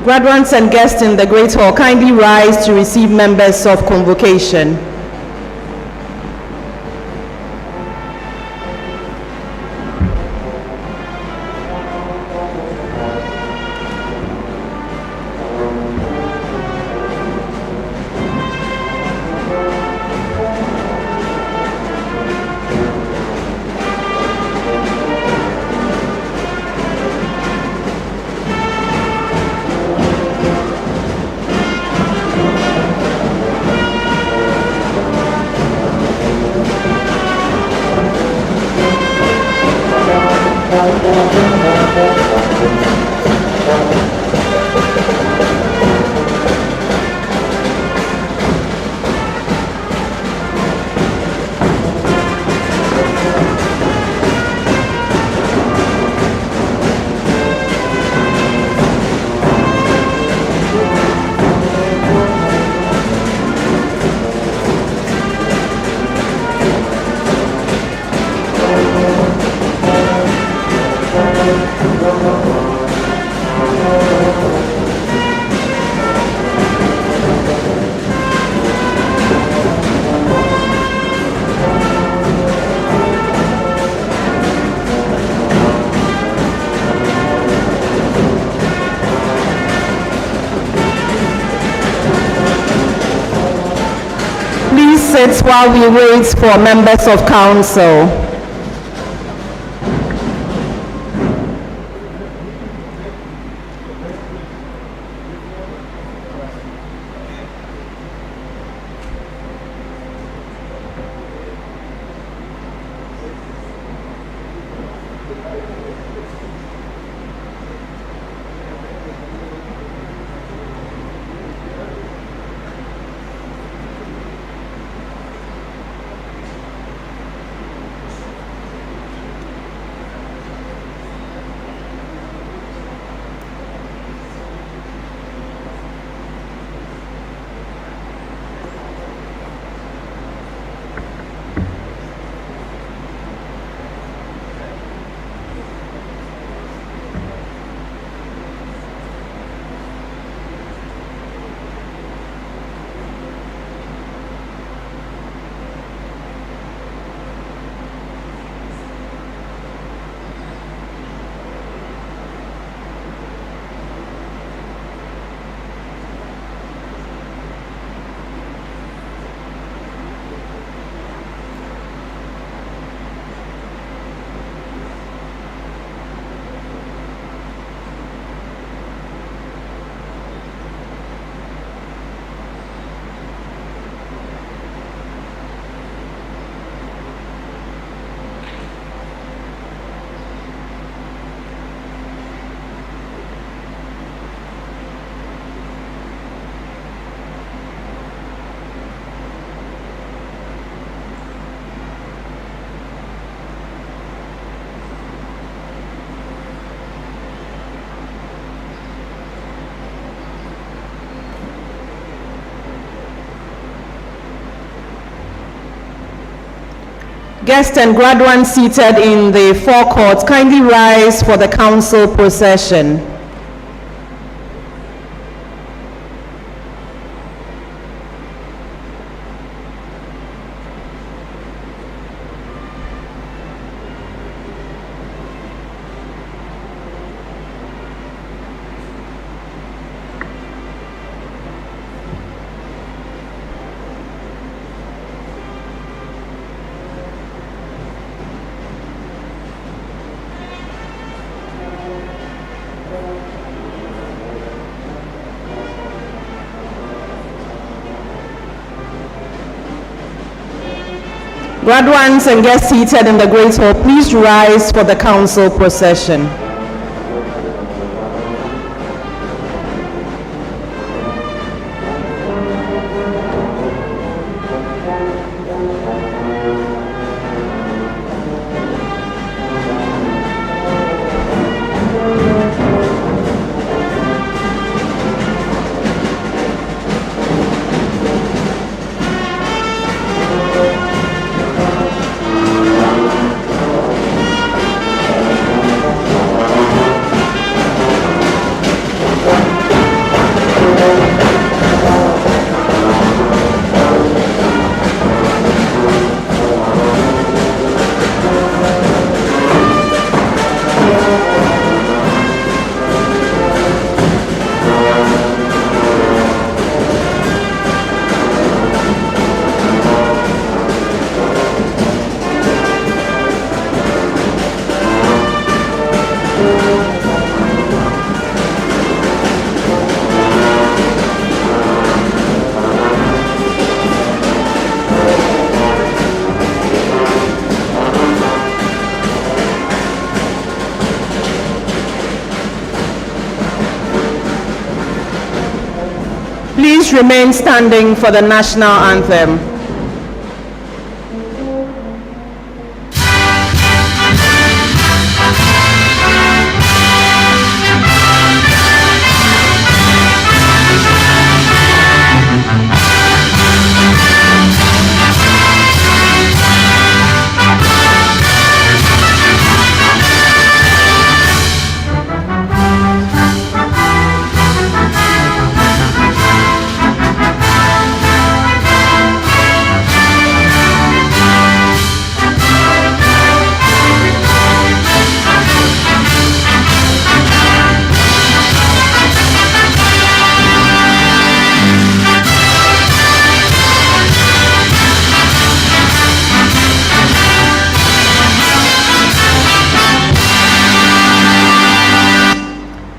Graduates and guests in the Great Hall, kindly rise to receive members of convocation. Sit while we wait for members of council. Guests and graduates seated in the forecourt, kindly rise for the council procession. Graduates and guests seated in the Great Hall, please rise for the council procession. Please remain standing for the national anthem.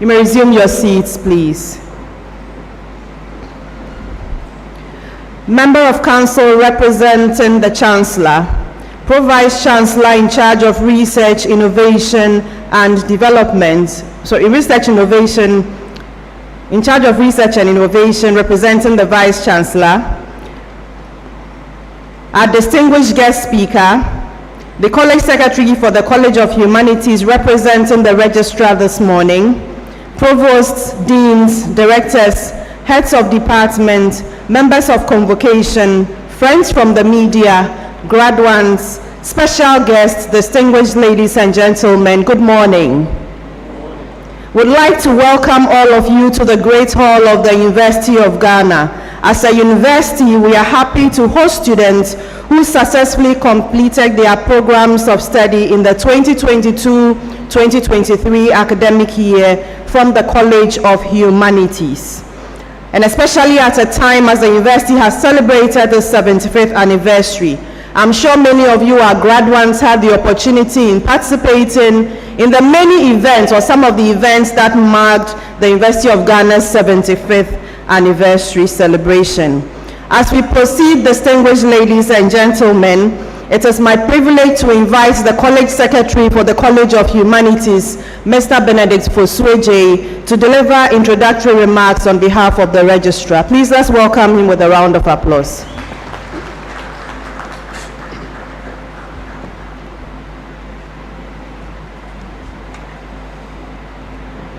You may resume your seats, please. Member of Council representing the Chancellor, Pro-Vice Chancellor in charge of Research, Innovation and Development, in charge of Research and Innovation representing the Vice Chancellor, our distinguished guest speaker, the College Secretary for the College of Humanities representing the Registrar this morning, provosts, deans, directors, heads of department, members of convocation, friends from the media, graduates, special guests, distinguished ladies and gentlemen, good morning. Would like to welcome all of you to the Great Hall of the University of Ghana. As a university, we are happy to host students who successfully completed their programs of study in the 2022-2023 academic year from the College of Humanities. And especially at a time as the university has celebrated its 75th anniversary. I'm sure many of you, our graduates, had the opportunity in participating in the many events or some of the events that marked the University of Ghana's 75th anniversary celebration. As we proceed, distinguished ladies and gentlemen, it is my privilege to invite the College Secretary for the College of Humanities, Mr. Benedict Fosueje, to deliver introductory remarks on behalf of the Registrar. Please let's welcome him with a round of applause.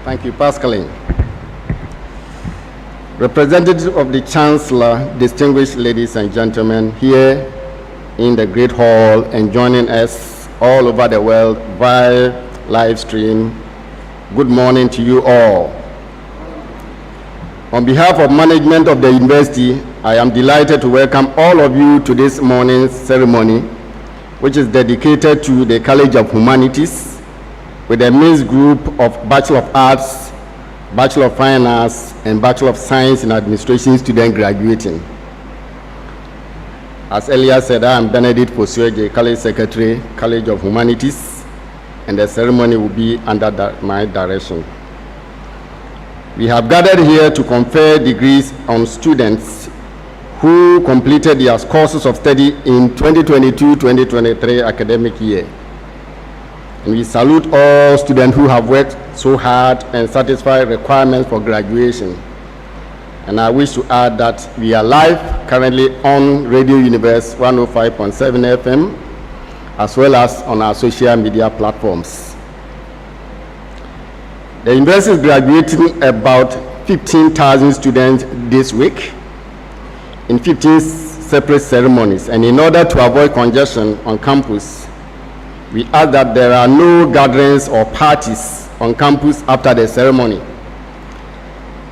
Thank you, Pascaline. Representative of the Chancellor, distinguished ladies and gentlemen, here in the Great Hall and joining us all over the world via live stream, good morning to you all. On behalf of management of the university, I am delighted to welcome all of you to this morning's ceremony, which is dedicated to the College of Humanities, with a mixed group of Bachelor of Arts, Bachelor of Fine Arts, and Bachelor of Science in Administration students graduating. As earlier said, I am Benedict Fosueje, College Secretary, College of Humanities, and the ceremony will be under my direction. We have gathered here to confer degrees on students who completed their courses of study in 2022-2023 academic year. And we salute all students who have worked so hard and satisfied requirements for graduation. And I wish to add that we are live currently on Radio Universe 105.7 FM, as well as on our social media platforms. The university is graduating about 15,000 students this week in 15 separate ceremonies. And in order to avoid congestion on campus, we ask that there are no gatherings or parties on campus after the ceremony.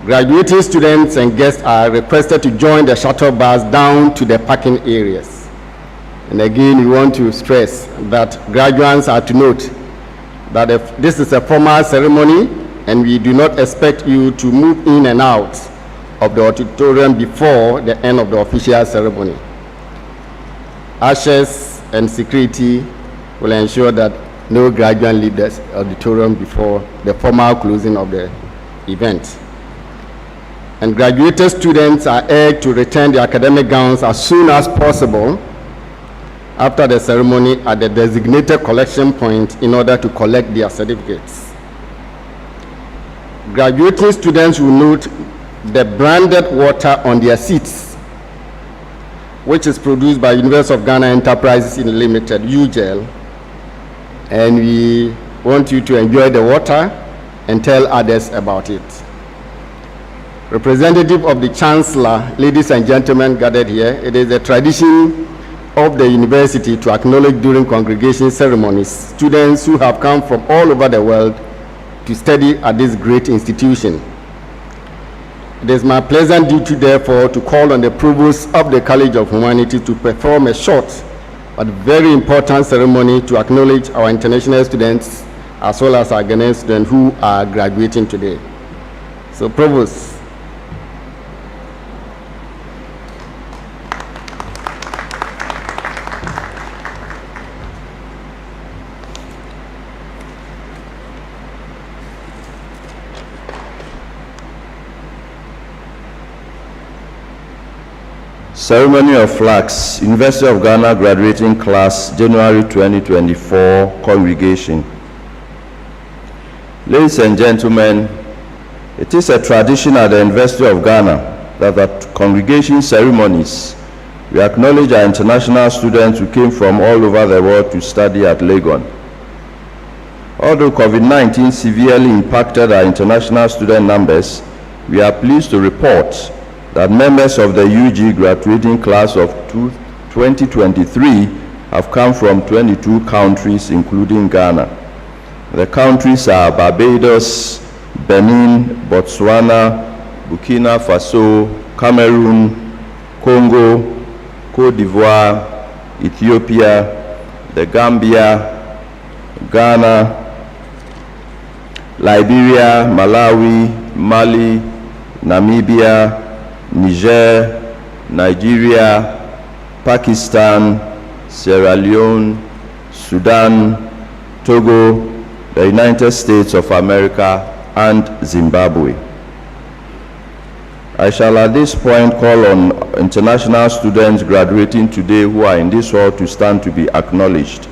Graduating students and guests are requested to join the shuttle bus down to the parking areas. And again, we want to stress that graduates are to note that if this is a formal ceremony and we do not expect you to move in and out of the auditorium before the end of the official ceremony. Ushers and security will ensure that no graduate leave the auditorium before the formal closing of the event. And graduated students are urged to return their academic gowns as soon as possible after the ceremony at the designated collection point in order to collect their certificates. Graduating students will note the branded water on their seats, which is produced by University of Ghana Enterprises Limited, UGEL. And we want you to enjoy the water and tell others about it. Representative of the Chancellor, ladies and gentlemen gathered here, it is a tradition of the university to acknowledge during congregation ceremonies students who have come from all over the world to study at this great institution. It is my pleasant duty, therefore, to call on the provost of the College of Humanities to perform a short but very important ceremony to acknowledge our international students as well as our Ghanaian students who are graduating today. So, Provost. Ceremony of Flags, University of Ghana Graduating Class, January 2024, Congregation. Ladies and gentlemen, it is a tradition at the University of Ghana that at congregation ceremonies, we acknowledge our international students who came from all over the world to study at Legon. Although COVID-19 severely impacted our international student numbers, we are pleased to report that members of the UG graduating class of 2023 have come from 22 countries, including Ghana. The countries are Barbados, Benin, Botswana, Burkina Faso, Cameroon, Congo, Cote d'Ivoire, Ethiopia, the Gambia, Ghana, Liberia, Malawi, Mali, Namibia, Niger, Nigeria, Pakistan, Sierra Leone, Sudan, Togo, the United States of America, and Zimbabwe. I shall at this point call on international students graduating today who are in this hall to stand to be acknowledged.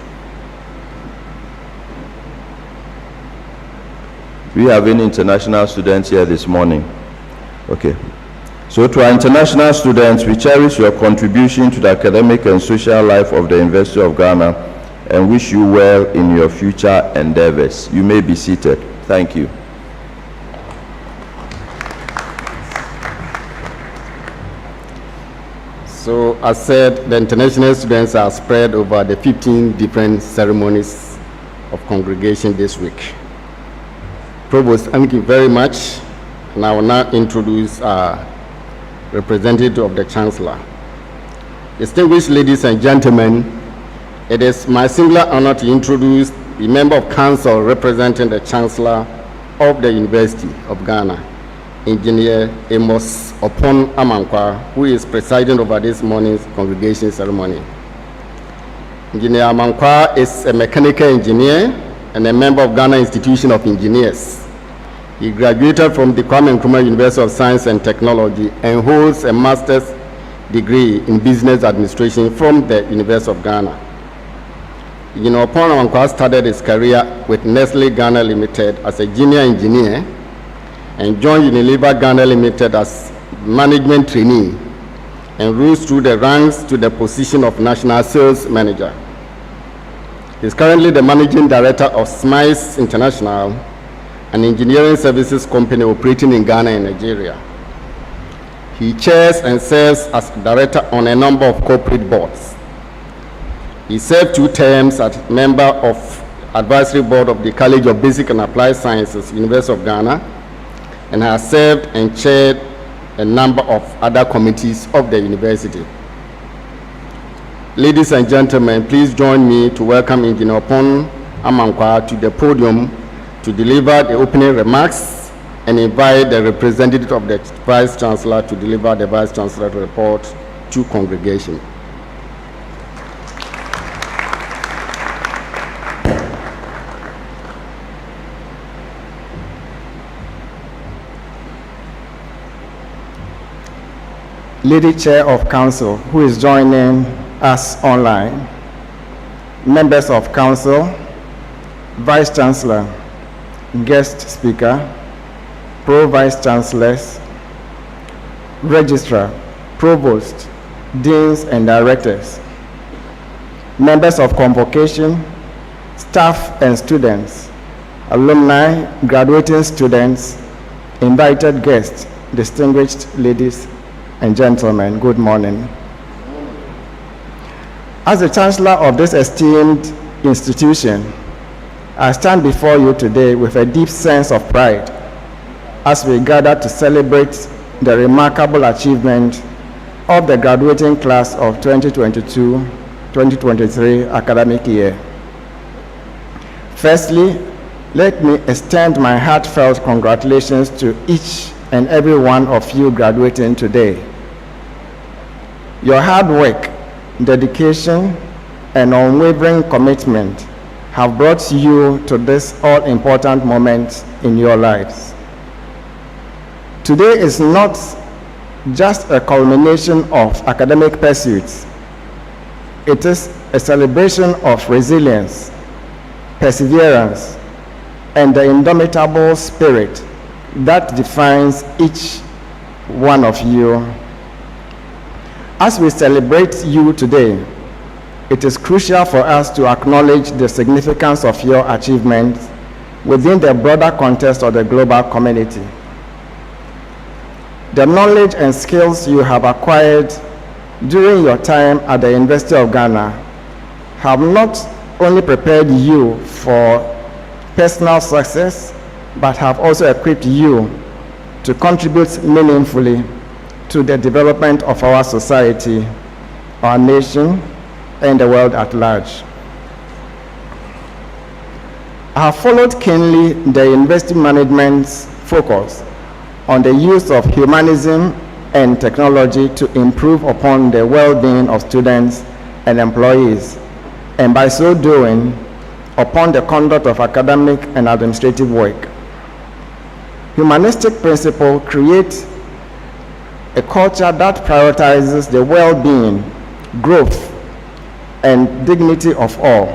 Do we have any international students here this morning? Okay. So to our international students, we cherish your contribution to the academic and social life of the University of Ghana and wish you well in your future endeavors. You may be seated. Thank you. So, as said, the international students are spread over the 15 different ceremonies of congregation this week. Provost, thank you very much. And I will now introduce our representative of the Chancellor. Distinguished ladies and gentlemen, it is my singular honor to introduce the Member of Council representing the Chancellor of the University of Ghana, Engineer Amos Opon Amankwa, who is presiding over this morning's congregation ceremony. Engineer Amankwa is a mechanical engineer and a member of Ghana Institution of Engineers. He graduated from the Kwame Nkrumah University of Science and Technology and holds a master's degree in business administration from the University of Ghana. Engineer Opon Amankwa started his career with Nestle Ghana Limited as a junior engineer and joined Unilever Ghana Limited as management trainee and rose through the ranks to the position of national sales manager. He is currently the managing director of Smiles International, an engineering services company operating in Ghana and Nigeria. He chairs and serves as director on a number of corporate boards. He served 2 terms as member of advisory board of the College of Basic and Applied Sciences, University of Ghana, and has served and chaired a number of other committees of the university. Ladies and gentlemen, please join me to welcome Engineer Opon Amankwa to the podium to deliver the opening remarks and invite the representative of the Vice Chancellor to deliver the Vice Chancellor report to congregation. Lady Chair of Council, who is joining us online, members of Council, Vice Chancellor, guest speaker, Pro-Vice Chancellors, registrar, provost, deans and directors, members of convocation, staff and students, alumni, graduating students, invited guests, distinguished ladies and gentlemen, good morning. As the Chancellor of this esteemed institution, I stand before you today with a deep sense of pride as we gather to celebrate the remarkable achievement of the graduating class of 2022-2023 academic year. Firstly, let me extend my heartfelt congratulations to each and every one of you graduating today. Your hard work, dedication, and unwavering commitment have brought you to this all-important moment in your lives. Today is not just a culmination of academic pursuits. It is a celebration of resilience, perseverance, and the indomitable spirit that defines each one of you. As we celebrate you today, it is crucial for us to acknowledge the significance of your achievements within the broader context of the global community. The knowledge and skills you have acquired during your time at the University of Ghana have not only prepared you for personal success, but have also equipped you to contribute meaningfully to the development of our society, our nation, and the world at large. I have followed keenly the university management's focus on the use of humanism and technology to improve upon the well-being of students and employees, and by so doing, upon the conduct of academic and administrative work. Humanistic principles create a culture that prioritizes the well-being, growth, and dignity of all.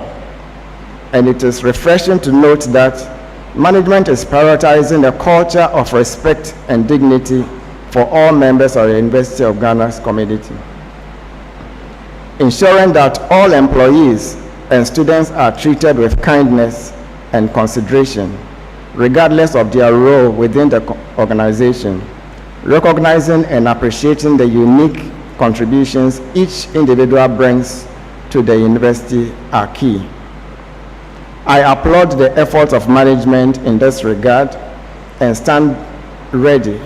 And it is refreshing to note that management is prioritizing a culture of respect and dignity for all members of the University of Ghana's community, ensuring that all employees and students are treated with kindness and consideration, regardless of their role within the organization, recognizing and appreciating the unique contributions each individual brings to the university are key. I applaud the efforts of management in this regard and stand ready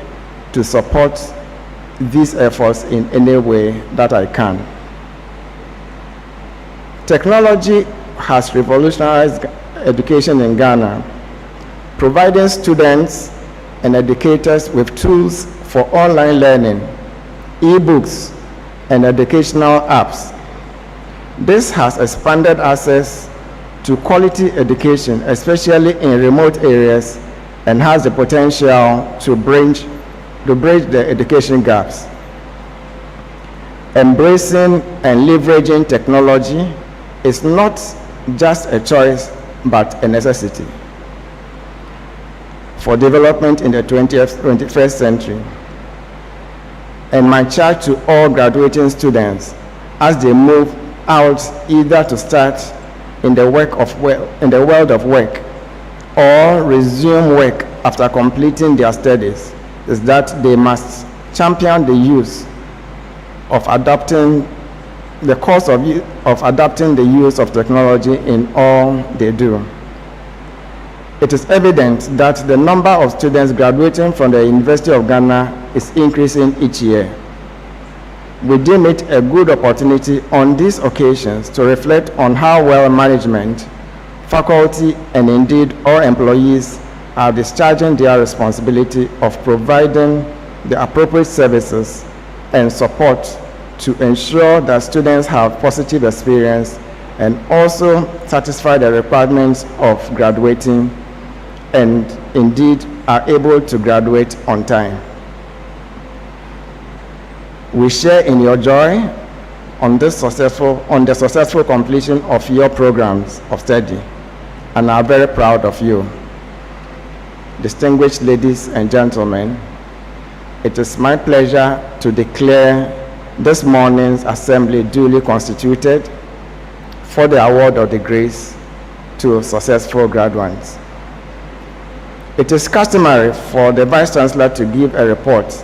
to support these efforts in any way that I can. Technology has revolutionized education in Ghana, providing students and educators with tools for online learning, e-books, and educational apps. This has expanded access to quality education, especially in remote areas, and has the potential to bridge the education gaps. Embracing and leveraging technology is not just a choice, but a necessity for development in the 21st century. And my charge to all graduating students as they move out either to start in the world of work or resume work after completing their studies is that they must champion the use of adopting the use of technology in all they do. It is evident that the number of students graduating from the University of Ghana is increasing each year. We deem it a good opportunity on these occasions to reflect on how well management, faculty, and indeed all employees are discharging their responsibility of providing the appropriate services and support to ensure that students have positive experience and also satisfy the requirements of graduating and indeed are able to graduate on time. We share in your joy on the successful completion of your programs of study and are very proud of you. Distinguished ladies and gentlemen, It is my pleasure to declare this morning's assembly duly constituted for the award of degrees to successful graduates. It is customary for the Vice Chancellor to give a report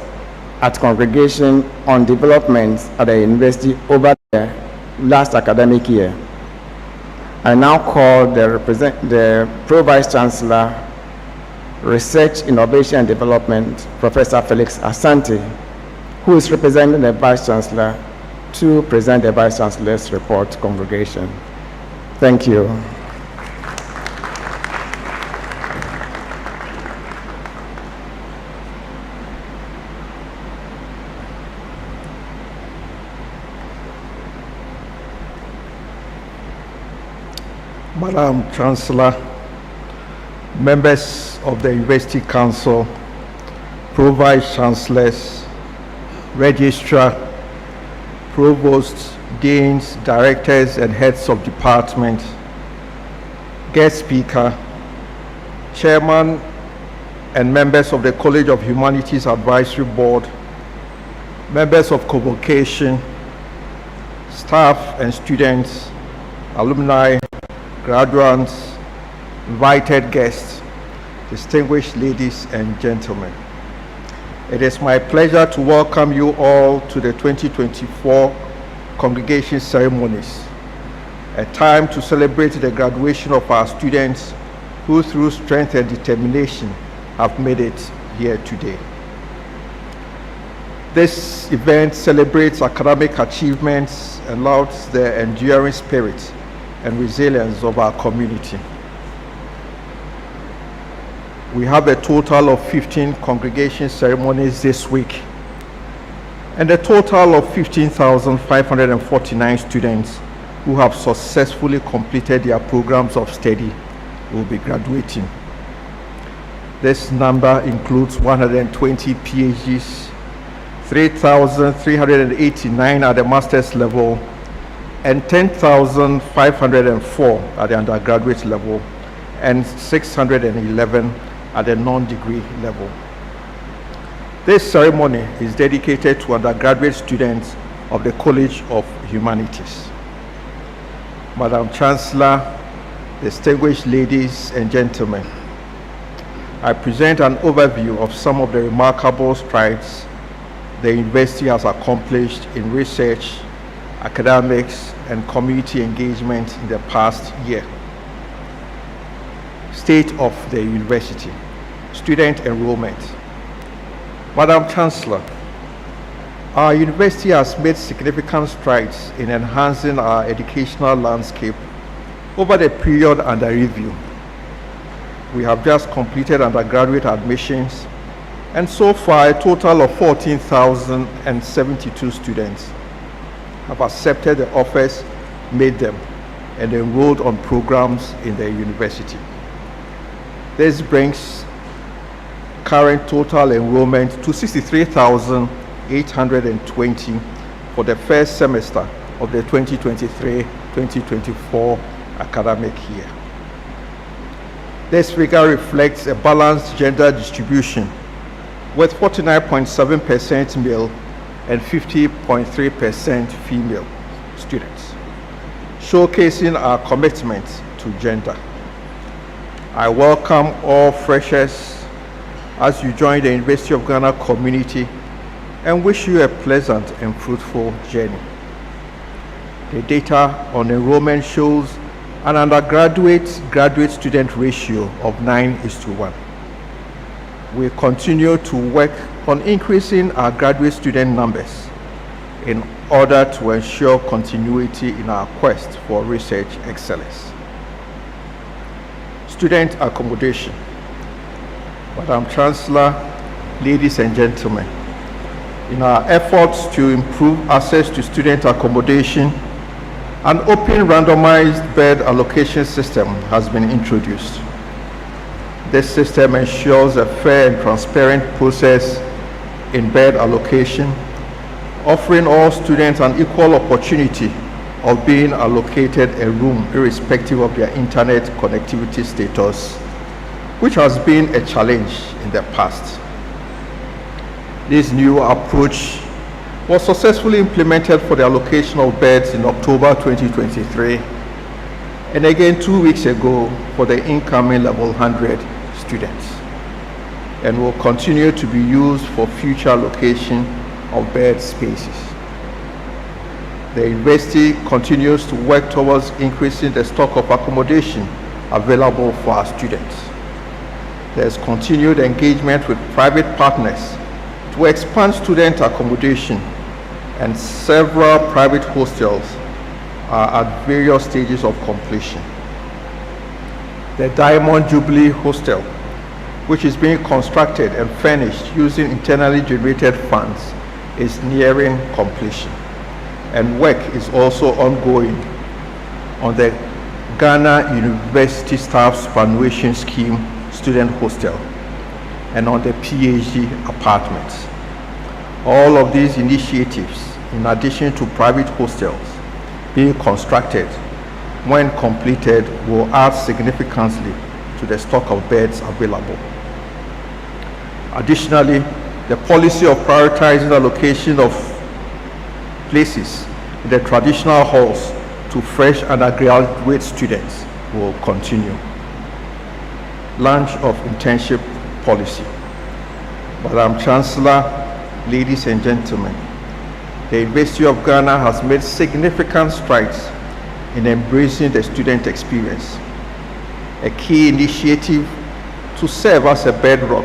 at congregation on developments at the university over the last academic year. I now call the Pro-Vice Chancellor, Research, Innovation and Development, Professor Felix Asante, who is representing the Vice Chancellor, to present the Vice Chancellor's report to congregation. Thank you. Madam Chancellor, members of the University Council, Pro-Vice Chancellors, Registrar, Provosts, Deans, Directors, and Heads of Department, Guest Speaker, Chairman and members of the College of Humanities Advisory Board, members of Convocation, staff and students, alumni, graduates, invited guests, distinguished ladies and gentlemen. It is my pleasure to welcome you all to the 2024 congregation ceremonies, a time to celebrate the graduation of our students who through strength and determination have made it here today. This event celebrates academic achievements and lauds the enduring spirit and resilience of our community. We have a total of 15 congregation ceremonies this week, and a total of 15,549 students who have successfully completed their programs of study will be graduating. This number includes 120 PhDs, 3,389 at the master's level, and 10,504 at the undergraduate level, and 611 at the non-degree level. This ceremony is dedicated to undergraduate students of the College of Humanities. Madam Chancellor, distinguished ladies and gentlemen, I present an overview of some of the remarkable strides the university has accomplished in research, academics, and community engagement in the past year. State of the university, student enrollment. Madam Chancellor, our university has made significant strides in enhancing our educational landscape over the period under review. We have just completed undergraduate admissions, and so far a total of 14,072 students have accepted the offers made them and enrolled on programs in the university. This brings current total enrollment to 63,820 for the first semester of the 2023-2024 academic year. This figure reflects a balanced gender distribution with 49.7% male and 50.3% female students, showcasing our commitment to gender. I welcome all freshers as you join the University of Ghana community and wish you a pleasant and fruitful journey. The data on enrollment shows an undergraduate-graduate student ratio of 9:1. We continue to work on increasing our graduate student numbers in order to ensure continuity in our quest for research excellence. Student accommodation. Madam Chancellor, ladies and gentlemen, in our efforts to improve access to student accommodation, an open randomized bed allocation system has been introduced. This system ensures a fair and transparent process in bed allocation, offering all students an equal opportunity of being allocated a room irrespective of their internet connectivity status, which has been a challenge in the past. This new approach was successfully implemented for the allocation of beds in October 2023, and again 2 weeks ago for the incoming level 100 students, and will continue to be used for future allocation of bed spaces. The university continues to work towards increasing the stock of accommodation available for our students. There's continued engagement with private partners to expand student accommodation, and several private hostels are at various stages of completion. The Diamond Jubilee Hostel, which is being constructed and furnished using internally generated funds, is nearing completion, and work is also ongoing on the Ghana University Staff Superannuation Scheme Student Hostel and on the PhD apartments. All of these initiatives, in addition to private hostels being constructed, when completed, will add significantly to the stock of beds available. Additionally, the policy of prioritizing allocation of places in the traditional halls to fresh undergraduate students will continue. Launch of internship policy. Madam Chancellor, ladies and gentlemen, the University of Ghana has made significant strides in embracing the student experience. A key initiative to serve as a bedrock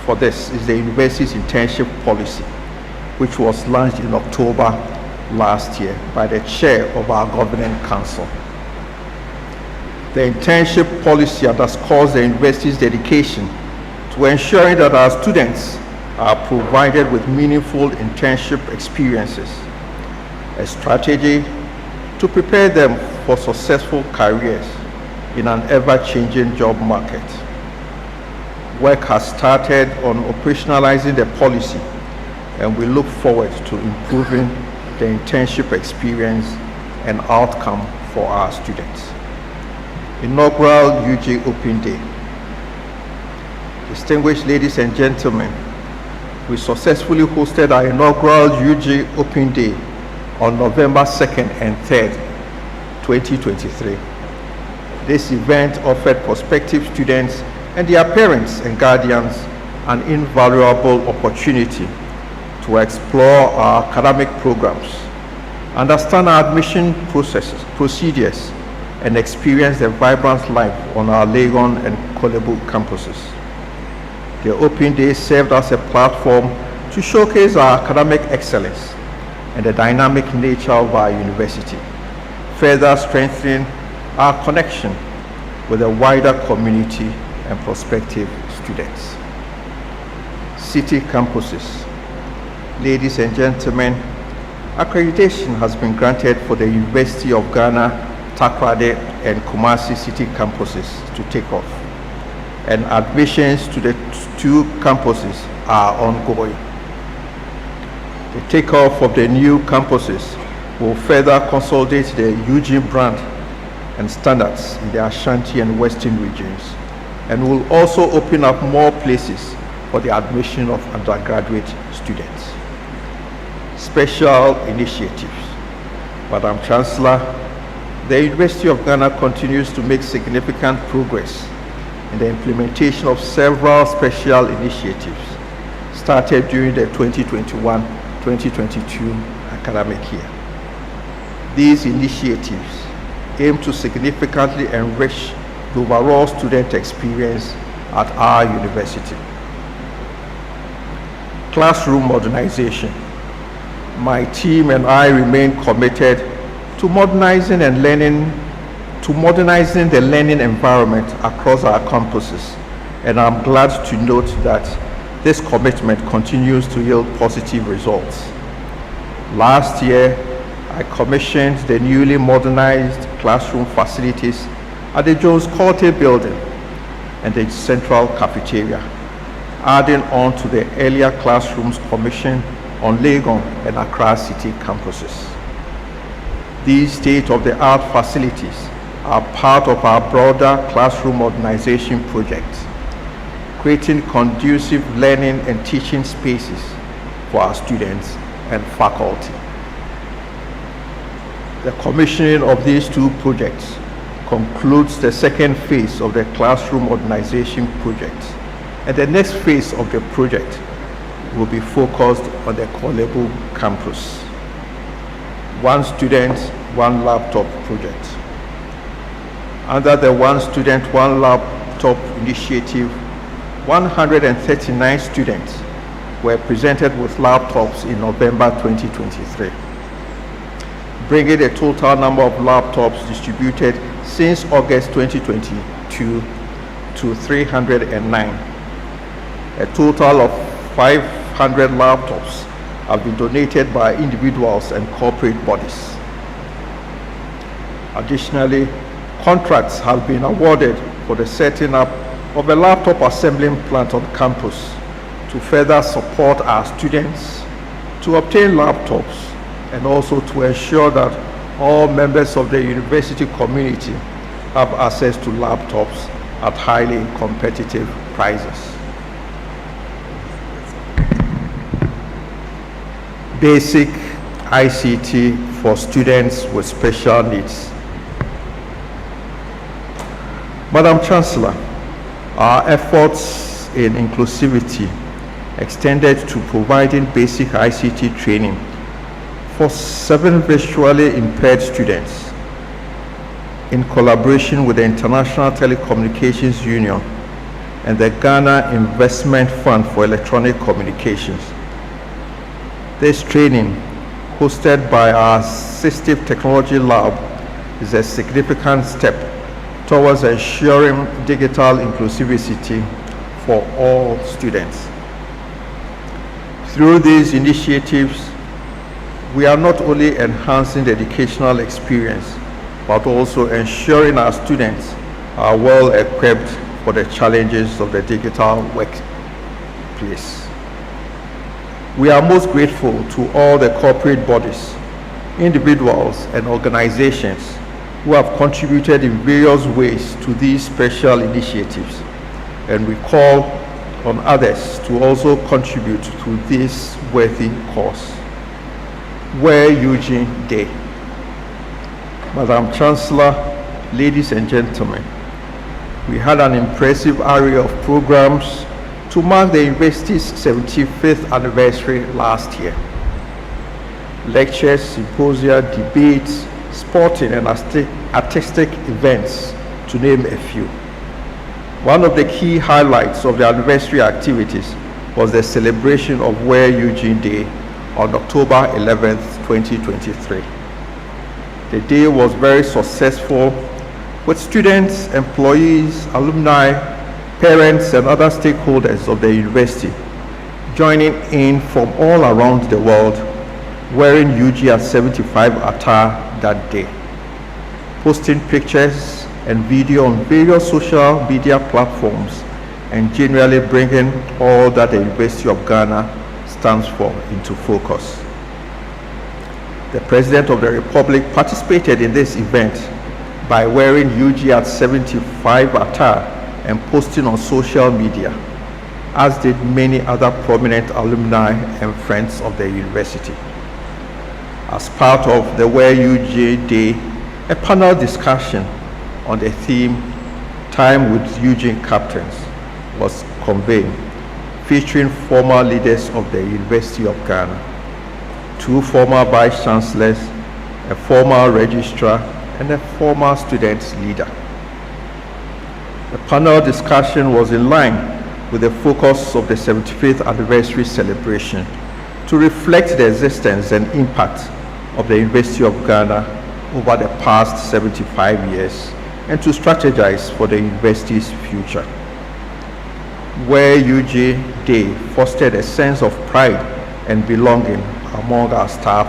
for this is the university's internship policy, which was launched in October last year by the chair of our governing council. The internship policy underscores the university's dedication to ensuring that our students are provided with meaningful internship experiences, a strategy to prepare them for successful careers in an ever-changing job market. Work has started on operationalizing the policy, and we look forward to improving the internship experience and outcome for our students. Inaugural UJ Open Day. Distinguished ladies and gentlemen, we successfully hosted our inaugural UJ Open Day on November 2nd and 3rd, 2023. This event offered prospective students and their parents and guardians an invaluable opportunity to explore our academic programs, understand our admission procedures, and experience the vibrant life on our Legon and Kolebu campuses. The Open Day served as a platform to showcase our academic excellence and the dynamic nature of our university, further strengthening our connection with the wider community and prospective students. City campuses. Ladies and gentlemen, accreditation has been granted for the University of Ghana, Takoradi and Kumasi city campuses to take off, and admissions to the two campuses are ongoing. The takeoff of the new campuses will further consolidate the UG brand and standards in the Ashanti and Western regions, and will also open up more places for the admission of undergraduate students. Special initiatives. Madam Chancellor, the University of Ghana continues to make significant progress in the implementation of several special initiatives started during the 2021-2022 academic year. These initiatives aim to significantly enrich the overall student experience at our university. Classroom modernization. My team and I remain committed to modernizing the learning environment across our campuses, and I'm glad to note that this commitment continues to yield positive results. Last year, I commissioned the newly modernized classroom facilities at the Jones Colte building and the central cafeteria, adding on to the earlier classrooms commissioned on Legon and Accra city campuses. These state-of-the-art facilities are part of our broader classroom modernization project, creating conducive learning and teaching spaces for our students and faculty. The commissioning of these two projects concludes the second phase of the classroom modernization project, and the next phase of the project will be focused on the Korle-Bu campus. One student, one laptop project. Under the One Student, One Laptop initiative, 139 students were presented with laptops in November 2023, bringing the total number of laptops distributed since August 2022 to 309. A total of 500 laptops have been donated by individuals and corporate bodies. Additionally, contracts have been awarded for the setting up of a laptop assembling plant on campus to further support our students to obtain laptops and also to ensure that all members of the university community have access to laptops at highly competitive prices. Basic ICT for students with special needs. Madam Chancellor, our efforts in inclusivity extended to providing basic ICT training for 7 visually impaired students in collaboration with the International Telecommunications Union and the Ghana Investment Fund for Electronic Communications. This training, hosted by our Assistive Technology Lab, is a significant step towards ensuring digital inclusivity for all students. Through these initiatives, we are not only enhancing the educational experience, but also ensuring our students are well equipped for the challenges of the digital workplace. We are most grateful to all the corporate bodies, individuals, and organizations who have contributed in various ways to these special initiatives, and we call on others to also contribute to this worthy cause. Wear Eugene Day. Madam Chancellor, ladies and gentlemen, we had an impressive array of programs to mark the university's 75th anniversary last year. Lectures, symposia, debates, sporting and artistic events, to name a few. One of the key highlights of the anniversary activities was the celebration of Wear Eugene Day on October 11th, 2023. The day was very successful, with students, employees, alumni, parents, and other stakeholders of the university joining in from all around the world, wearing UG 75 attire that day, posting pictures and video on various social media platforms, and generally bringing all that the University of Ghana stands for into focus. The President of the Republic participated in this event by wearing UG 75 attire and posting on social media, as did many other prominent alumni and friends of the university. As part of the Wear UG Day, a panel discussion on the theme Time with Eugene Captains was convened, featuring former leaders of the University of Ghana, 2 former vice chancellors, a former registrar, and a former students leader. The panel discussion was in line with the focus of the 75th anniversary celebration to reflect the existence and impact of the University of Ghana over the past 75 years and to strategize for the university's future. Wear UG Day fostered a sense of pride and belonging among our staff,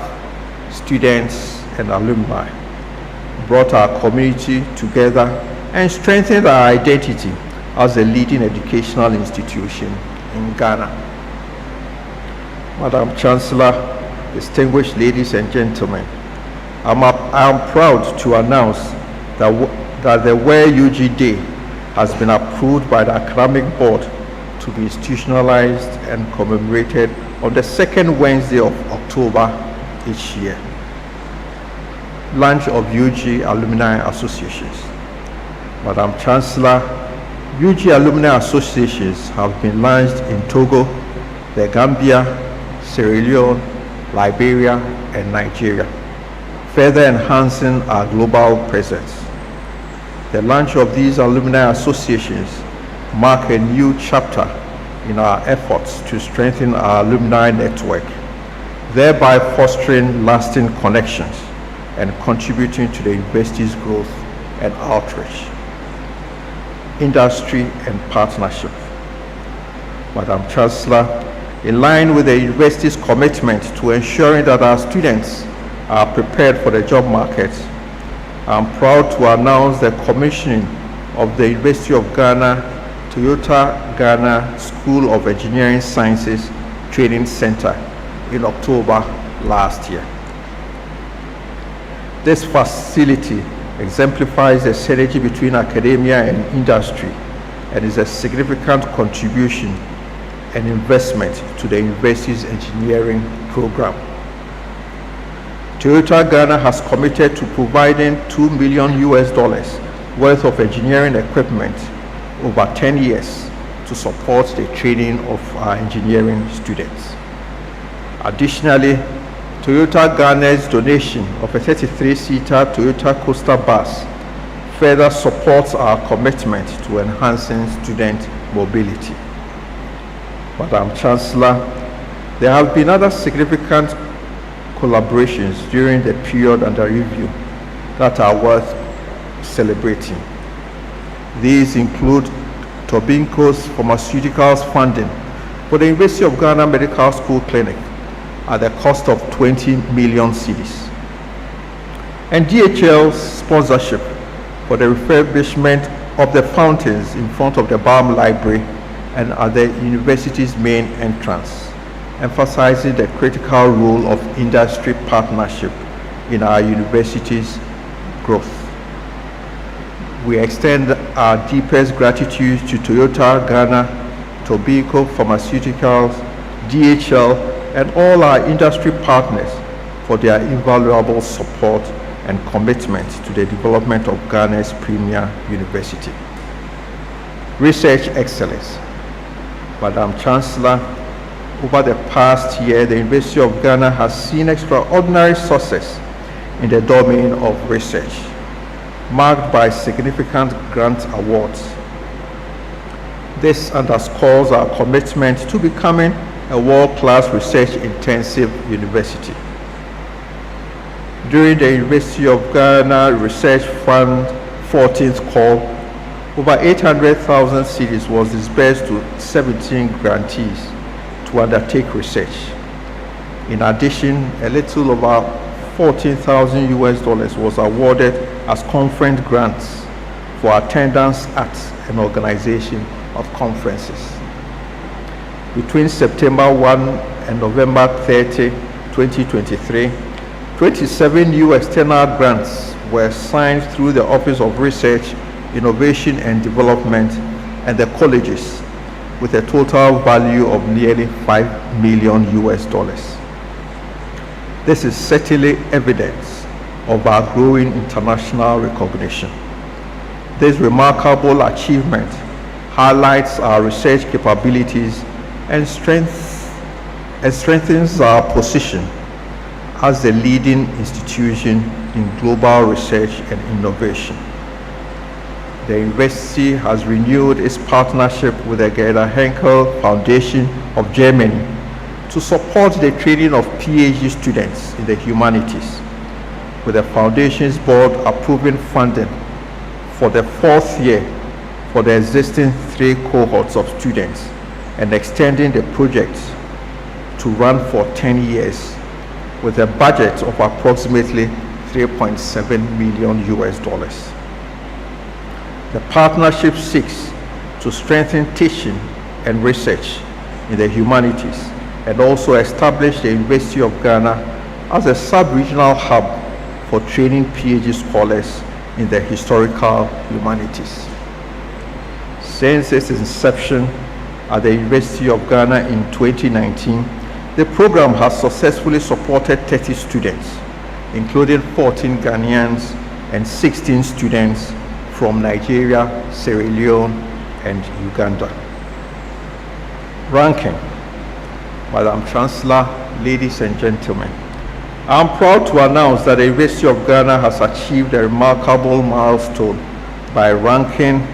students, and alumni, brought our community together, and strengthened our identity as a leading educational institution in Ghana. Madam Chancellor, distinguished ladies and gentlemen, I am proud to announce that the Wear UG Day has been approved by the Academic Board to be institutionalized and commemorated on the second Wednesday of October each year. Launch of UG Alumni Associations. Madam Chancellor, UG Alumni Associations have been launched in Togo, the Gambia, Sierra Leone, Liberia, and Nigeria, further enhancing our global presence. The launch of these alumni associations mark a new chapter in our efforts to strengthen our alumni network, thereby fostering lasting connections and contributing to the university's growth and outreach. Industry and partnership. Madam Chancellor, in line with the university's commitment to ensuring that our students are prepared for the job market, I'm proud to announce the commissioning of the University of Ghana Toyota Ghana School of Engineering Sciences Training Center in October last year. This facility exemplifies the synergy between academia and industry and is a significant contribution and investment to the university's engineering program. Toyota Ghana has committed to providing $2 million worth of engineering equipment over 10 years to support the training of our engineering students. Additionally, Toyota Ghana's donation of a 33-seater Toyota Coaster bus further supports our commitment to enhancing student mobility. Madam Chancellor, there have been other significant collaborations during the period under review that are worth celebrating. These include Tobinco's pharmaceuticals funding for the University of Ghana Medical School Clinic at the cost of 20 million cedis, and DHL's sponsorship for the refurbishment of the fountains in front of the BAM Library and at the university's main entrance, emphasizing the critical role of industry partnership in our university's growth. We extend our deepest gratitude to Toyota Ghana, Tobacco Pharmaceuticals, DHL, and all our industry partners for their invaluable support and commitment to the development of Ghana's premier university. Research excellence. Madam Chancellor, over the past year, the University of Ghana has seen extraordinary success in the domain of research, marked by significant grant awards. This underscores our commitment to becoming a world-class research-intensive university. During the University of Ghana Research Fund 14th call, over 800,000 cedis was disbursed to 17 grantees to undertake research. In addition, a little over $14,000 was awarded as conference grants for attendance at an organization of conferences. Between September 1 and November 30, 2023, 27 new external grants were signed through the Office of Research, Innovation and Development and the colleges, with a total value of nearly $5 million. This is certainly evidence of our growing international recognition. This remarkable achievement highlights our research capabilities and strengthens our position as the leading institution in global research and innovation. The university has renewed its partnership with the Gerda Henkel Foundation of Germany to support the training of PhD students in the humanities, with the foundation's board approving funding for the 4th year for the existing 3 cohorts of students and extending the project to run for 10 years with a budget of approximately $3.7 million. The partnership seeks to strengthen teaching and research in the humanities and also establish the University of Ghana as a sub-regional hub for training PhD scholars in the historical humanities. Since its inception, at the University of Ghana in 2019, the program has successfully supported 30 students, including 14 Ghanaians and 16 students from Nigeria, Sierra Leone, and Uganda. Ranking. Madam Chancellor, ladies and gentlemen, I'm proud to announce that the University of Ghana has achieved a remarkable milestone by ranking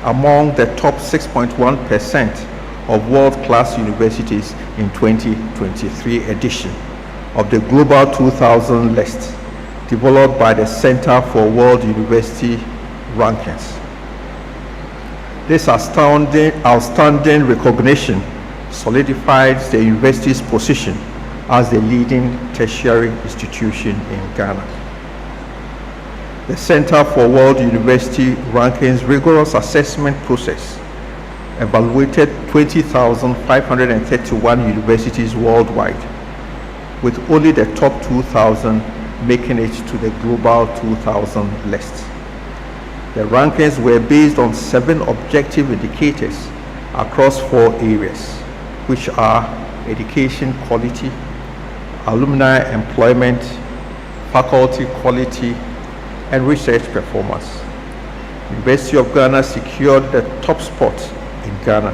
among the top 6.1% of world-class universities in 2023 edition of the Global 2000 list developed by the Center for World University Rankings. This outstanding recognition solidifies the university's position as the leading tertiary institution in Ghana. The Center for World University Rankings rigorous assessment process evaluated 20,531 universities worldwide, with only the top 2,000 making it to the Global 2000 list. The rankings were based on 7 objective indicators across 4 areas, which are education quality, alumni employment, faculty quality, and research performance. University of Ghana secured the top spot in Ghana.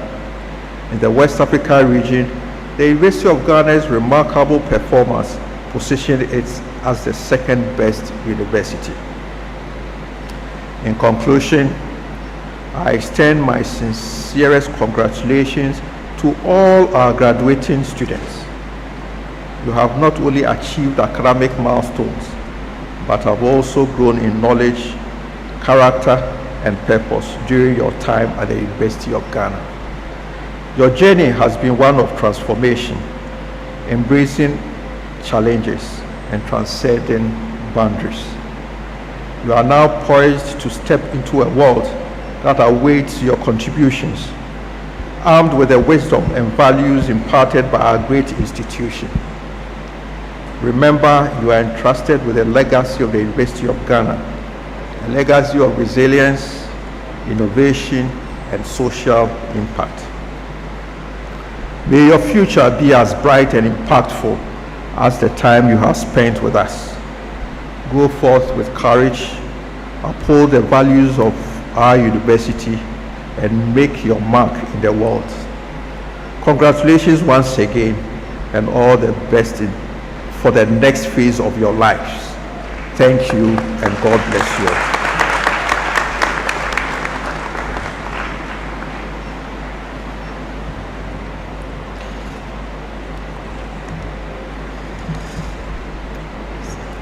In the West Africa region, the University of Ghana's remarkable performance positioned it as the second best university. In conclusion, I extend my sincerest congratulations to all our graduating students. You have not only achieved academic milestones, but have also grown in knowledge, character, and purpose during your time at the University of Ghana. Your journey has been one of transformation, embracing challenges and transcending boundaries. You are now poised to step into a world that awaits your contributions, armed with the wisdom and values imparted by our great institution. Remember, you are entrusted with the legacy of the University of Ghana, a legacy of resilience, innovation, and social impact. May your future be as bright and impactful as the time you have spent with us. Go forth with courage, uphold the values of our university, and make your mark in the world. Congratulations once again, and all the best for the next phase of your lives. Thank you, and God bless you.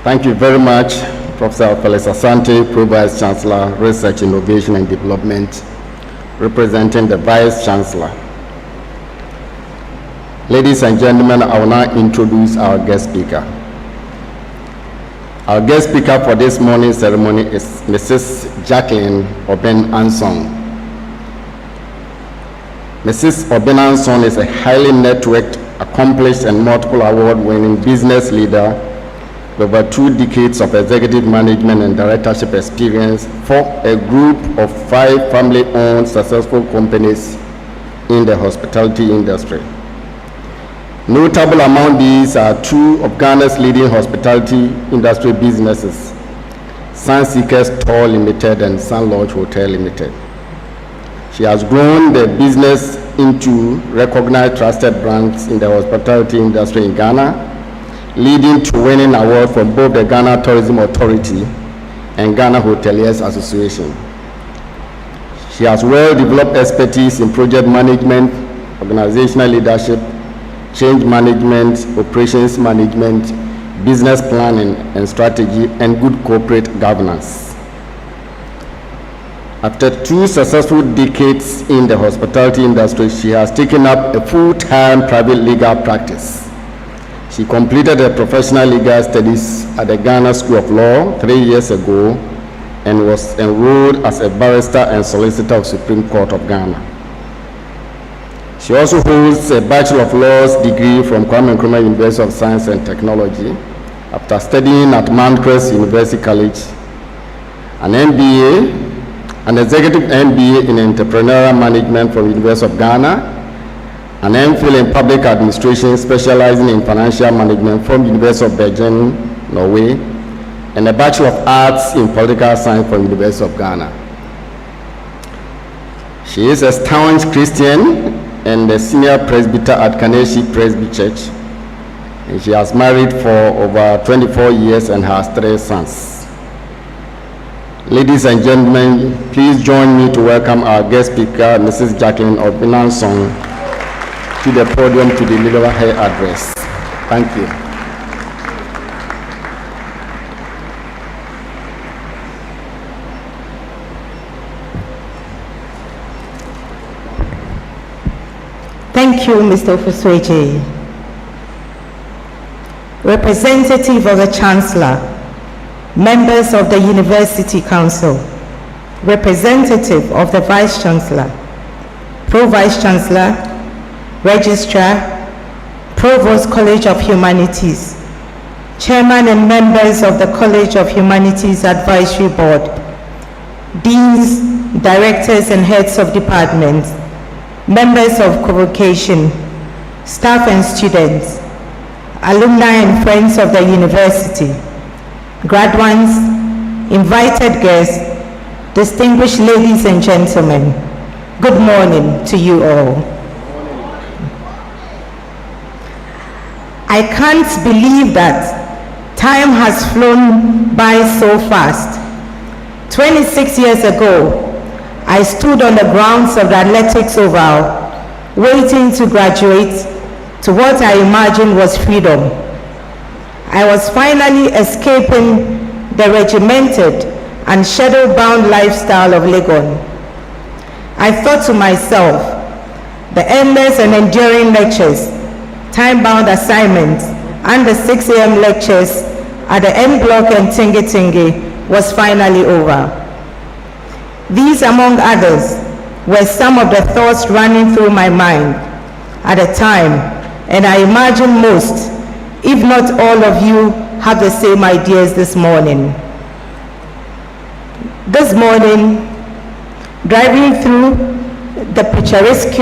Thank you very much, Professor Felix Asante, Pro-Vice Chancellor, Research, Innovation and Development, representing the Vice Chancellor. Ladies and gentlemen, I will now introduce our guest speaker. Our guest speaker for this morning's ceremony is Mrs. Jacqueline Oben-Anson. Mrs. Oben-Anson is a highly networked, accomplished, and multiple award-winning business leader with over 2 decades of executive management and directorship experience for a group of 5 family-owned successful companies in the hospitality industry. Notable among these are 2 of Ghana's leading hospitality industry businesses, Sunseekers Tour Limited and Sun Lodge Hotel Limited. She has grown the business into recognized trusted brands in the hospitality industry in Ghana, leading to winning awards from both the Ghana Tourism Authority and Ghana Hoteliers Association. She has well-developed expertise in project management, organizational leadership, change management, operations management, business planning and strategy, and good corporate governance. After 2 successful decades in the hospitality industry, she has taken up a full-time private legal practice. She completed her professional legal studies at the Ghana School of Law 3 years ago and was enrolled as a barrister and solicitor of Supreme Court of Ghana. She also holds a Bachelor of Laws degree from Kwame Nkrumah University of Science and Technology after studying at Mount Crest University College, an MBA, an executive MBA in entrepreneurial management from University of Ghana, an MPhil in Public Administration specializing in financial management from University of Bergen, Norway, and a Bachelor of Arts in Political Science from University of Ghana. She is a staunch Christian and a senior presbyter at Kaneshi Presby Church. And she has married for over 24 years and has 3 sons. Ladies and gentlemen, please join me to welcome our guest speaker, Mrs. Jacqueline Obinansong, to the podium to deliver her address. Thank you. Thank you, Mr. Ofusweje. Representative of the Chancellor, members of the University Council, representative of the Vice Chancellor, Pro-Vice Chancellor, Registrar, Provost College of Humanities, Chairman and members of the College of Humanities Advisory Board, Deans, Directors and Heads of Departments, members of Convocation, staff and students, alumni and friends of the university, graduates, invited guests, distinguished ladies and gentlemen, good morning to you all. I can't believe that time has flown by so fast. 26 years ago, I stood on the grounds of the athletics oval, waiting to graduate to what I imagined was freedom. I was finally escaping the regimented and shadow-bound lifestyle of Legon. I thought to myself, the endless and enduring lectures, time-bound assignments, and the 6 a.m. lectures at the M Block and Tingi was finally over. These, among others, were some of the thoughts running through my mind at the time, and I imagine most, if not all of you, have the same ideas this morning. This morning, driving through the picturesque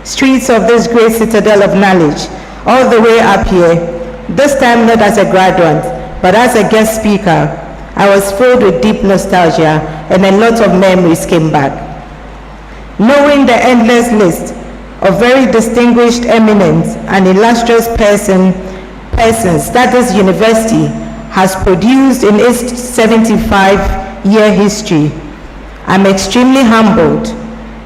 streets of this great citadel of knowledge, all the way up here, this time not as a graduate, but as a guest speaker, I was filled with deep nostalgia and a lot of memories came back. Knowing the endless list of very distinguished, eminent, and illustrious persons that this university has produced in its 75-year history, I'm extremely humbled,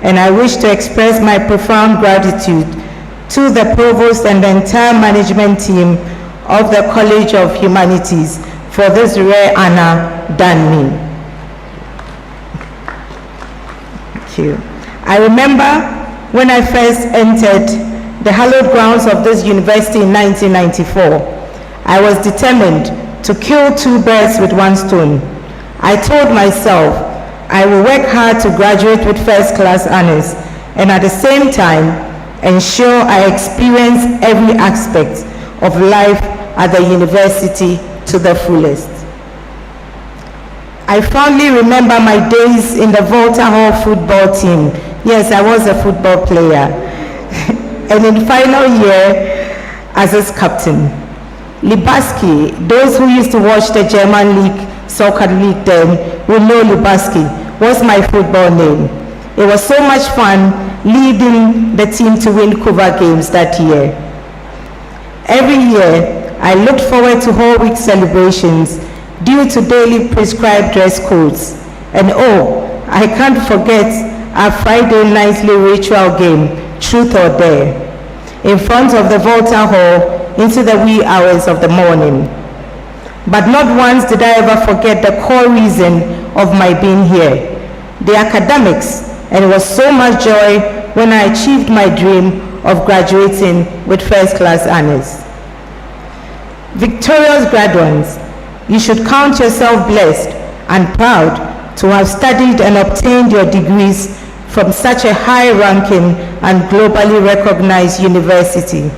and I wish to express my profound gratitude to the Provost and the entire management team of the College of Humanities for this rare honor done me. Thank you. I remember when I first entered the hallowed grounds of this university in 1994, I was determined to kill 2 birds with 1 stone. I told myself I will work hard to graduate with first-class honors and at the same time ensure I experience every aspect of life at the university to the fullest. I fondly remember my days in the Volta Hall football team. Yes, I was a football player. And in final year as its captain. Libaski, those who used to watch the German league, soccer league then, will know Libaski was my football name. It was so much fun leading the team to win Cuba games that year. Every year, I looked forward to whole week celebrations due to daily prescribed dress codes. And oh, I can't forget our Friday nightly ritual game, Truth or Dare, in front of the Volta Hall into the wee hours of the morning. But not once did I ever forget the core reason of my being here, the academics, and it was so much joy when I achieved my dream of graduating with first-class honors. Victorious graduates, you should count yourself blessed and proud to have studied and obtained your degrees from such a high-ranking and globally recognized university.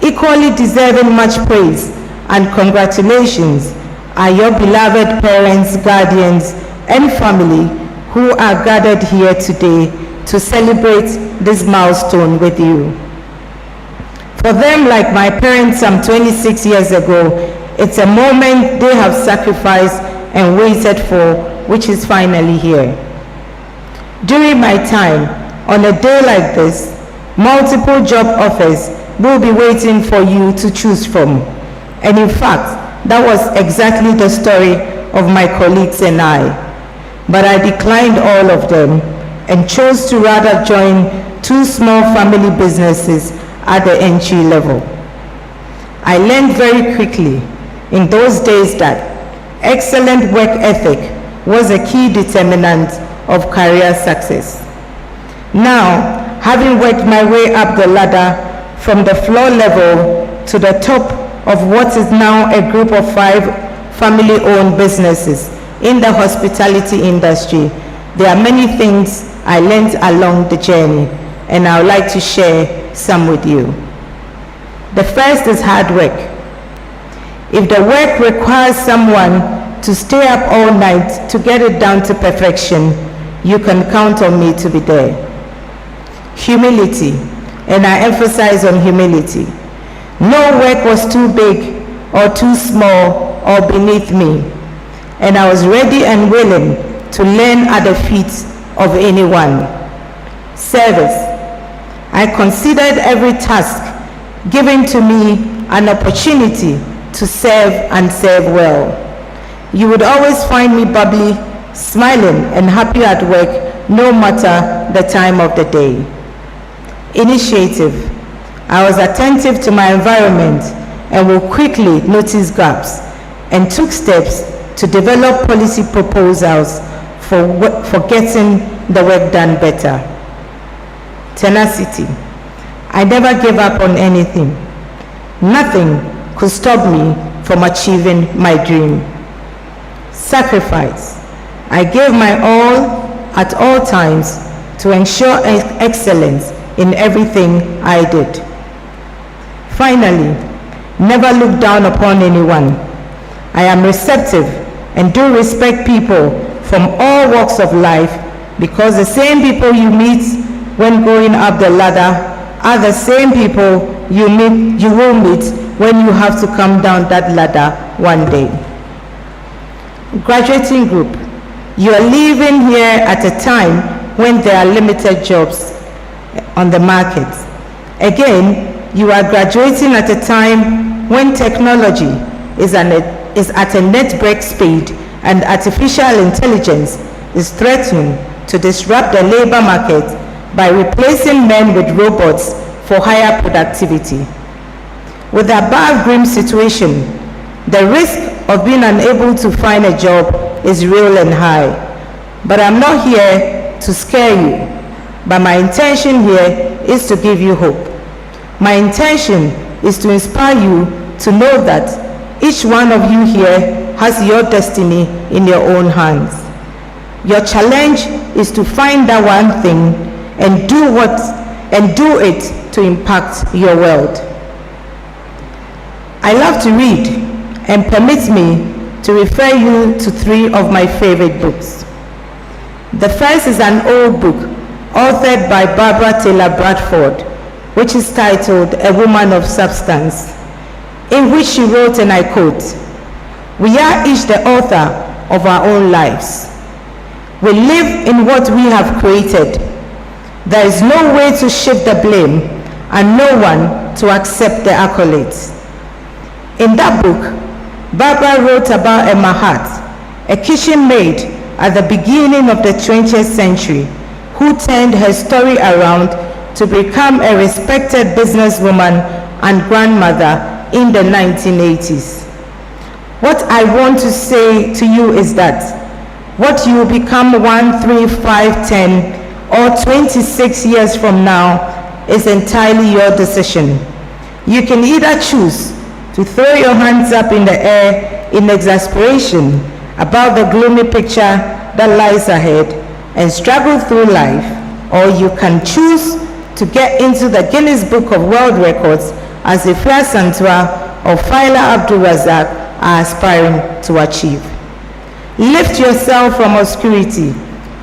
Equally deserving much praise and congratulations are your beloved parents, guardians, and family who are gathered here today to celebrate this milestone with you. For them, like my parents some 26 years ago, it's a moment they have sacrificed and waited for, which is finally here. During my time, on a day like this, multiple job offers will be waiting for you to choose from. And in fact, that was exactly the story of my colleagues and I. But I declined all of them and chose to rather join 2 small family businesses at the entry level. I learned very quickly in those days that excellent work ethic was a key determinant of career success. Now, having worked my way up the ladder from the floor level to the top of what is now a group of 5 family-owned businesses in the hospitality industry, there are many things I learned along the journey, and I would like to share some with you. The first is hard work. If the work requires someone to stay up all night to get it down to perfection, you can count on me to be there. Humility, and I emphasize on humility. No work was too big or too small or beneath me, and I was ready and willing to learn at the feet of anyone. Service. I considered every task given to me an opportunity to serve and serve well. You would always find me bubbly, smiling and happy at work no matter the time of the day. Initiative. I was attentive to my environment and will quickly notice gaps and took steps to develop policy proposals for getting the work done better. Tenacity. I never gave up on anything. Nothing could stop me from achieving my dream. Sacrifice. I gave my all at all times to ensure excellence in everything I did. Finally, never look down upon anyone. I am receptive and do respect people from all walks of life, because the same people you meet when going up the ladder are the same people you will meet when you have to come down that ladder one day. Graduating group. You are leaving here at a time when there are limited jobs on the market. Again, you are graduating at a time when technology is at a net break speed and artificial intelligence is threatening to disrupt the labor market by replacing men with robots for higher productivity. With the above grim situation, the risk of being unable to find a job is real and high. But I'm not here to scare you, but my intention here is to give you hope. My intention is to inspire you to know that each one of you here has your destiny in your own hands. Your challenge is to find that one thing and do it to impact your world. I love to read, and permit me to refer you to 3 of my favorite books. The first is an old book authored by Barbara Taylor Bradford, which is titled A Woman of Substance, in which she wrote, and I quote, "We are each the author of our own lives. We live in what we have created. There is no way to shift the blame and no one to accept the accolades." In that book, Barbara wrote about Emma Hart, a kitchen maid at the beginning of the 20th century, who turned her story around to become a respected businesswoman and grandmother in the 1980s. What I want to say to you is that what you will become 1, 3, 5, 10, or 26 years from now is entirely your decision. You can either choose to throw your hands up in the air in exasperation about the gloomy picture that lies ahead and struggle through life, or you can choose to get into the Guinness Book of World Records as Ifra Santua or Faila Abdul Razak are aspiring to achieve. Lift yourself from obscurity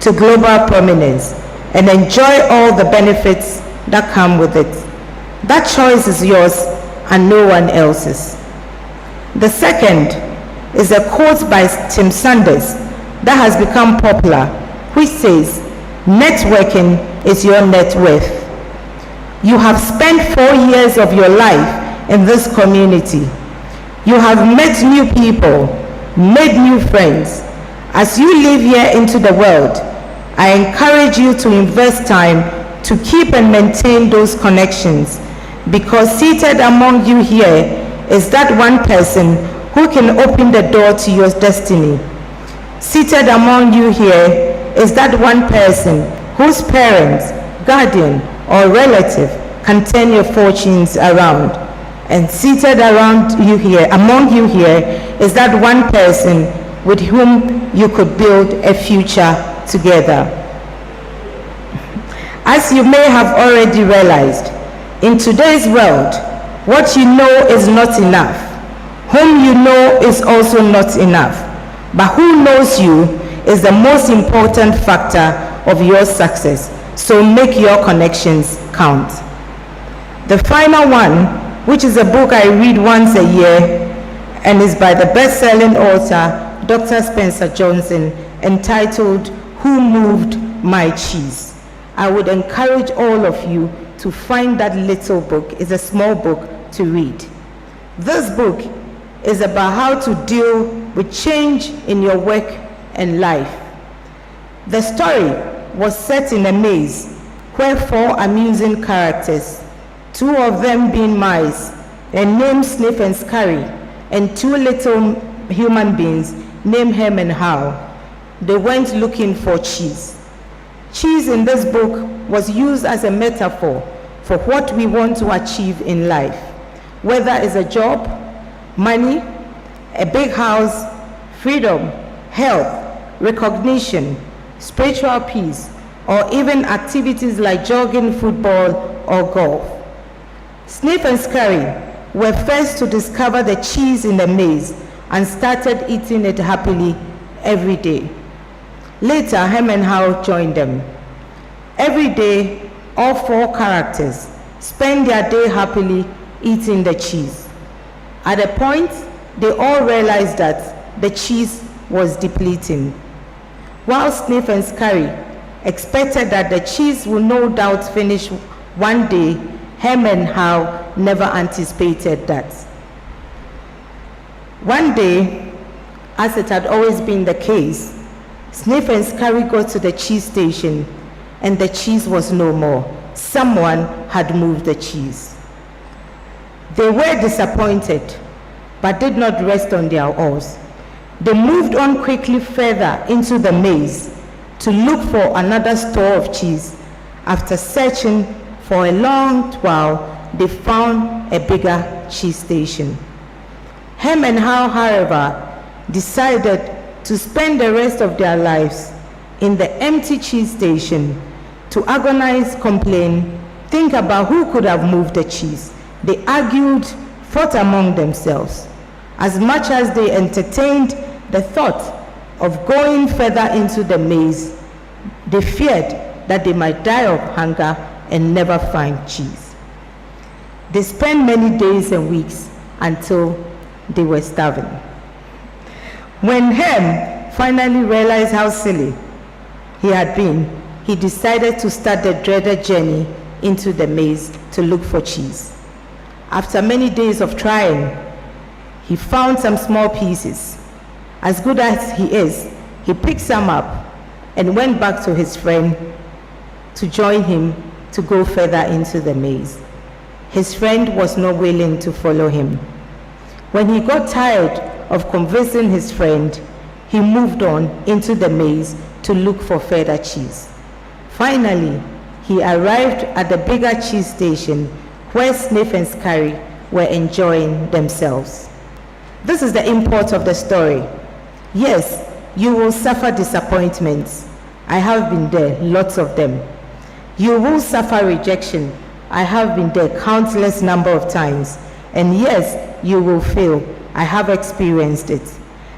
to global prominence and enjoy all the benefits that come with it. That choice is yours and no one else's. The second is a quote by Tim Sanders that has become popular, which says, "Networking is your net worth." You have spent 4 years of your life in this community. You have met new people, made new friends. As you live here into the world, I encourage you to invest time to keep and maintain those connections, because seated among you here is that one person who can open the door to your destiny. Seated among you here is that one person whose parents, guardian, or relative can turn your fortunes around. And seated around you here, among you here, is that one person with whom you could build a future together. As you may have already realized, in today's world, what you know is not enough. Whom you know is also not enough. But who knows you is the most important factor of your success. So make your connections count. The final one, which is a book I read once a year and is by the best-selling author, Dr. Spencer Johnson, entitled "Who Moved My Cheese?" I would encourage all of you to find that little book. It's a small book to read. This book is about how to deal with change in your work and life. The story was set in a maze where 4 amusing characters, 2 of them being mice and named Sniff and Scurry, and 2 little human beings named Hem and How, they went looking for cheese. Cheese in this book was used as a metaphor for what we want to achieve in life, whether it's a job, money, a big house, freedom, health, recognition, spiritual peace, or even activities like jogging, football, or golf. Sniff and Scurry were first to discover the cheese in the maze and started eating it happily every day. Later, Hem and How joined them. Every day, all 4 characters spend their day happily eating the cheese. At a point, they all realized that the cheese was depleting. While Sniff and Scurry expected that the cheese would no doubt finish one day, Hem and How never anticipated that. One day, as it had always been the case, Sniff and Scurry got to the cheese station and the cheese was no more. Someone had moved the cheese. They were disappointed, but did not rest on their oars. They moved on quickly further into the maze to look for another store of cheese. After searching for a long while, they found a bigger cheese station. Hem and How, however, decided to spend the rest of their lives in the empty cheese station to agonize, complain, think about who could have moved the cheese. They argued, fought among themselves. As much as they entertained the thought of going further into the maze, they feared that they might die of hunger and never find cheese. They spent many days and weeks until they were starving. When Hem finally realized how silly he had been, he decided to start the dreaded journey into the maze to look for cheese. After many days of trying, he found some small pieces. As good as he is, he picked some up and went back to his friend to join him to go further into the maze. His friend was not willing to follow him. When he got tired of convincing his friend, he moved on into the maze to look for further cheese. Finally, he arrived at the bigger cheese station where Sniff and Scurry were enjoying themselves. This is the import of the story. Yes, you will suffer disappointments. I have been there, lots of them. You will suffer rejection. I have been there countless number of times. And yes, you will fail. I have experienced it.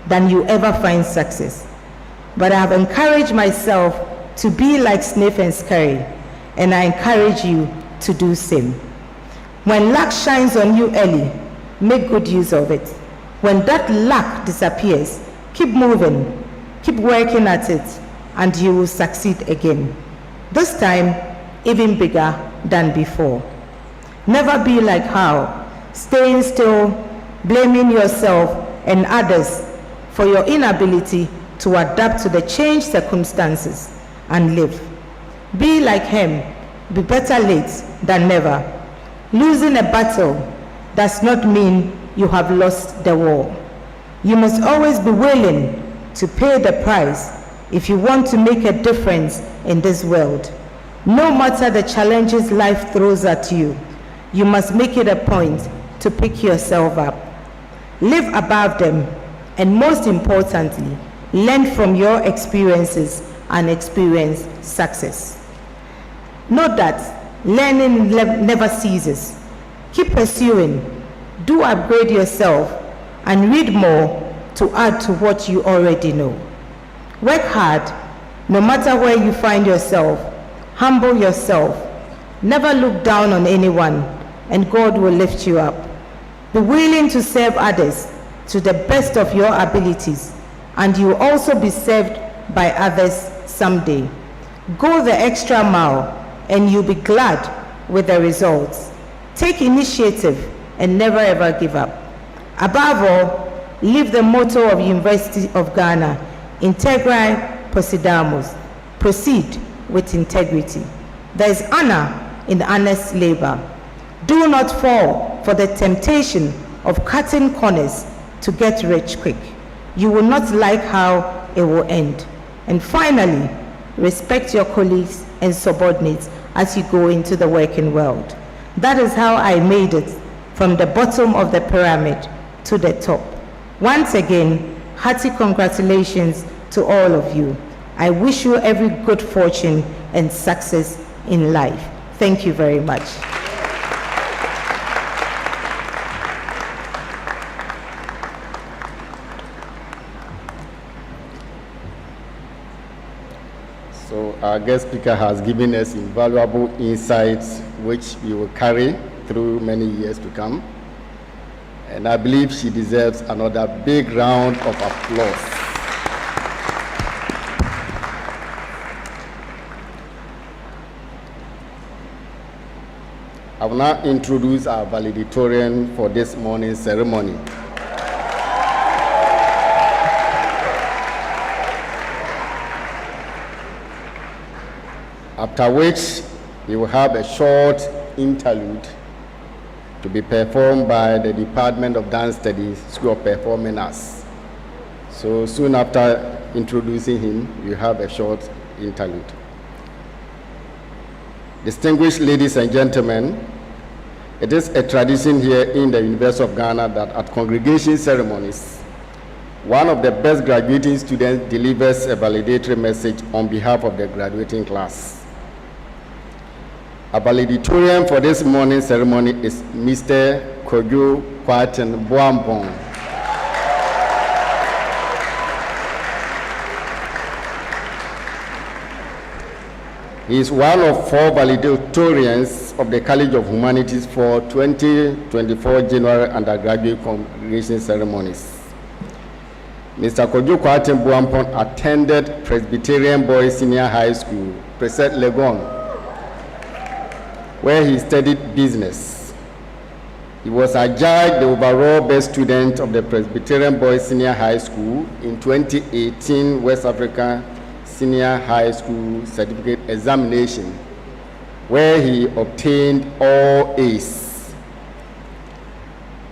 Than you ever find success. But I have encouraged myself to be like Sniff and Scurry, and I encourage you to do same. When luck shines on you early, make good use of it. When that luck disappears, keep moving, keep working at it, and you will succeed again. This time, even bigger than before. Never be like how, staying still, blaming yourself and others for your inability to adapt to the changed circumstances and live. Be like him, be better late than never. Losing a battle does not mean you have lost the war. You must always be willing to pay the price if you want to make a difference in this world. No matter the challenges life throws at you, you must make it a point to pick yourself up. Live above them, and most importantly, learn from your experiences and experience success. Note that learning never ceases. Keep pursuing, do upgrade yourself, and read more to add to what you already know. Work hard, no matter where you find yourself. Humble yourself. Never look down on anyone, and God will lift you up. Be willing to serve others to the best of your abilities, and you will also be served by others someday. Go the extra mile, and you'll be glad with the results. Take initiative and never ever give up. Above all, live the motto of University of Ghana, Integrae Possidamus. Proceed with integrity. There is honor in honest labor. Do not fall for the temptation of cutting corners to get rich quick. You will not like how it will end. And finally, respect your colleagues and subordinates as you go into the working world. That is how I made it from the bottom of the pyramid to the top. Once again, hearty congratulations to all of you. I wish you every good fortune and success in life. Thank you very much. So our guest speaker has given us invaluable insights which we will carry through many years to come. And I believe she deserves another big round of applause. I will now introduce our valedictorian for this morning's ceremony. After which, we will have a short interlude to be performed by the Department of Dance Studies, School of Performing Arts. So soon after introducing him, you have a short interlude. Distinguished ladies and gentlemen, it is a tradition here in the University of Ghana that at congregation ceremonies, one of the best graduating students delivers a valedictory message on behalf of the graduating class. A valedictorian for this morning's ceremony is Mr. Kojo Kwaten Boambong. He is one of 4 valedictorians of the College of Humanities for 2024 January undergraduate congregation ceremonies. Mr. Kojo Kwaten Boambong attended Presbyterian Boys Senior High School, Preset Legon, where he studied business. He was adjudged the overall best student of the Presbyterian Boys Senior High School in 2018 West Africa Senior High School Certificate Examination, where he obtained all A's.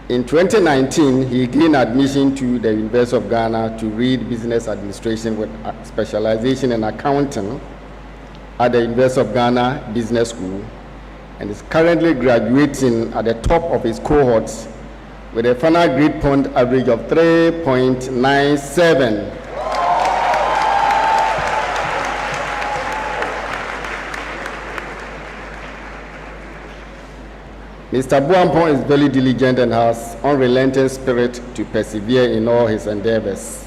In 2019, he gained admission to the University of Ghana to read business administration with a specialization in accounting at the University of Ghana Business School, and is currently graduating at the top of his cohorts with a final grade point average of 3.97. Mr. Boambong is very diligent and has unrelenting spirit to persevere in all his endeavors.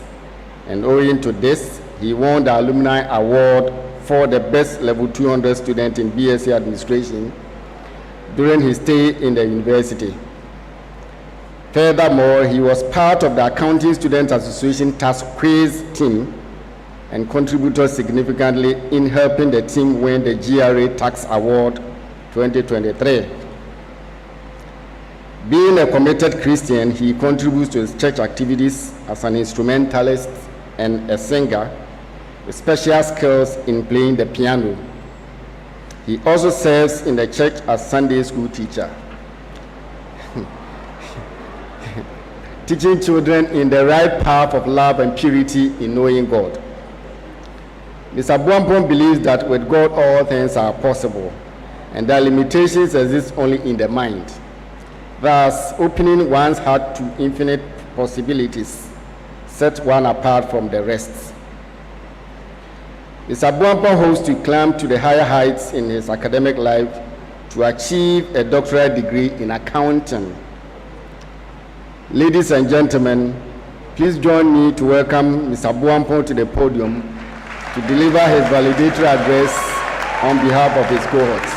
And owing to this, he won the Alumni Award for the best level 200 student in BSc Administration during his stay in the university. Furthermore, he was part of the Accounting Students Association Task Quiz team and contributed significantly in helping the team win the GRA Tax Award 2023. Being a committed Christian, he contributes to his church activities as an instrumentalist and a singer with special skills in playing the piano. He also serves in the church as Sunday school teacher, teaching children in the right path of love and purity in knowing God. Mr. Buampong believes that with God all things are possible and that limitations exist only in the mind, thus opening one's heart to infinite possibilities set one apart from the rest. Mr. Buampong hopes to climb to the higher heights in his academic life to achieve a doctoral degree in accounting. Ladies and gentlemen, please join me to welcome Mr. Buampong to the podium to deliver his valedictory address on behalf of his cohorts.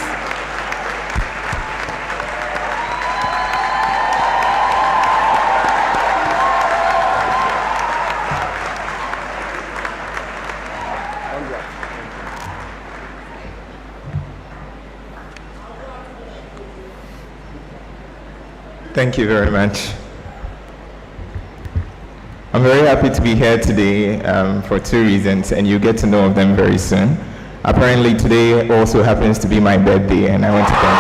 Thank you very much. I'm very happy to be here today for two reasons, and you'll get to know of them very soon. Apparently today also happens to be my birthday, and I want to thank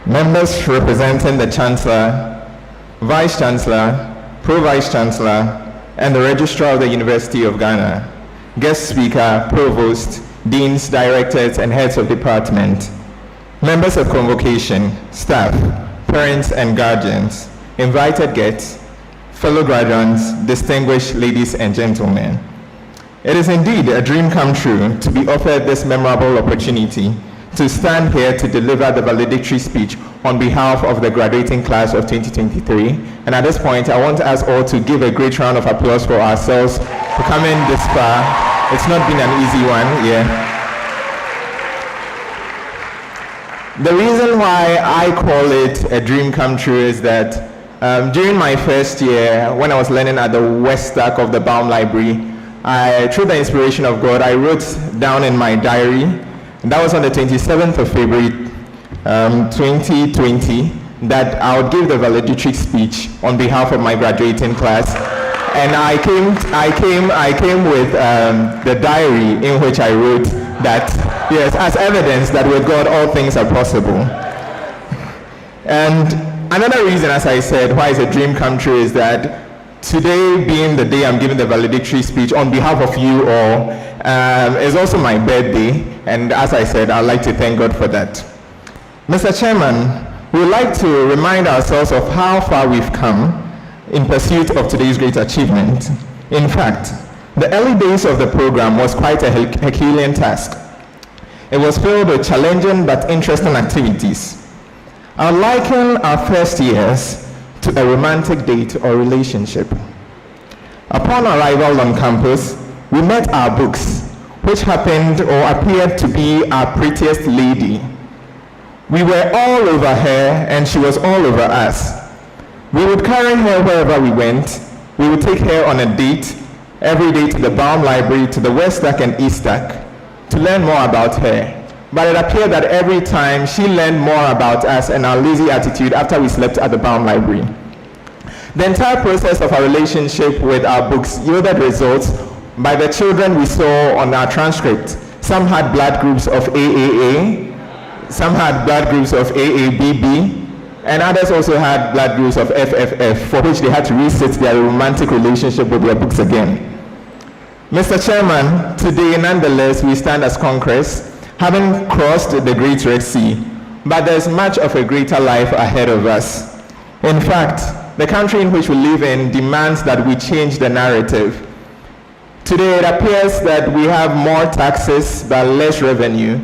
God. Members representing the Chancellor, Vice Chancellor, Pro-Vice Chancellor, and the Registrar of the University of Ghana, guest speaker, provost, deans, directors, and heads of department, members of convocation, staff, parents and guardians, invited guests, fellow graduates, distinguished ladies and gentlemen. It is indeed a dream come true to be offered this memorable opportunity to stand here to deliver the valedictory speech on behalf of the graduating class of 2023. And at this point, I want us all to give a great round of applause for ourselves for coming this far. It's not been an easy one, yeah. The reason why I call it a dream come true is that during my first year, when I was learning at the West Stack of the Baum Library, through the inspiration of God, I wrote down in my diary, and that was on the 27th of February 2020, that I would give the valedictory speech on behalf of my graduating class. And I came with the diary in which I wrote that, yes, as evidence that with God all things are possible. And another reason, as I said, why it's a dream come true is that today being the day I'm giving the valedictory speech on behalf of you all is also my birthday. And as I said, I'd like to thank God for that. Mr. Chairman, we would like to remind ourselves of how far we've come in pursuit of today's great achievement. In fact, the early days of the program was quite a Herculean task. It was filled with challenging but interesting activities. I liken our first years to a romantic date or relationship. Upon arrival on campus, we met our books, which happened or appeared to be our prettiest lady. We were all over her and she was all over us. We would carry her wherever we went. We would take her on a date every day to the Baum Library, to the West Stack and East Stack to learn more about her. But it appeared that every time she learned more about us and our lazy attitude after we slept at the Baum Library. The entire process of our relationship with our books yielded results by the children we saw on our transcript. Some had blood groups of AAA, some had blood groups of AABB, and others also had blood groups of FFF, for which they had to reset their romantic relationship with their books again. Mr. Chairman, today, nonetheless, we stand as conquerors, having crossed the Great Red Sea, but there's much of a greater life ahead of us. In fact, the country in which we live in demands that we change the narrative. Today, it appears that we have more taxes but less revenue.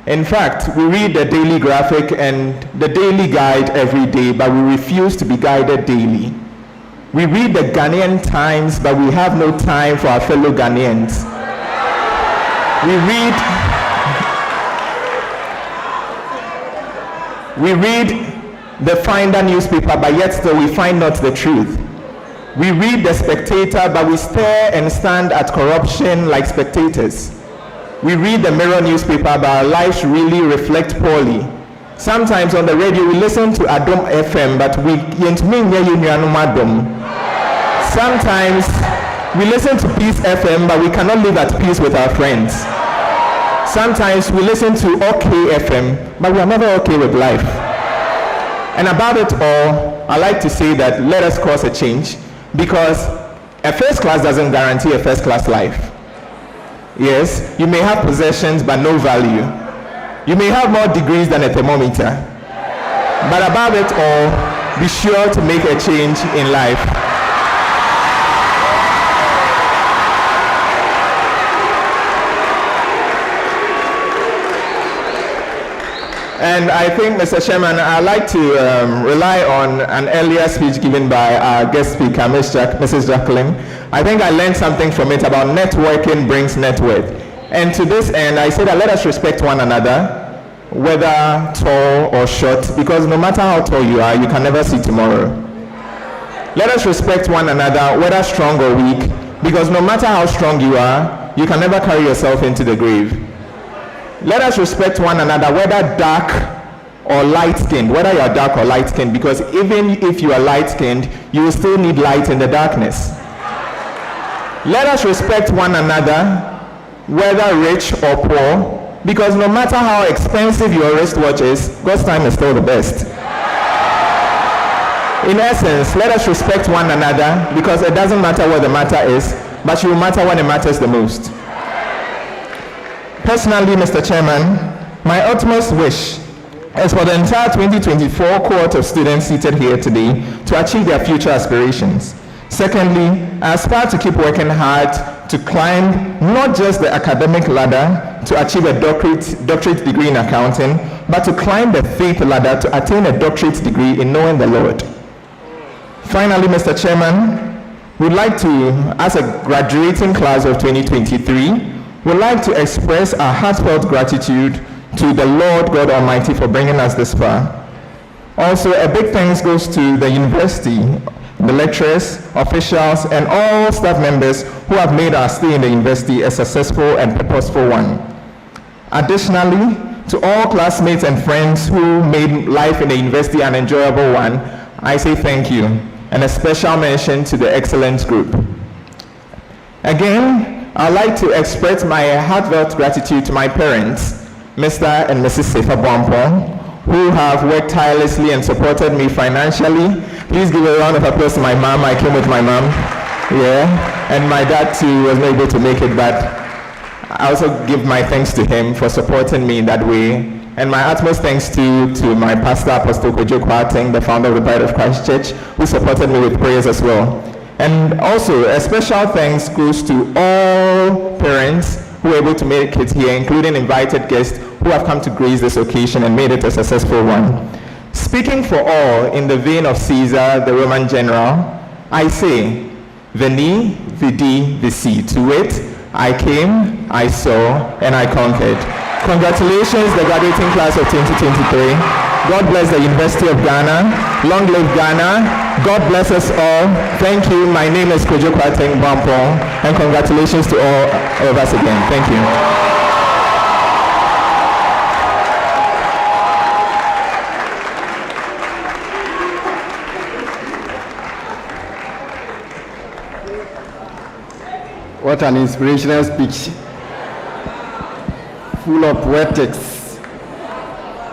In fact, we read the daily graphic and the daily guide every day, but we refuse to be guided daily. We read the Ghanaian Times, but we have no time for our fellow Ghanaians. We read the Finder newspaper, but yet still we find not the truth. We read the Spectator, but we stare and stand at corruption like spectators. We read the Mirror newspaper, but our lives really reflect poorly. Sometimes on the radio we listen to Adom FM, but sometimes we listen to Peace FM, but we cannot live at peace with our friends. Sometimes we listen to OK FM, but we are never okay with life. And about it all, I like to say that let us cause a change, because a first class doesn't guarantee a first class life. Yes, you may have possessions but no value. You may have more degrees than a thermometer. But above it all, be sure to make a change in life. And I think, Mr. Chairman, I'd like to rely on an earlier speech given by our guest speaker, Mrs. Jacqueline. I think I learned something from it about networking brings net worth. And to this end, I say that let us respect one another, whether tall or short, because no matter how tall you are, you can never see tomorrow. Let us respect one another, whether strong or weak, because no matter how strong you are, you can never carry yourself into the grave. Let us respect one another, whether dark or light-skinned, whether you are dark or light-skinned, because even if you are light-skinned, you will still need light in the darkness. Let us respect one another, whether rich or poor, because no matter how expensive your wristwatch is, God's time is still the best. In essence, let us respect one another, because it doesn't matter what the matter is, but it will matter when it matters the most. Personally, Mr. Chairman, my utmost wish is for the entire 2024 cohort of students seated here today to achieve their future aspirations. Secondly, I aspire to keep working hard to climb not just the academic ladder to achieve a doctorate degree in accounting, but to climb the faith ladder to attain a doctorate degree in knowing the Lord. Finally, Mr. Chairman, we'd like to, as a graduating class of 2023, we'd like to express our heartfelt gratitude to the Lord God Almighty for bringing us this far. Also, a big thanks goes to the university, the lecturers, officials, and all staff members who have made our stay in the university a successful and purposeful one. Additionally, to all classmates and friends who made life in the university an enjoyable one, I say thank you, and a special mention to the excellence group. Again, I'd like to express my heartfelt gratitude to my parents, Mr. and Mrs. Sefa Bompong, who have worked tirelessly and supported me financially. Please give a round of applause to my mom. I came with my mom, and my dad too was not able to make it, but I also give my thanks to him for supporting me in that way. And my utmost thanks to my pastor, Apostle Kojo Kwarteng, the founder of the Bride of Christ Church, who supported me with prayers as well. And also, a special thanks goes to all parents who were able to make it here, including invited guests who have come to grace this occasion and made it a successful one. Speaking for all in the vein of Caesar, the Roman general, I say, Veni, Vidi, Vici. To wit, I came, I saw, and I conquered. Congratulations, the graduating class of 2023. God bless the University of Ghana. Long live Ghana. God bless us all. Thank you. My name is Kojo Kwarteng Bampong, and congratulations to all of us again. Thank you. What an inspirational speech. Full of poetics.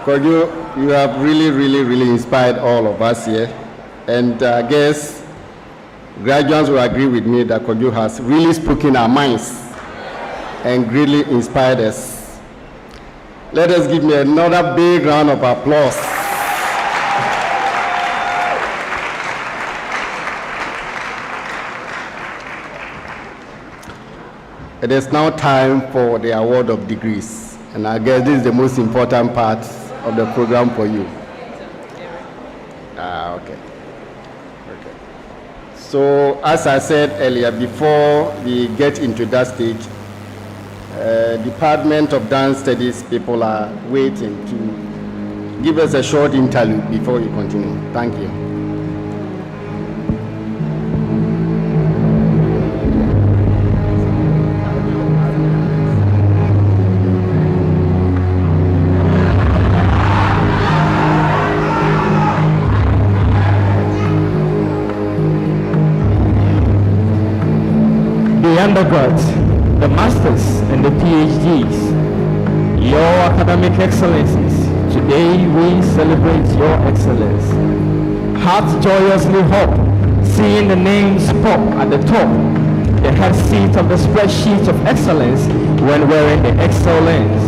Kojo, you have really inspired all of us here. And I guess graduates will agree with me that Kojo has really spoken our minds and greatly inspired us. Let us give me another big round of applause. It is now time for the award of degrees. And I guess this is the most important part of the program for you. Okay. So, as I said earlier, before we get into that stage, Department of Dance Studies people are waiting to give us a short interlude before we continue. Thank you. The undergrads, the masters, and the PhDs, your academic excellencies, today we celebrate your excellence. Hearts joyously hop, seeing the names pop at the top, the head seat of the spreadsheet of excellence when wearing the excellence.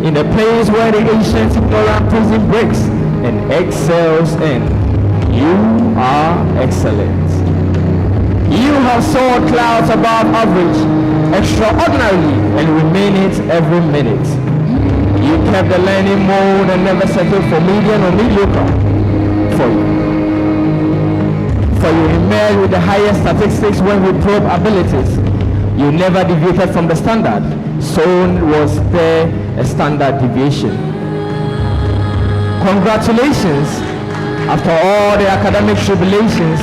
In the place where the ancient ignorant prison breaks and excels in, you are excellent. You have soared clouds above average, extraordinarily, and remain it every minute. You kept the learning mode and never settled for median or mediocre. For you emerged with the highest statistics when we probe abilities. You never deviated from the standard, so was there a standard deviation. Congratulations, after all the academic tribulations,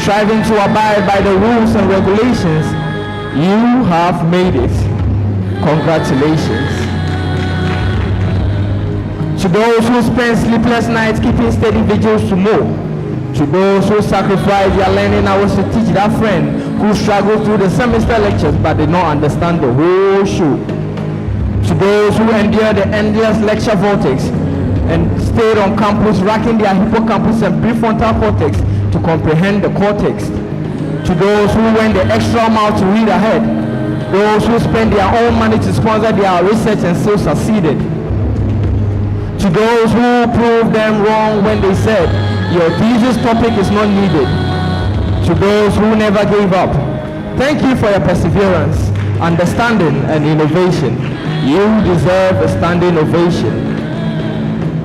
striving to abide by the rules and regulations, you have made it. Congratulations. To those who spend sleepless nights keeping steady vigils to know, to those who sacrifice their learning hours to teach that friend who struggled through the semester lectures but did not understand the whole show, to those who endure the endless lecture vortex and stayed on campus racking their hippocampus and prefrontal cortex to comprehend the context, to those who went the extra mile to read ahead, those who spent their own money to sponsor their research and still succeeded, to those who proved them wrong when they said your thesis topic is not needed, to those who never gave up, thank you for your perseverance, understanding, and innovation. You deserve a standing ovation.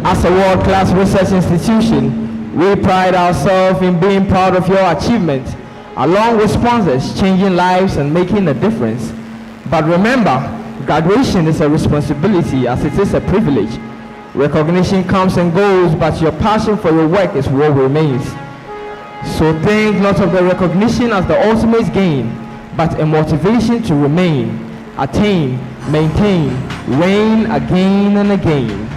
As a world-class research institution, we pride ourselves in being proud of your achievement, along with sponsors changing lives and making a difference. But remember, graduation is a responsibility as it is a privilege. Recognition comes and goes, but your passion for your work is what remains. So think not of the recognition as the ultimate gain, but a motivation to remain, attain, maintain, reign again and again.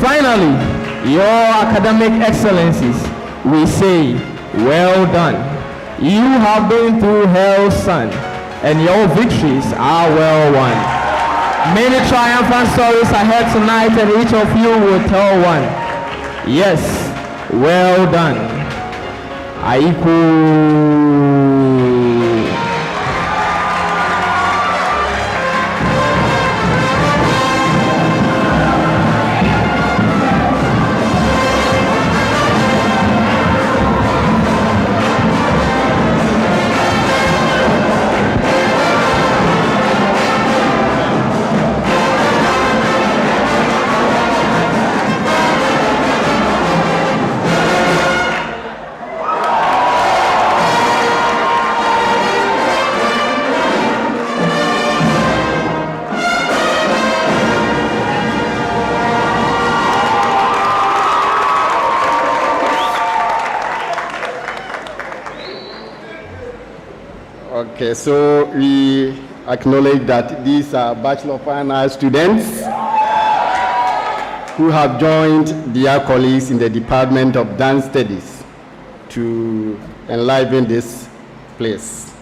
Finally, your academic excellencies, we say, well done. You have been through hell's sun, and your victories are well won. Many triumphant stories ahead tonight, and each of you will tell one. Yes, well done. Aiku. Okay, so we acknowledge that these are Bachelor Fine Arts students who have joined their colleagues in the Department of Dance Studies to enliven this place.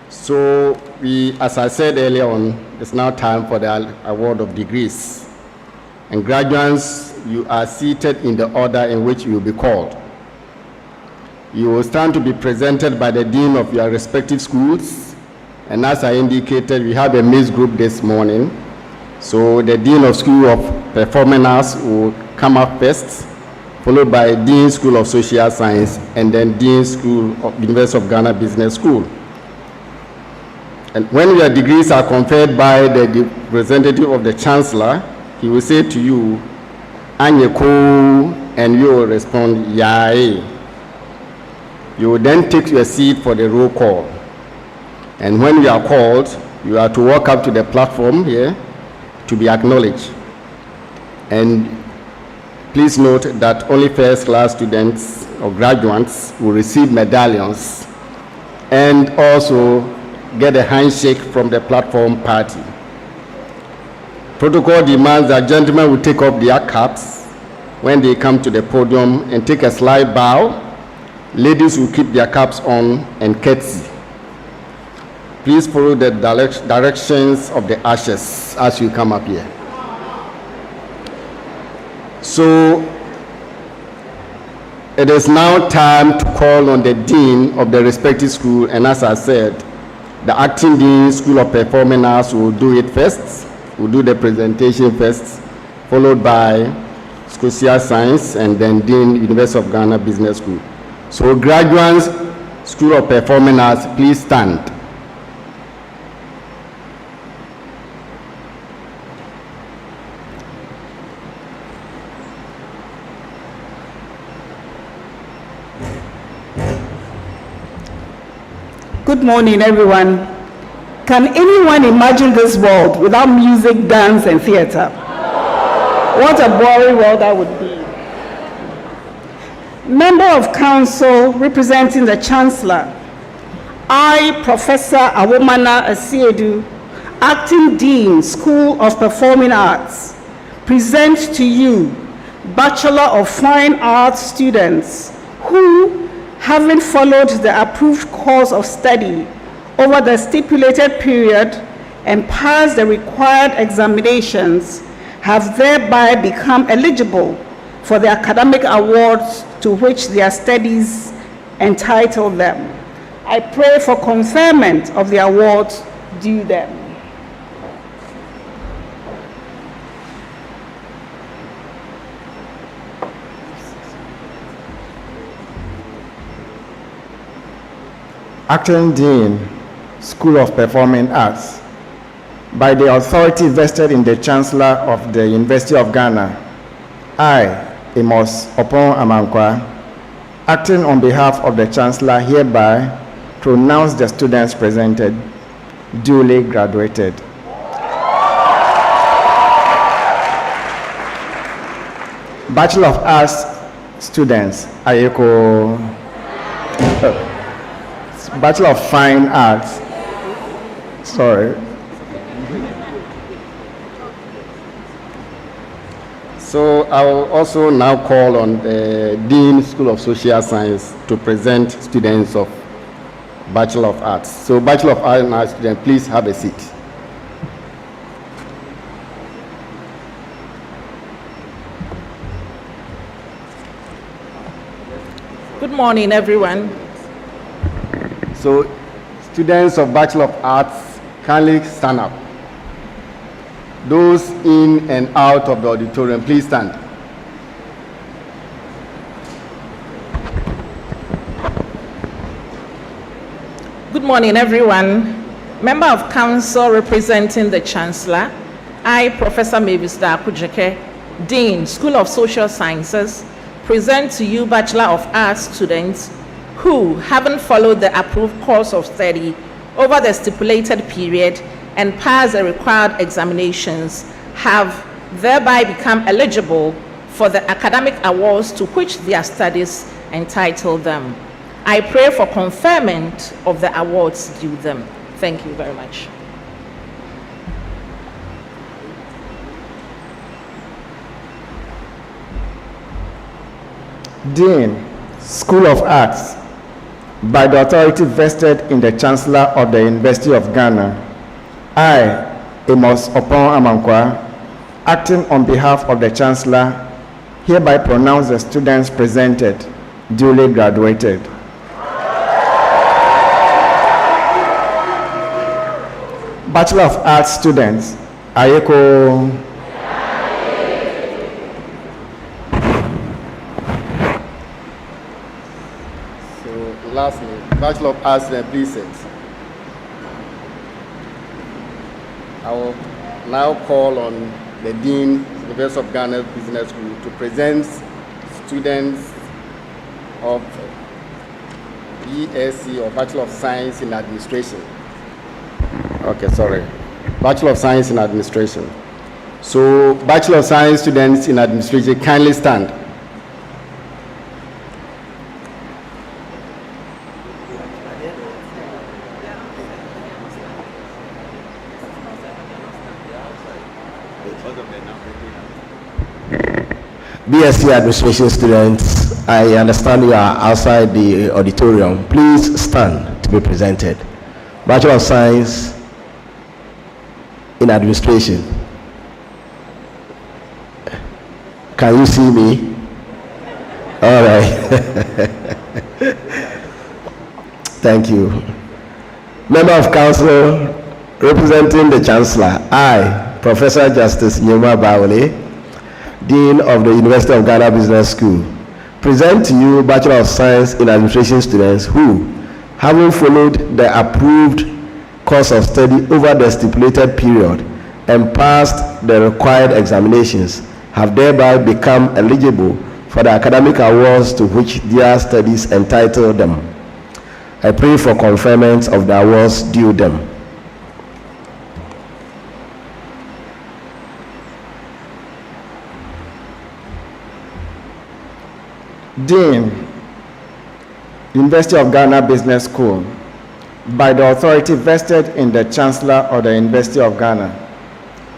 So we, as I said earlier on, it's now time for the award of degrees. And graduates, you are seated in the order in which you will be called. You will stand to be presented by the dean of your respective schools. And as I indicated, we have a mixed group this morning. So the Dean of School of Performing Arts will come up first, followed by Dean School of Social Science, and then Dean School of University of Ghana Business School. And when your degrees are conferred by the representative of the Chancellor, he will say to you, Anyeko, and you will respond, Yai. You will then take your seat for the roll call. And when you are called, you are to walk up to the platform here to be acknowledged. And please note that only first class students or graduates will receive medallions and also get a handshake from the platform party. Protocol demands that gentlemen will take off their caps when they come to the podium and take a slight bow. Ladies will keep their caps on and curtsy. Please follow the directions of the ushers as you come up here. So it is now time to call on the dean of the respective school, and as I said, the acting dean, School of Performing Arts, will do it first, will do the presentation first, followed by Social Science, and then Dean, University of Ghana Business School. So graduates, School of Performing Arts, please stand. Good morning, everyone. Can anyone imagine this world without music, dance, and theater? What a boring world that would be. Member of Council representing the Chancellor, I, Professor Awomana Asiedu, Acting Dean, School of Performing Arts, present to you Bachelor of Fine Arts students who, having followed the approved course of study over the stipulated period and passed the required examinations, have thereby become eligible for the academic awards to which their studies entitle them. I pray for conferment of the awards due them. Acting Dean, School of Performing Arts, by the authority vested in the Chancellor of the University of Ghana, I, Amos Opon Amankwa, acting on behalf of the Chancellor, hereby pronounce the students presented duly graduated. Bachelor of Arts students, Ayeko. Bachelor of Fine Arts. Sorry. So I will also now call on the Dean, School of Social Science, to present students of Bachelor of Arts. So Bachelor of Arts students, please have a seat. Good morning, everyone. So students of Bachelor of Arts, kindly stand up. Those in and out of the auditorium, please stand. Good morning, everyone. Member of Council representing the Chancellor, I, Professor Mavis Dakujeke, Dean, School of Social Sciences, present to you Bachelor of Arts students who, having followed the approved course of study over the stipulated period and passed the required examinations, have thereby become eligible for the academic awards to which their studies entitle them. I pray for conferment of the awards due them. Thank you very much. Dean, School of Arts, by the authority vested in the Chancellor of the University of Ghana, I, Amos Opon Amankwa, acting on behalf of the Chancellor, hereby pronounce the students presented duly graduated. Bachelor of Arts students, Ayeko. So lastly, Bachelor of Arts, please sit. I will now call on the Dean, University of Ghana Business School, to present students of BSc or Bachelor of Science in Administration. Okay, sorry. Bachelor of Science in Administration. So, Bachelor of Science students in Administration, kindly stand. BSc Administration students, I understand you are outside the auditorium. Please stand to be presented. Bachelor of Science in Administration. Can you see me? All right. Thank you. Member of Council representing the Chancellor, I, Professor Justice Nyoma Bawale, Dean of the University of Ghana Business School, present to you Bachelor of Science in Administration students who, having followed the approved course of study over the stipulated period and passed the required examinations, have thereby become eligible for the academic awards to which their studies entitle them. I pray for conferment of the awards due them. Dean, University of Ghana Business School, by the authority vested in the Chancellor of the University of Ghana,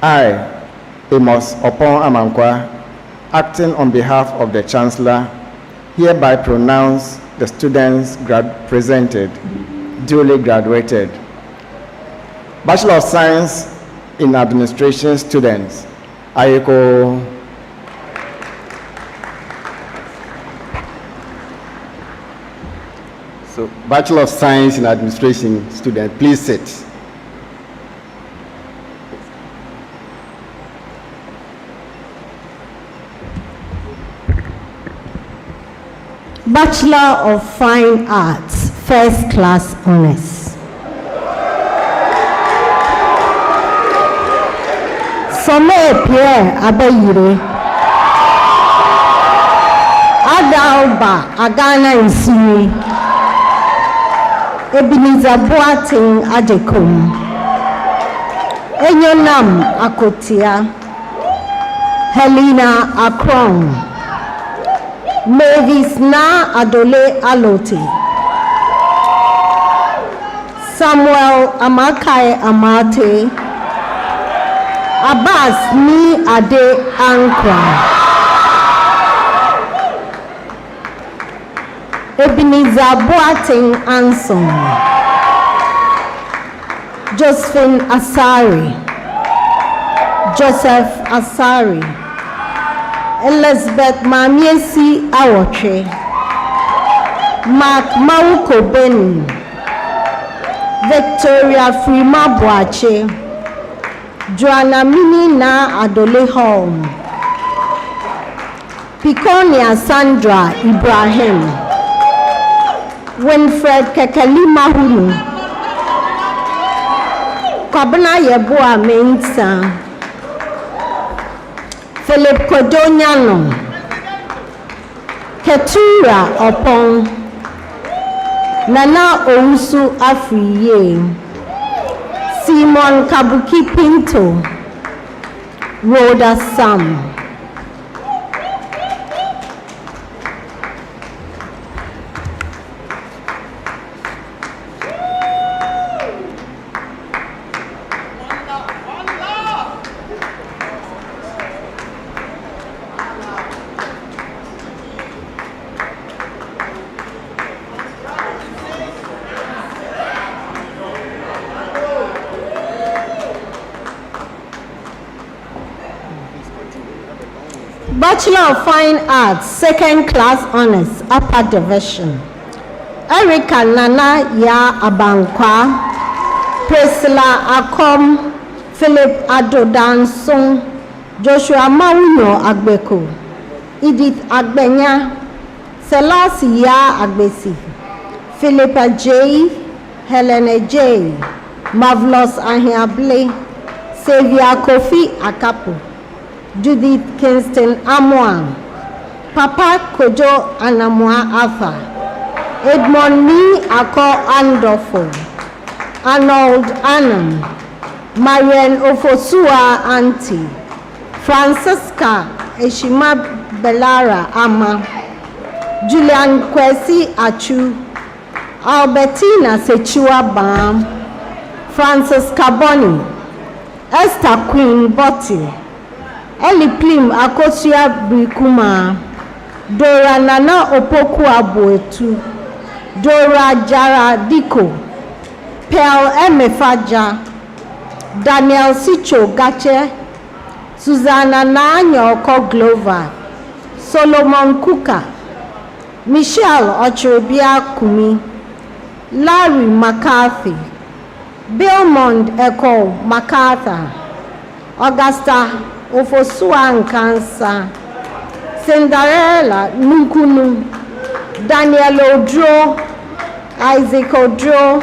I, Amos Opon Amankwa, acting on behalf of the Chancellor, hereby pronounce the students presented duly graduated. Bachelor of Science in Administration students, Ayeko. So, Bachelor of Science in Administration student, please sit. Bachelor of Fine Arts, First Class Honors. Some Pierre Abayire. Adalba Agana Insiri. Ebenezer Boating Adekum, Enyonam Akotia, Helena Akron, Mavis Na Adole Alote, Samuel Amakai Amate, Abbas Ni Ade Ankra, Ebenezer Boating Anson, Josephine Asari, Joseph Asari, Elizabeth Mamiesi Awotre, Mark Mauko Beni, Victoria Frima Boache, Joanna Mini Na Adole Home, Piconia Sandra Ibrahim, Winfred Kekeli Mahulu, Kwabena Yeboa Mensa, Philip Kodonyano, Ketura Opon, Nana Ousu Afriye, Simon Kabuki Pinto, Rhoda Sam. Bachelor of Fine Arts, Second Class Honors, Upper Division. Erica Nana Ya Abankwa, Priscilla Akom, Philip Philip Adodanson, Joshua Mauno Agbeko, Edith Agbenya, Selassie Ya Agbesi, Philippa J, Helena J, Marvelous Ahiable, Xavier Kofi Akapo, Judith Kingston Amwa, Papa Kojo Anamwa Arthur, Edmond Mi Ako Andofo, Arnold Annan, Marian Ofosua Auntie, Francisca Eshima Belara Ama, Julian Kwesi Achu, Albertina Sechua Bam, Francis Kaboni, Esther Queen Botti, Ellie Plim Akosia Brikuma, Dora Nana Opoku Abuetu, Dora Jara Diko, Pearl Emefaja, Daniel Sicho Gache, Susanna Nanyoko Glover, Solomon Kuka, Michelle Ochrebia Kumi, Larry McCarthy, Belmont Echo MacArthur, Augusta Ofosua Nkansa, Cinderella Nunkunu, Daniel Odro, Isaac Odro,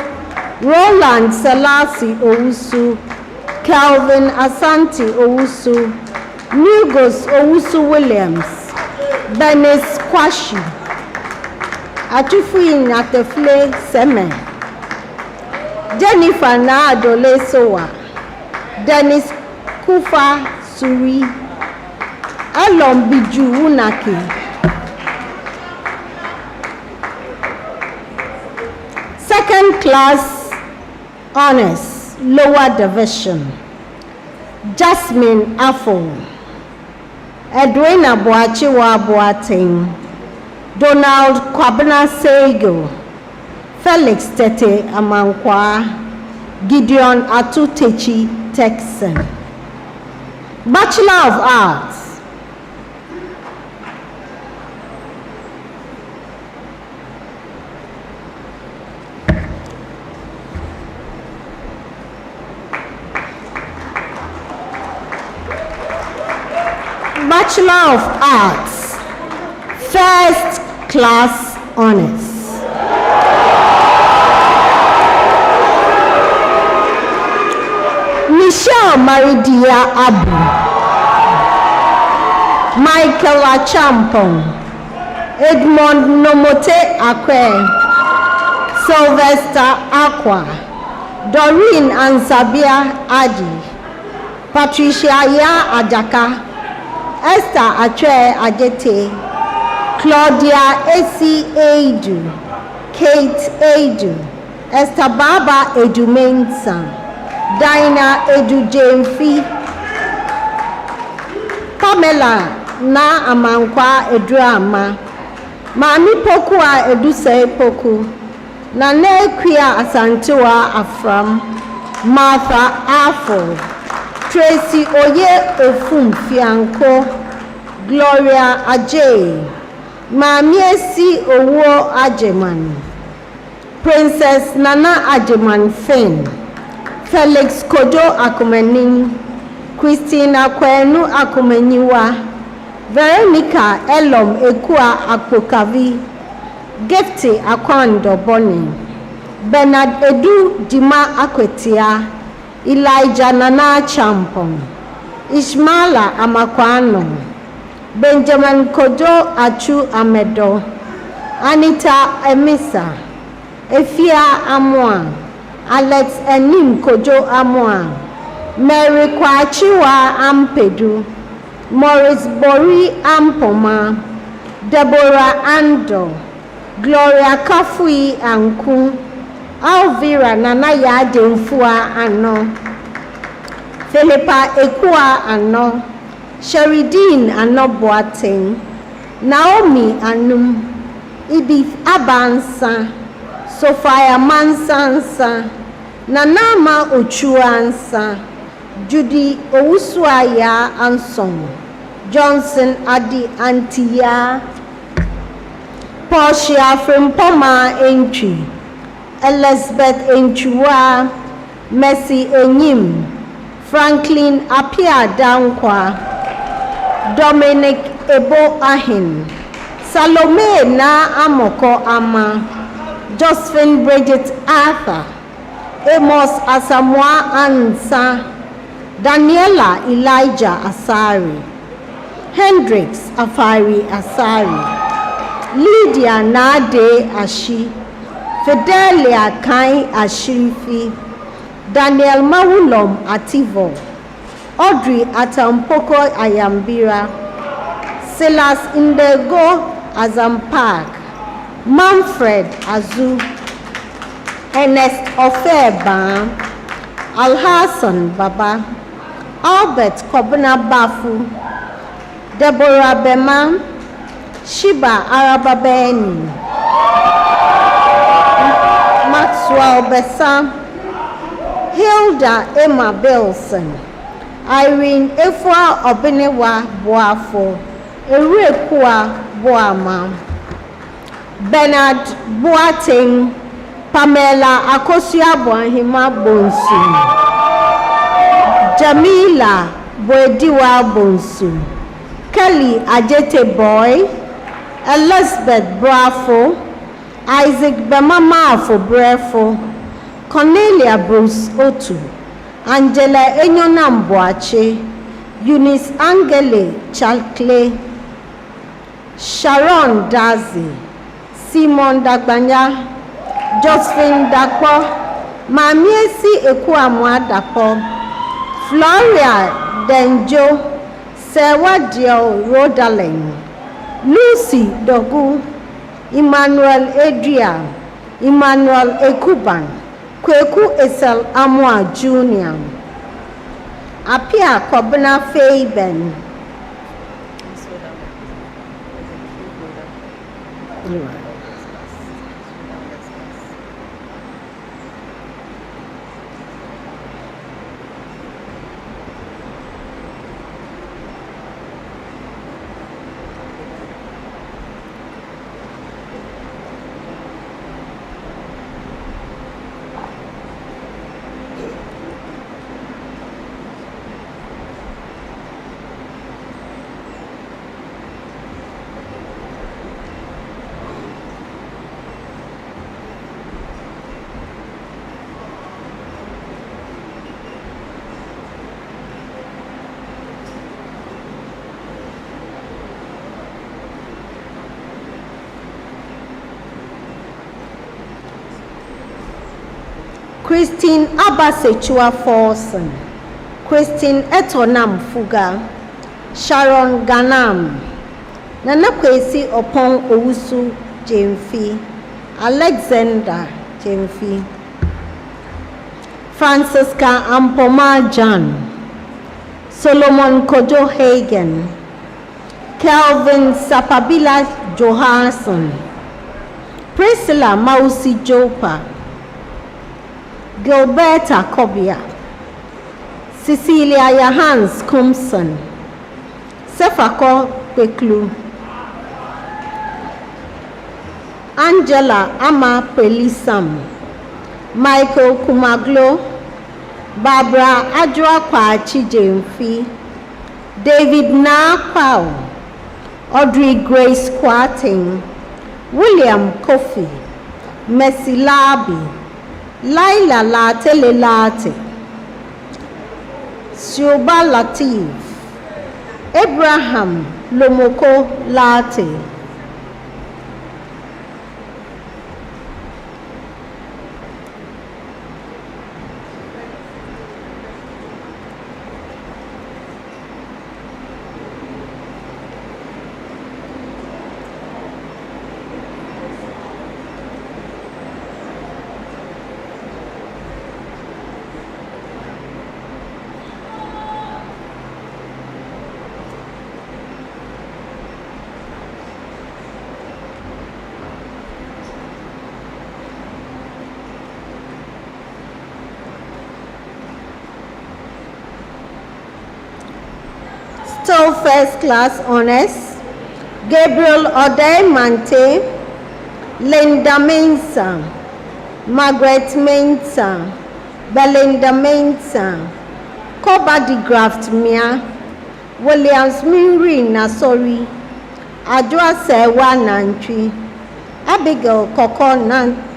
Roland Selassie Owusu, Calvin Asante Owusu, Nugos Owusu Williams, Dennis Kwashi, Atufuin Atefle Seme, Jennifer Naadole Sowa, Dennis Kufa Suri, Elom Biju Unaki. Second class honors, lower division, Jasmine Afo, Edwina Boachiwa Boateng, Donald Kwabena Sego, Felix Tete Amankwa, Gideon Atutechi Texan. Bachelor of Arts, Bachelor of Arts, first class honors. Michelle Maridia Abu, Michael Achampong, Edmond Nomote Akwe, Sylvester Aqua, Doreen Ansabia Adi, Patricia Ya Adaka, Esther Achwe Ajete, Claudia Esi Edu, Kate Edu, Esther Baba Edu Mensa, Dinah Edu Jemfi, Pamela Na Amankwa Edu Ama, Mami Pokua Edu Se Poku, Nane Kwia Asantewa Afram, Martha Afo, Tracy Oye Ofum Fianko, Gloria Ajay, Mami Esi Owo Ajeman, Princess Nana Ajeman Finn, Felix Kojo Akumenin, Christina Kwenu Akumeniwa, Veronica Elom Ekua Akpokavi, Gifty Akwando Boni, Bernard Edu Dima Akwetia, Elijah Nana Champon, Ishmaela Amakwano, Benjamin Kojo Achu Amedo, Anita Emisa, Efia Amwa, Alex Enim Kojo Amwa, Mary Kwachiwa Ampedu, Morris Bori Ampoma, Deborah Ando, Gloria Kafui Anku, Alvira Nanaya Demfua Ano, Philippa Ekua Ano, Sheridine Ano Boateng, Naomi Anum, Edith Abansa, Sophia Mansansa, Nanama Ochuansa, Judy Owusuaya Anson, Johnson Adi Antia, Portia Frimpoma Entry, Elizabeth Enchua, Mercy Enyim, Franklin Apia Dankwa, Dominic Ebo Ahin, Salome Na Amoko Ama, Josephine Bridget Arthur, Amos Asamoah Ansa, Daniela Elijah Asari, Hendrix Afari Asari, Lydia Nade Ashi, Fidelia Kai Ashirifi, Daniel Mawulom Ativo, Audrey Atampoko Ayambira, Silas Indego Azampak, Manfred Azu, Ernest Ofeba, Alhassan Baba, Albert Kobina Bafu, Deborah Bema, Shiba Arababeni, Maxwell Bessa, Hilda Emma Bilson, Irene Efwa Obenewa Boafo, Erekua Boama, Bernard Boateng, Pamela Akosia Boahima Bonsu, Jamila Boediwa Bonsu, Kelly Ajete Boy, Elizabeth Brafo, Isaac Bemama for Brefo, Cornelia Bruce Otu, Angela Enyonam Boache, Eunice Angele Chalkle, Sharon Dazi, Simon Dagbanya, Josephine Dakpo, Mamiesi Ekuamwa Dakpo, Floria Denjo, Sewa Dio Rodaleng, Lucy Dogu, Emmanuel Adria, Emmanuel Ekuban, Kweku Esel Amwa Jr., Apia Kobina Faben. Christine Abasechua Forson, Christine Etonam Fuga, Sharon Ganam, Nana Kwesi Opon Owusu Jemfi, Alexander Jemfi, Francisca Ampoma Jan, Solomon Kojo Hagen, Kelvin Sapabila Johansson, Priscilla Mausi Jopa, Gilberta Kobia, Cecilia Johans Kumson, Sefako Beklu, Angela Ama Pelisam, Michael Kumaglo, Barbara Adra Kwachi Jemfi, David Nakwao, Audrey Grace Kwating, William Kofi, Mercy Labi, Laila Late Lelate, Sioba Latif, Abraham Lomoko Late, still first class honors, Gabriel Ode Mante, Linda Mensa, Margaret Mensa, Belinda Mensa, Koba di Graft Mia, Williams Minri Nasori, Adwa Sewa Nantri, Abigail Koko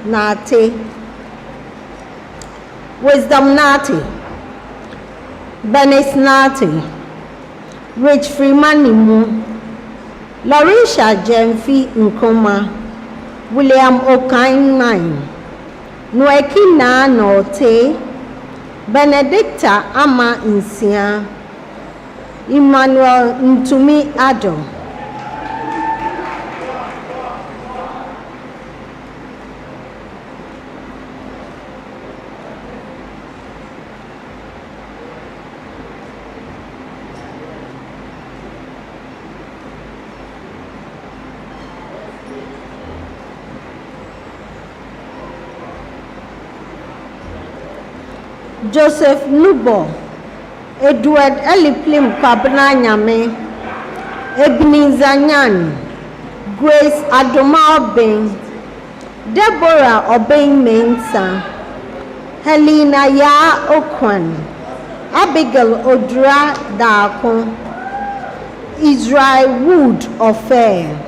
Nate, Wisdom Nati, Benis Nati, Rich Freeman Nimu, Larisha Jemfi Nkoma, William Okain Nine, Nweki Na Note, Benedicta Ama Nsia, Emmanuel Ntumi Ado. Joseph Nubo, Edward Eliplim Kwabena Nyame, Ebenezer Nyan, Grace Adoma Obeng, Deborah Obeng Mensa, Helena Ya Okwan, Abigail Odra Dako, Israel Wood Ofair.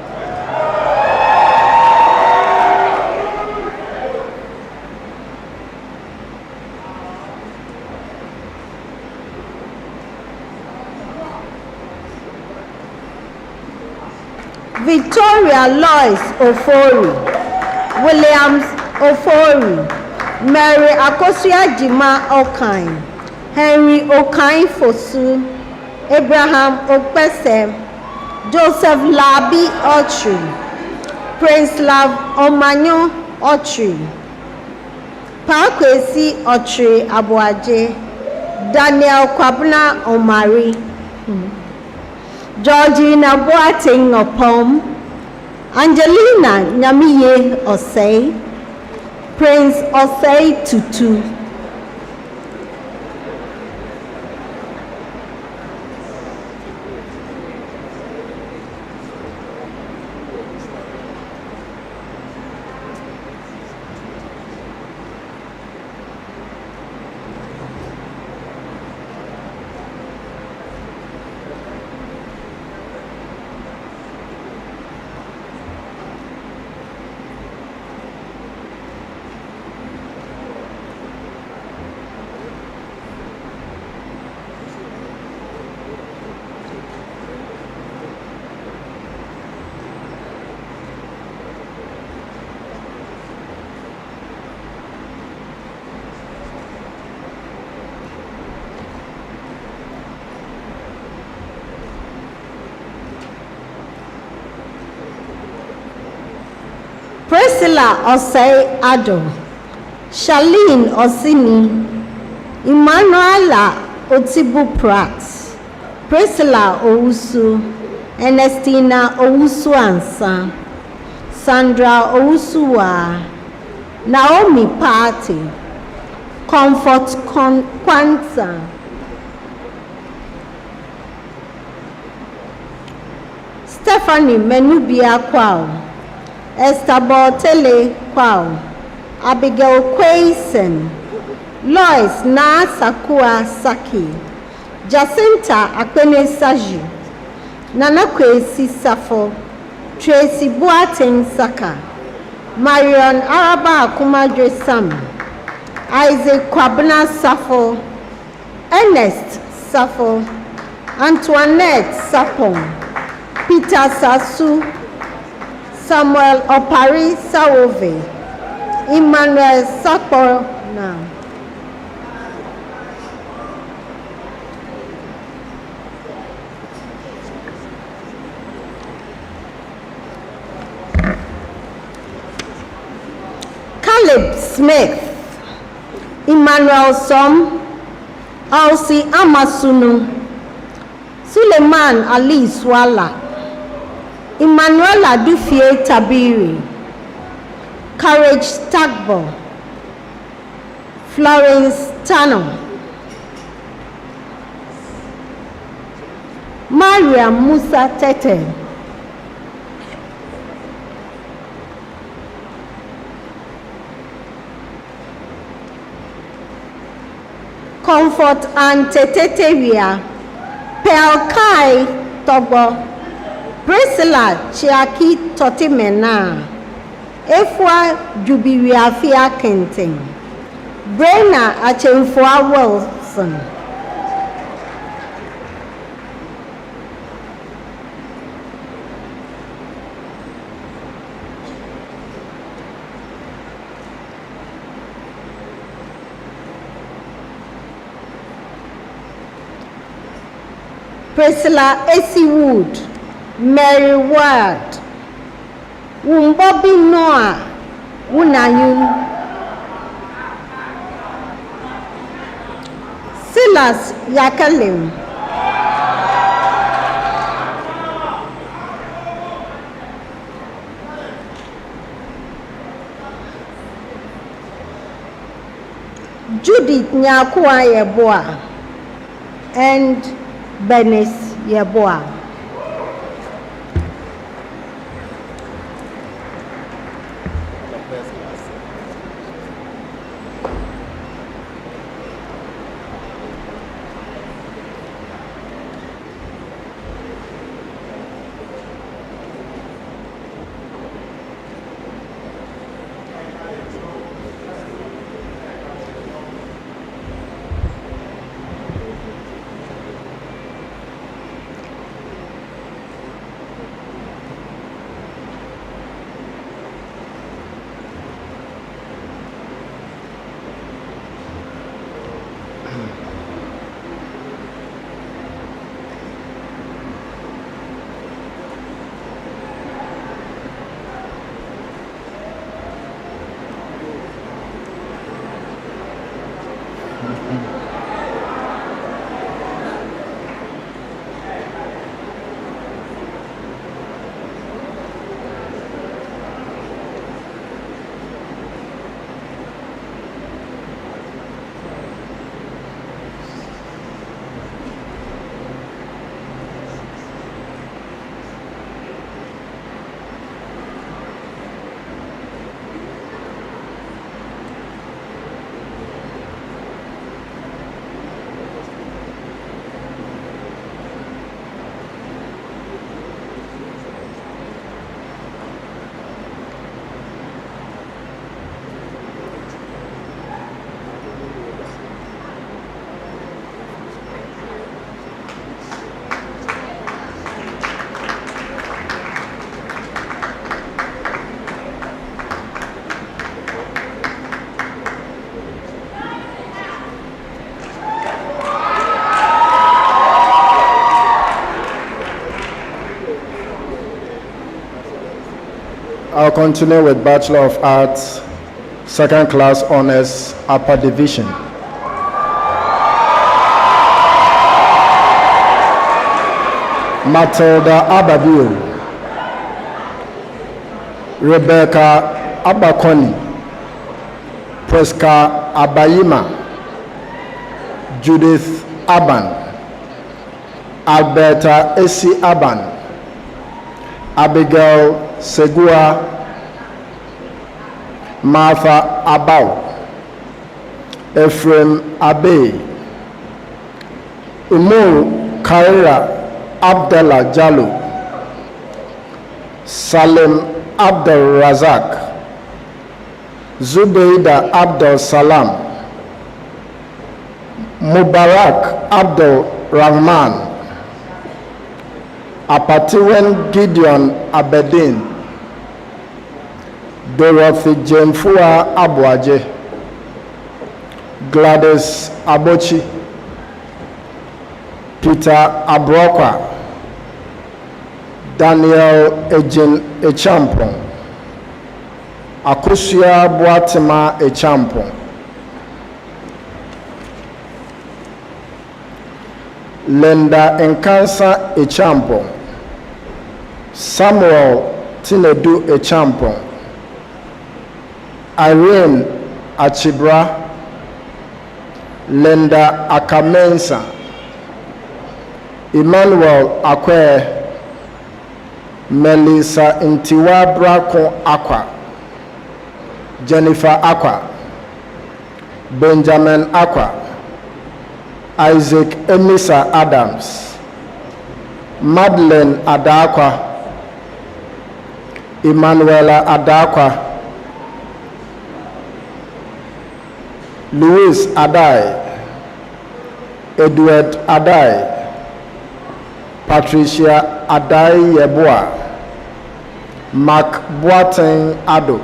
Victoria Lois Ofori, Williams Ofori, Mary Akosia Jima Okain, Henry Okain Fosu, Abraham Okpese, Joseph Labi Otri, Prince Love Omanyo Otri, Pakwesi Otri Abuaje, Daniel Kwabena Omari, Georgina Boateng Opom, Angelina Nyamiye Osei, Prince Osei Tutu. Priscilla Osei Ado, Charlene Osini, Emmanuela Otibu Pratt, Priscilla Owusu, Ernestina Owusu Ansa, Sandra Owusuwa, Naomi Party, Comfort Kwanza, Stephanie Menubia Kwao, Esther Bortele Kwao, Abigail Quayson, Lois Na Sakua Saki, Jacinta Akpene Saju, Nana Kwesi Safo, Tracy Boateng Saka, Marion Araba Akumadre Sam, Isaac Kwabena Safo, Ernest Safo, Antoinette Sapong, Peter Sasu, Samuel Opari Sawove, Emmanuel Sapona, Caleb Smith, Emmanuel Som, Elsie Amasunu, Suleiman Ali Swala, Emmanuela Dufie Tabiri, Courage Tagbo, Florence Tano, Maria Musa Tete, Comfort Antetetevia, Pelkai Togo, Priscilla Chiaki Totimena, Efwa Jubiwiafia Kenting, Brena Achemfua Wilson. Priscilla A.C. Wood, Mary Ward, Bobby Noah, Wunayun, Silas Yakalim, Judith Nyakua Yeboah, and Bernice Yeboah. I'll continue with Bachelor of Arts, second class honors, upper division. Matilda Ababio, Rebecca Abakoni, Presca Abayima, Judith Aban, Alberta Esi Aban, Abigail Segua, Martha Abau, Ephraim Abe, Umur Kaira Abdallah Jallo, Salim Abdul Razak, Zubeida Abdul Salam, Mubarak Abdul Rahman, Apatiwen Gideon Abedin, Dorothy Jemfua Abuaje, Gladys Abochi, Peter Abroka, Daniel Ejin Echampon, Akusia Boatima Echampon, Linda Enkansa Echampon, Samuel Tinedu Echampon, Irene Achibra, Linda Akamensa, Emmanuel Akwe, Melissa Intiwa Brako Akwa, Jennifer Akwa, Benjamin Akwa, Isaac Emisa Adams, Madeleine Adakwa, Emmanuela Adakwa, Louis Adai, Edward Adai, Patricia Adai Yeboah, Mark Boateng Ado,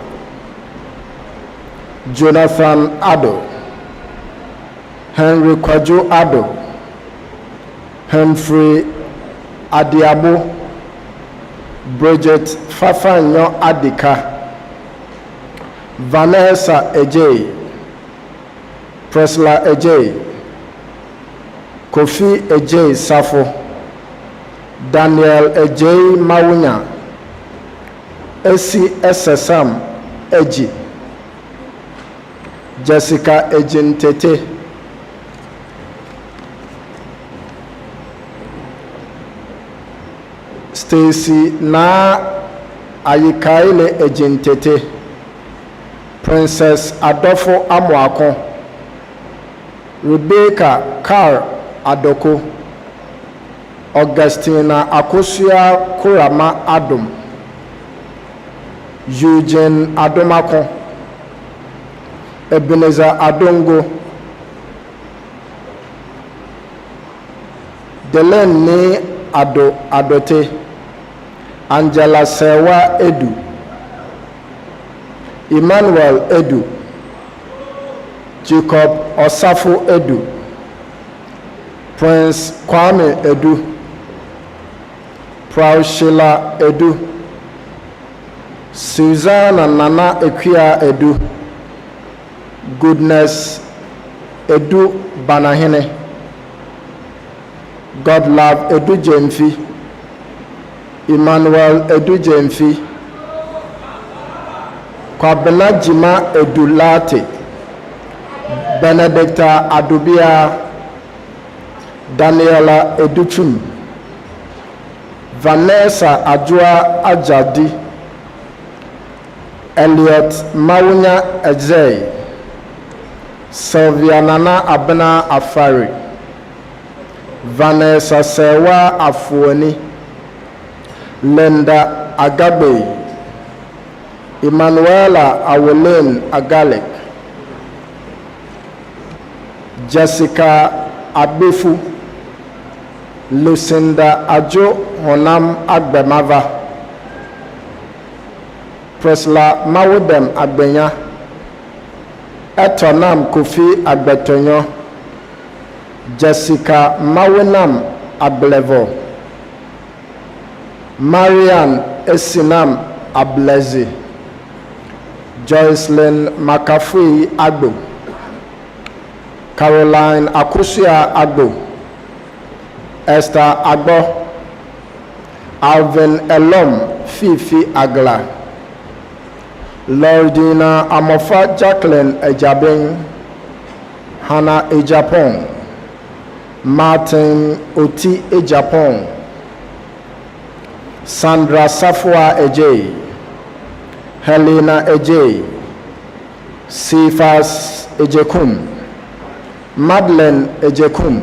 Jonathan Ado, Henry Kwajo Ado, Humphrey Adiabo, Bridget Fafanyo Adika, Vanessa Ejay, Presla Ejay, Kofi Ejay Safo, Daniel Ejay Mawunya, Esi Esesam Eji, Jessica Ejintete, Stacy Na Ayikaile Ejintete, Princess Adolfo Amoako, Rebecca Carr Adoko, Augustina Akosia Kurama Adom, Eugene Adomako, Ebenezer Adongo, Delene Adote, Angela Sewa Edu, Emmanuel Edu, Jacob Osafo Edu, Prince Kwame Edu, Praushila Edu, Susanna Nana Ekwia Edu, Goodness Edu Banahene, God Love Edu Jemfi, Emmanuel Edu Jemfi, Kwabena Jima Edu Late, Benedicta Adubia, Daniela Educhum, Vanessa Adua Ajadi, Elliot Mawunya Ejay, Sylvia Nana Abena Afari, Vanessa Sewa Afuoni, Linda Agabe, Emanuela Awolin Agalek, Jessica Abefu, Lucinda Ajo Honam Agbemava, Presla Mawudem Agbenya, Etonam Kofi Agbetonyo, Jessica Mawunam Ablevo, Marian Esinam Ablezi, Joycelyn Makafui Agbo, Caroline Akusia Agbo, Esther Agbo, Alvin Elom Fifi Agla, Lordina Amofa Jacqueline Ejabing, Hannah Ejapong, Martin Oti Ejapong, Sandra Safwa Ejay, Helena Ejay, Sifas Ejekum, Madeleine Ejekum,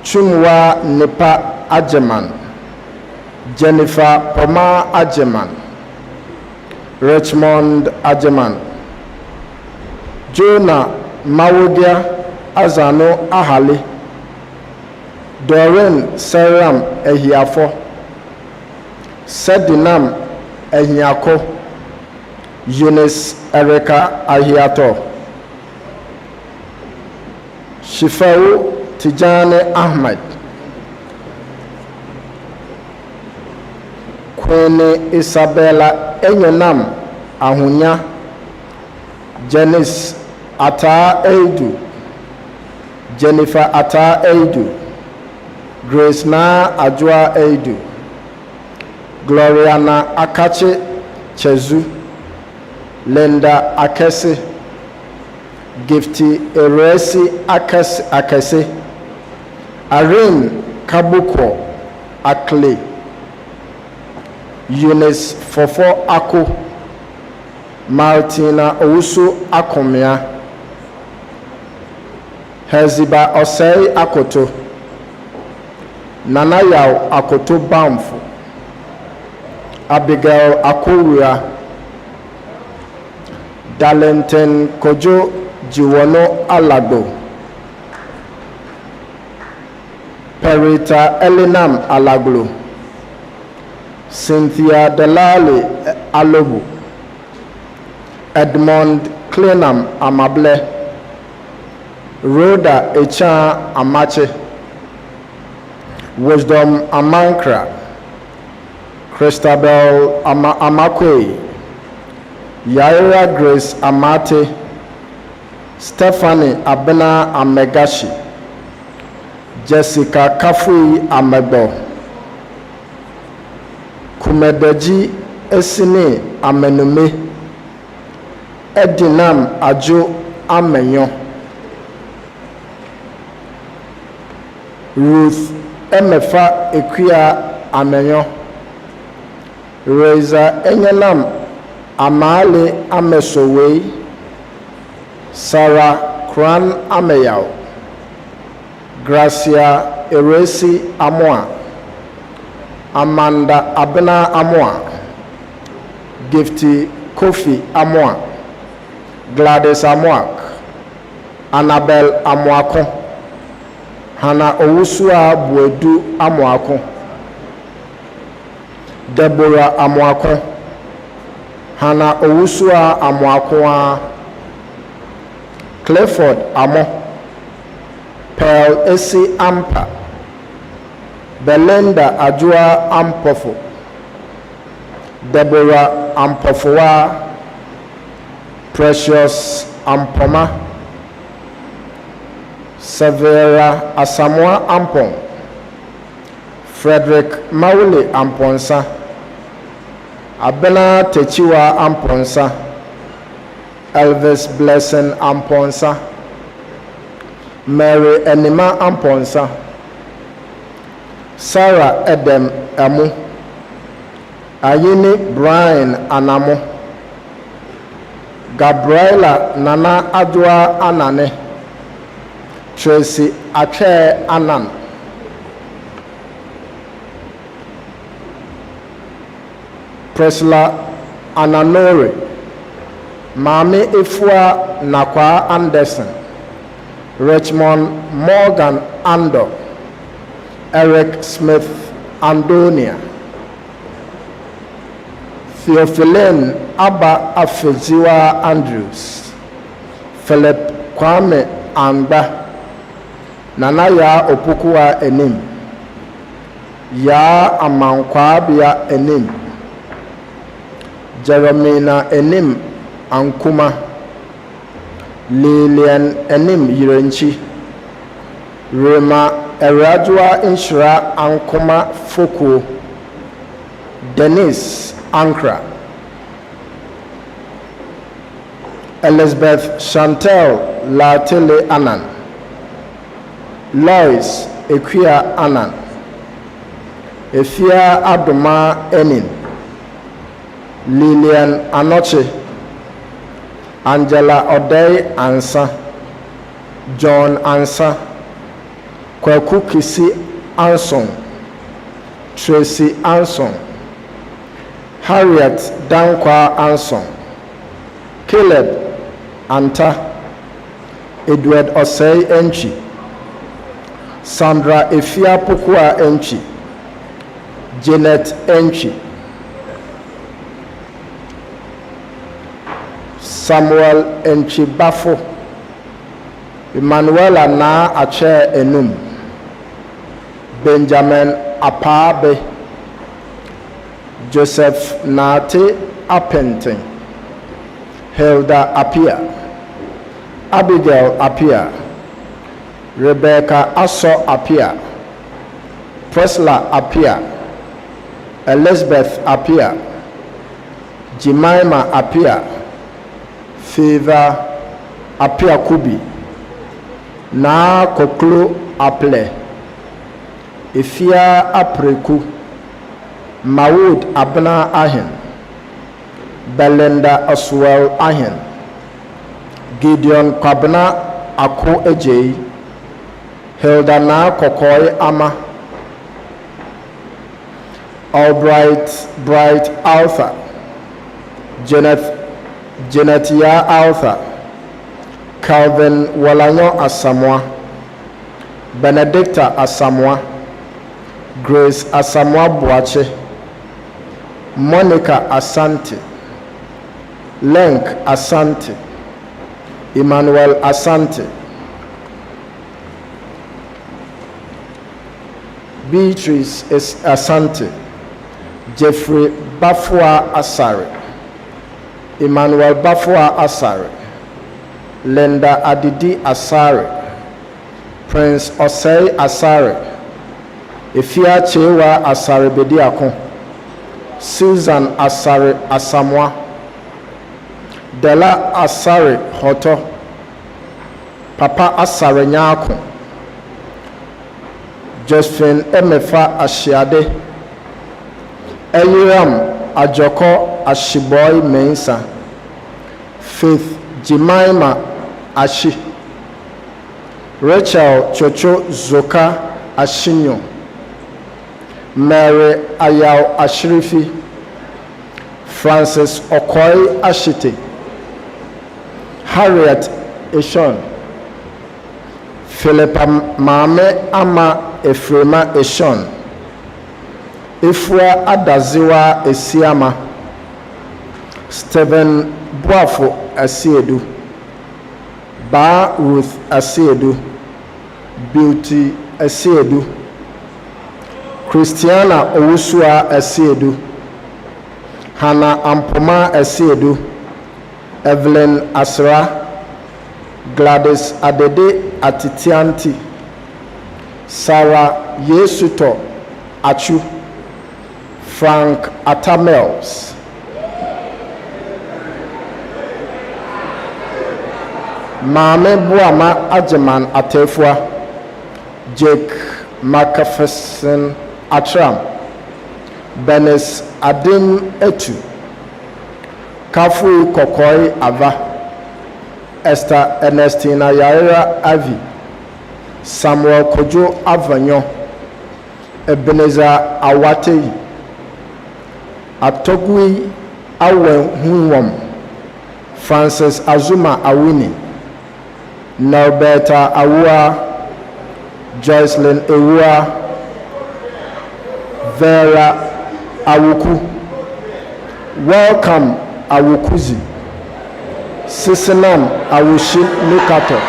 Chumwa Nepa Ajeman, Jennifer Poma Ajeman, Richmond Ajeman, Jonah Mawudia Azano Ahali, Doreen Seram Ehiafo, Sedinam Ehiako, Eunice Erika Ahiato, Shifau Tijane Ahmed, Queen Isabella Enyonam Ahunya, Janice Ata Eidu, Jennifer Ata Eidu, Grace Na Ajua Eidu, Gloriana Akache Chezu, Linda Akese, Gifty Eresi Akese, Irene Kabuko Akle, Eunice Fofo Ako, Martina Owusu Akomia, Heziba Osei Akoto, Nana Yaw Akoto Bamfo, Abigail Akowura, Darlington Kojo Jiwono Alagbo, Perita Elinam Alaglo, Cynthia Delali Alobu, Edmond Clenam Amable, Rhoda Echa Amache, Wisdom Amankra, Christabel Amakwe, Yaira Grace Amate, Stephanie Abena Amegashi, Jessica Kafui Amebo, Kumedeji Esine Amenume, Edinam Ajo Amenyo, Ruth Emefa Ekwia Amenyo, Reza Enyelam Amale Amesowei, Sarah Kran Ameyao, Gracia Eresi Amoa, Amanda Abena Amoa, Gifty Kofi Amoa, Gladys Amoak, Annabel Amoako, Hana Owusua Buedu Amoako, Deborah Amoako, Hana Owusua Amoako, Clifford Amo, Pearl Esi Ampa, Belinda Ajua Ampofo, Deborah Ampofoa, Precious Ampoma, Severa Asamoah Ampon, Frederick Maule Amponsa, Abena Techiwa Amponsa, Elvis Blessing Amponsa, Mary Enima Amponsa, Sarah Edem Amu, Ayini Brian Anamo, Gabriela Nana Adwa Anane, Tracy Ache Anan, Priscilla Ananori, Mami Ifua Nakwa Anderson, Richmond Morgan Ando, Eric Smith Andonia, Theophilene Abba Afeziwa Andrews, Philip Kwame Amba, Nanaya Opukua Enim, Ya Amankwabia Enim, Jeremina Enim Ankuma, Lilian Enim Yirenchi, Rema Erajua Inshra Ankuma Foku, Denise Ankra, Elizabeth Chantel Latele Anan, Lois Ekwia Anan, Efia Adoma Enin, Lilian Anoche, Angela Odei Ansa, John Ansa, Kwaku Kisi Anson, Tracy Anson, Harriet Dankwa Anson, Caleb Anta, Edward Osei Enchi, Sandra Efia Pokua Enchi, Janet Enchi, Samuel Enchi Bafo, Emmanuel Na Ache Enum, Benjamin Apabe, Joseph Nate Appenting, Hilda Apia, Abigail Apia, Rebecca Asso Apia, Priscilla Apia, Elizabeth Apia, Jemima Apia, Favor Apia Kubi, Na Koklo Aple, Ifia Apreku, Mawood Abna Ahen, Belinda Oswell Ahen, Gideon Kwabna Ako Ejei, Hildana Kokoi Ama, Albright Bright Arthur, Janetia Arthur, Calvin Walanyo Asamoah, Benedicta Asamoah, Grace Asamoah Boache, Monica Asante, Lenk Asante, Emmanuel Asante, Beatrice Asante, Jeffrey Bafua Asare, Emmanuel Bafua Asare, Linda Adidi Asare, Prince Osei Asare, Ifia Chewa Asare Bediako, Susan Asare Asamoah, Dela Asare Hoto, Papa Asare Nyako, Josephine Emefa Ashiade, Eliram Ajoko Ashiboy Mensa, Faith Jemima Ashi, Rachel Chocho Zoka Ashinyo, Mary Ayaw Ashrifi, Francis Okoy Ashite, Harriet Eshon, Philippa Mame Ama Efrema Eshon, Ifua Adaziwa Esiama, Stephen Buafo Asiedu, Ba Ruth Asiedu, Beauty Asiedu, Christiana Owusua Asiedu, Hannah Ampoma Asiedu, Evelyn Asra, Gladys Adede Atitianti, Sarah Yesuto Achu, Frank Atamels, Mame Buama Ajeman Atefua, Jake Macpherson Atram, Benes Adim Etu, Kafui Kokoi Ava, Esther Ernestina Yaira Avi, Samuel Kojo Avanyo, Ebenezer Awatei, Atogui Awen Hunwom, Francis Azuma Awini, Norberta Awua, Joycelyn Ewua, Vera Awuku, Welcome Awukuzi, Sisinam Awushi Nukato,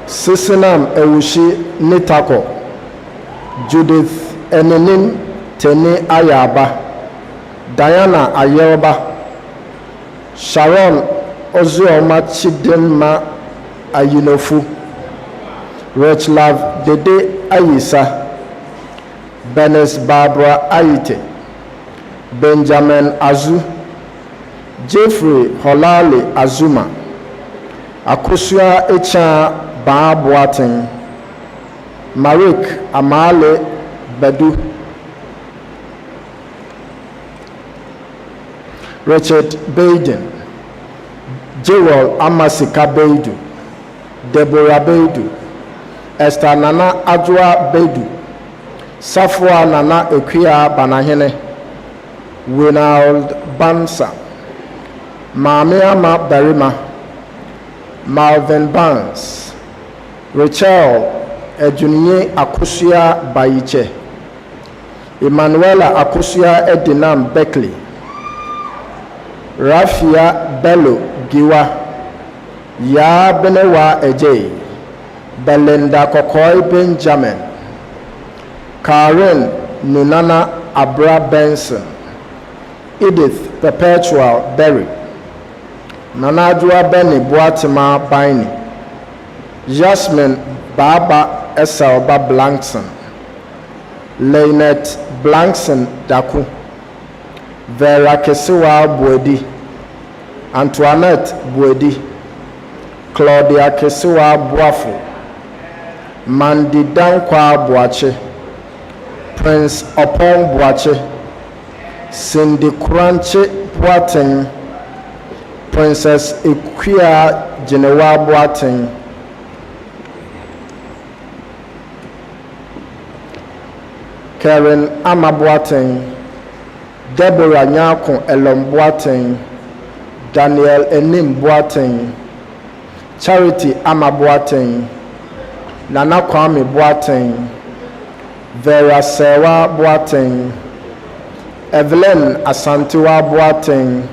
Sisinam Awushi Nitako, Judith Enenin Teni Ayaba, Diana Ayoba, Sharon Ozuoma Chidinma Ayinofu, Rich Love Dede Ayisa, Benes Barbara Aite, Benjamin Azu, Jeffrey Holali Azuma, Akusua Echa Babuatin, Marik Amale Bedu, Richard Baden, Jewel Amasika Beidu, Deborah Beidu, Esther Nana Adwa Beidu, Safwa Nana Ekia Banahene, Winald Bansa, Mamiama Barima, Malvin Barnes, Rachel Ejuniye Akusia Baiche, Emanuela Akusia Edinam Beckley, Rafia Bello Giwa, Ya Benewa Ejay, Belinda Kokoi Benjamin, Karen Nunana Abra Benson, Edith Perpetual Berry, Nanadua Benny Boatima Baini, Jasmine Baba Esalba Blankson, Lynette Blankson Daku, Vera Kesiwa Buedi, Antoinette Buedi, Claudia Kesiwa Buafu, Mandi Dankwa Buache, Prince Opon Buache, Cindy Kranche Puaten, Princess Equia Genewa Boateng, Karen Ama Boateng, Deborah Nyako Elom Boateng, Daniel Enim Boateng, Charity Ama Boateng, Nana Kwame Boateng, Vera Sewa Boateng, Evelyn Asantewa Boateng,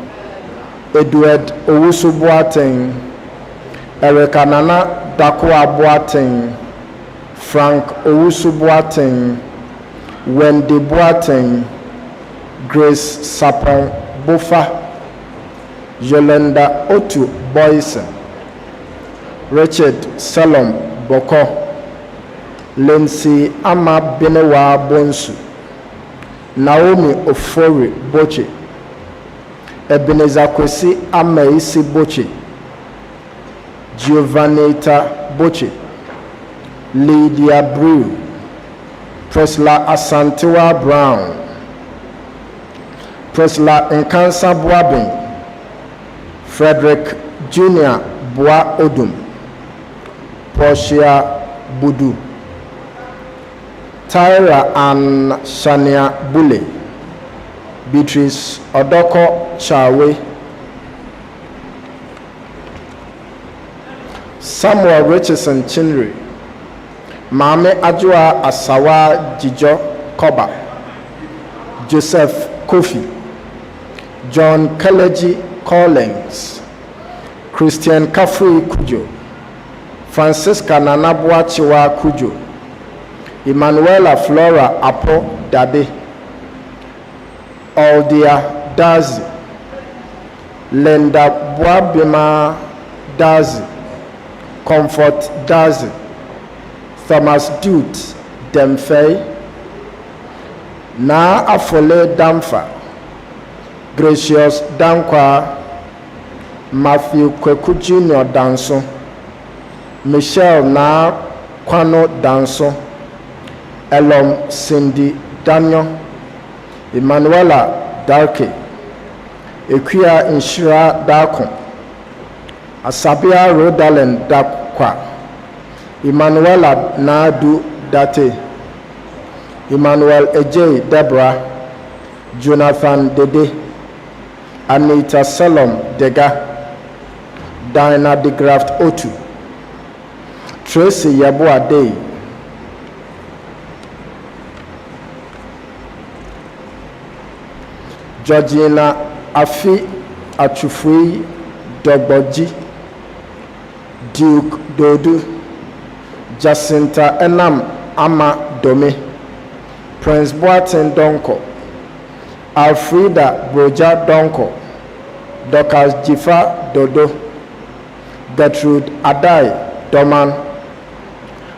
Edward Owusu Boateng, Erika Nana Dakwa Boateng, Frank Owusu Boateng, Wendy Boateng, Grace Sapon Bofa, Yolanda Otu Boyson, Richard Salom Boko, Lindsay Ama Benewa Bonsu, Naomi Ofori Boche, Ebenezer Kwesi Amaisi Boche, Giovanita Boche, Lydia Brew, Presla Asantewa Brown, Presla Nkansa Boabin, Frederick Jr. Boa Odum, Portia Budu, Tyra and Shania Bule, Beatrice Odoko Chawe, Samuel Richardson Chinri, Mame Ajua Asawa Jijo Koba, Joseph Kofi, John Keleji Collins, Christian Kafui Kujo, Francisca Nanabuachiwa Kujo, Emanuela Flora Apo Dade, Aldia Dazi, Linda Boabima Dazi, Comfort Dazi, Thomas Dute Demfei, Na Afole Damfa, Gracious Dankwa, Matthew Kweku Jr. Danso, Michelle Na Kwano Danso, Elom Cindy Daniel, Emanuela Darke, Equia Inshira Dako, Asabia Rodalen Dakwa, Emanuela Nadu Date, Emmanuel Ej Deborah, Jonathan Dede, Anita Salom Dega, Diana de Graft Otu, Tracy Yabua Day, Georgina Afi Achufui Dogboji, Duke Dodu, Jacinta Enam Ama Dome, Prince Boateng Donko, Alfreda Broja Donko, Dorcas Jifa Dodo, Gertrude Adai Doman,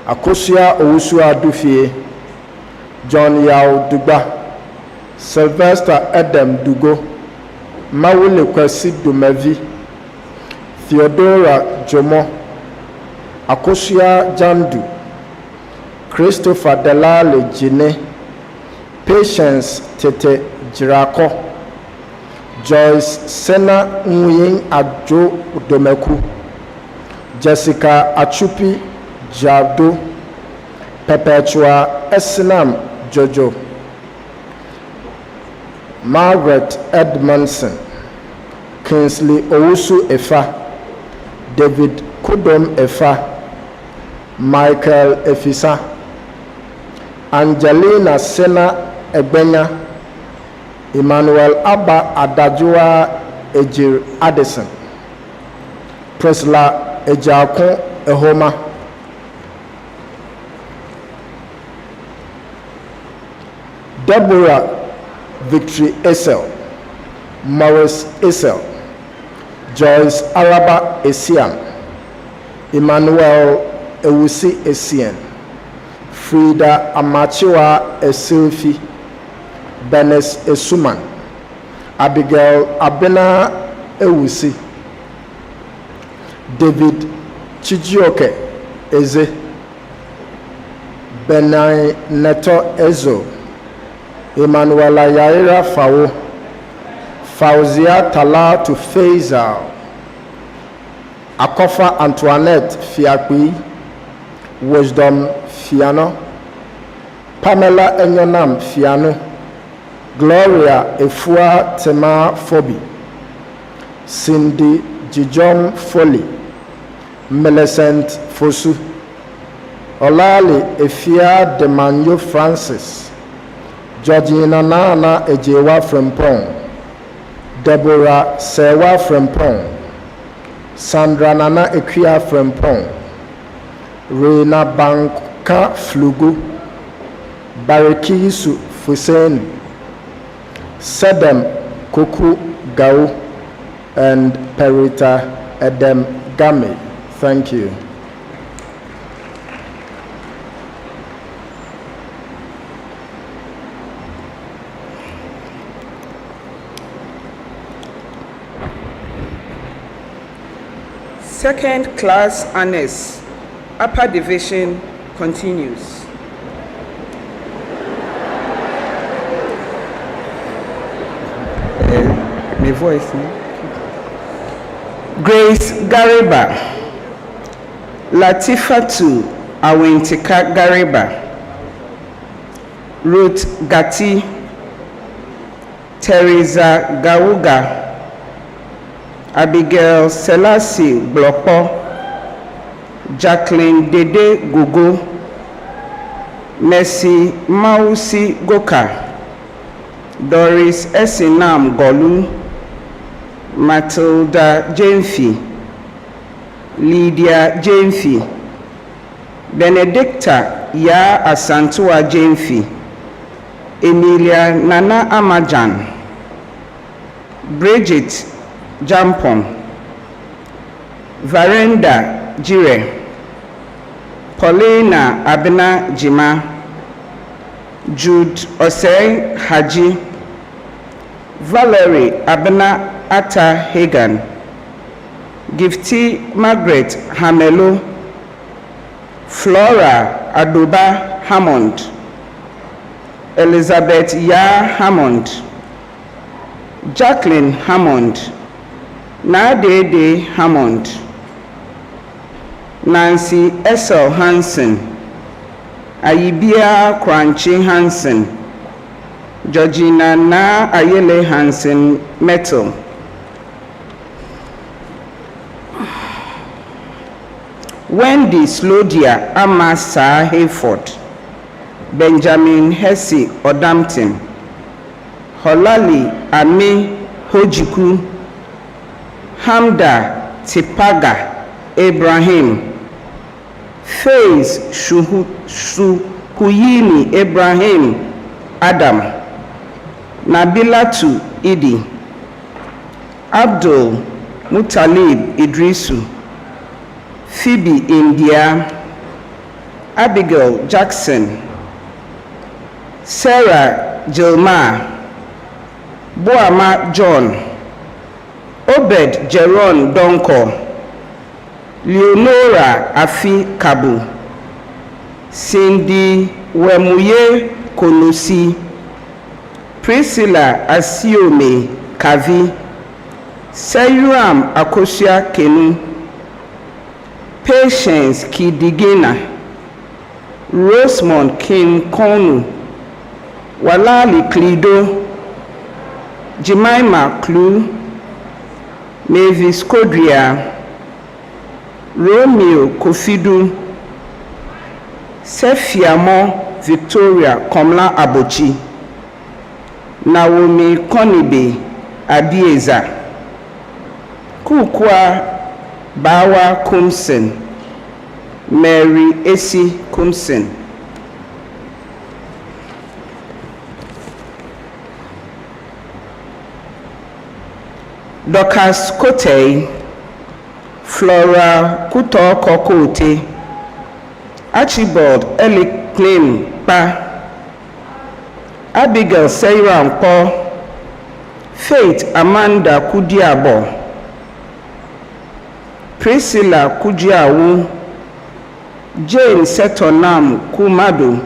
Akosia Owusu Adufie, John Yao Dugba, Sylvester Edem Dugo, Mawule Kwesi Dumevi, Theodora Jomo, Akosia Jandu, Christopher Delale Jine, Patience Tete Jirako, Joyce Sena Nguyen Adjo Domeku, Jessica Achupi Jado, Perpetua Esinam Jojo, Margaret Edmondson, Kingsley Owusu Efa, David Kudom Efa, Michael Efisa, Angelina Sena Egbenya, Emmanuel Abba Adajua Ejir Addison, Presla Ejakon Ehoma, Deborah Victory Esel, Morris Esel, Joyce Araba Esiam, Emmanuel Ewusi Esien, Frida Amachiwa Esilfi, Benes Esuman, Abigail Abena Ewusi, David Chijioke Eze, Benai Neto Ezo, Emmanuela Yaira Fawo, Fauzia Talatu Faisal, Akofa Antoinette Fiakpi, Wisdom Fiano, Pamela Enyonam Fiano, Gloria Efua Tema Fobi, Cindy Jijong Foley, Millicent Fosu, Olali Efia Demanyo Francis, Georgina Nana Ejewa Frempong, Deborah Sewa Frempong, Sandra Nana Ekia Frempong, Reina Banka Flugu, Barikisu Fuseni, Sedem Kuku Gau, and Perita Edem Game. Thank you. Second class honors, upper division continues. My voice. Grace Gariba, Latifatu Awintika Gariba, Ruth Gati, Teresa Gawuga, Abigail Selassie Blopo, Jacqueline Dede Gugu, Mercy Mausi Goka, Doris Esinam Golu, Matilda Jemfi, Lydia Jemfi, Benedicta Ya Asantua Jemfi, Emilia Nana Amajan, Bridget Jampon, Varenda Jire, Paulina Abena Jima, Jude Osei Haji, Valerie Abena Atta Hagan, Gifty Margaret Hamelo, Flora Aduba Hammond, Elizabeth Ya Hammond, Jacqueline Hammond, Nadede Hammond, Nancy Essel Hansen, Ayibia Kranchi Hansen, Georgina Na Ayele Hansen Metal, Wendy Slodia Amasa Hayford, Benjamin Hesse Odampton, Holali Ame Hojiku, Hamda Tipaga Ibrahim, Faith Shuhuyini Ibrahim Adam, Nabilatu Idi, Abdul Mutalib Idrisu, Phoebe India, Abigail Jackson, Sarah Jilma, Boama John, Obed Jeron Donko, Leonora Afi Kabu, Cindy Wemuye Konosi, Priscilla Asiome Kavi, Sayuram Akosia Kenu, Patience Kidigina, Rosemont King Konu, Walali Klido, Jemima Klu, Mavis Kodria, Romeo Kofidu, Sefiamo Victoria Komla Abochi, Naomi Konibe Abieza, Kukwa Bawa Kumsen, Mary Esi Kumsen. Dorcas Kote, Flora Kuto Kokote, Archibald Eliklim Pa, Abigail Seiran Po, Faith Amanda Kudiabo, Priscilla Kujiawu, Jane Setonam Kumadu,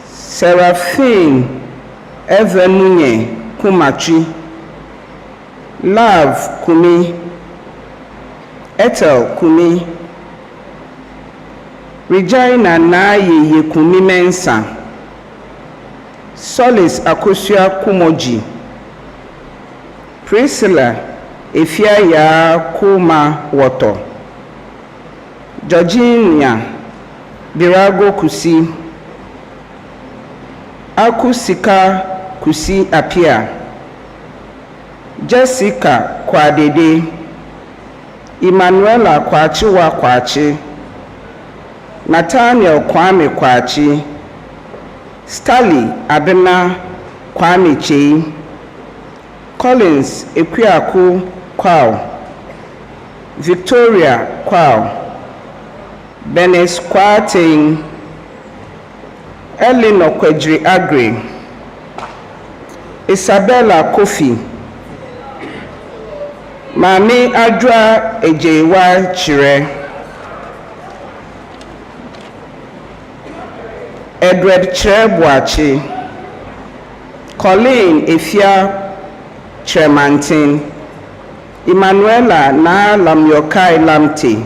Seraphine Evenunye Kumachi, Love Kumi, Ethel Kumi, Regina Naye Kumi Mensa, Solis Akosua Kumoji, Priscilla Efia Ya Kuma Woto, Georgina Birago Kusi, Akusika Kusi Apia, Jessica Kwadede, Emmanuela Kwachiwa Kwachi, Nathaniel Kwame Kwachi, Stanley Abena Kwame Chei, Collins Ekwiaku Kwao, Victoria Kwao, Benes Kwating, Elinor Kwedri Agri, Isabella Kofi, Mami Adra Ejewa Chire, Edward Chebuachi, Colleen Efia Tremantin, Emmanuela Na Lamyokai Lamte,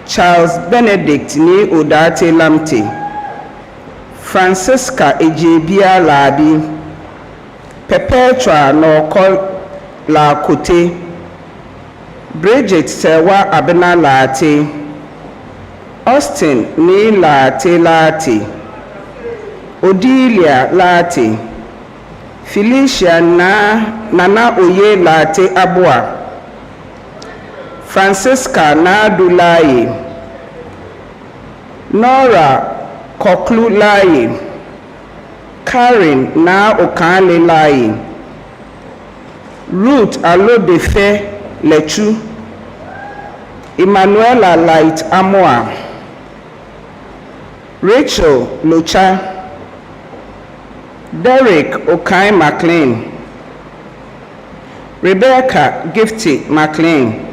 Charles Benedict Ni Odate Lamte, Francisca Ejebia Labi, Perpetua Noko Lakote, Bridget Sewa Abena Late, Austin Ni Late, Odilia Late, Felicia Nana Oye Late Abua, Francisca Nadulaye, Nora Koklu Laye, Karen Na Okale Laye, Ruth Alodefe Lechu, Emmanuela Light Amoa, Rachel Locha, Derek Okai McLean, Rebecca Gifty McLean,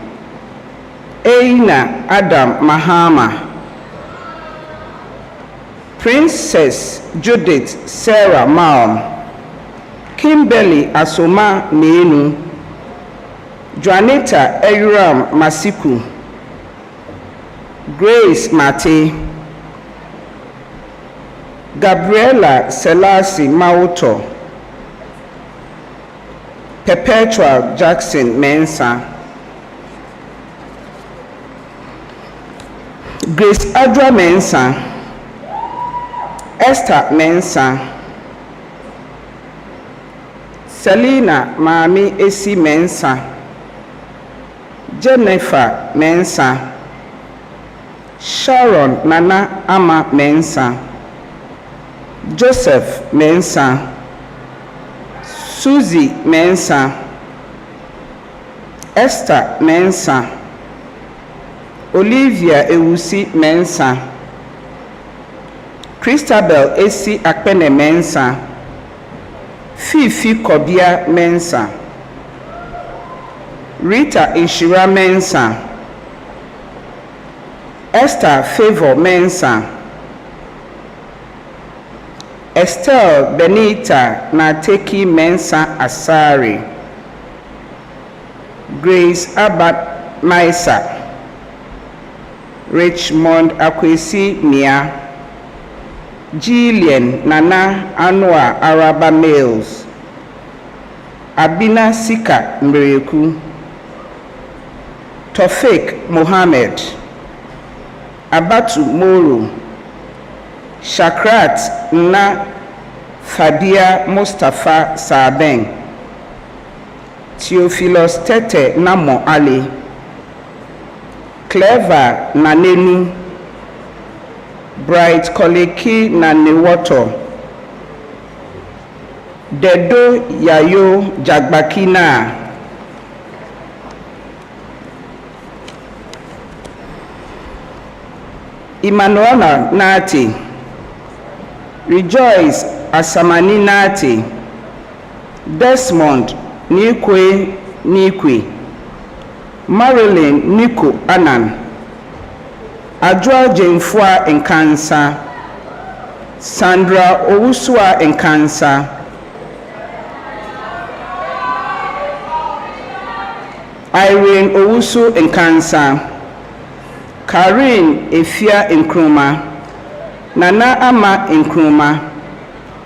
Eina Adam Mahama, Princess Judith Sarah Maum, Kimberly Asoma Neenu, Juanita Eyram Masiku, Grace Mate, Gabriela Selassie Mauto, Perpetual Jackson Mensa, Grace Adra Mensa, Esther Mensa, Selina Mami Esi Mensa, Jennifer Mensa, Sharon Nana Ama Mensa, Joseph Mensa, Susie Mensa, Esther Mensa, Olivia Ewusi Mensa, Christabel Esi Akpene Mensa, Fifi Kobia Mensa, Rita Ishira Mensa, Esther Favor Mensa, Estelle Benita Nateki Mensa Asari, Grace Abad Maisa, Richmond Akwesi Mia, Jillian Nana Anua Araba Males, Abina Sika Mreku, Tofik Mohammed, Abatu Moro, Shakrat Na Fabia Mustafa Sabeng, Theophilus Tete Namo Ali, Clever Nanenu, Bright Koleki Nanewoto, Dedo Yayo Jagbakina, Emmanuela Nati, Rejoice Asamani Nati, Desmond Nikwe, Marilyn Nico Anan, Adwa Jemfua Nkansa, Sandra Owusua Nkansa, Irene Owusu Nkansa, Karen Efia Nkrumah, Nana Ama Nkrumah,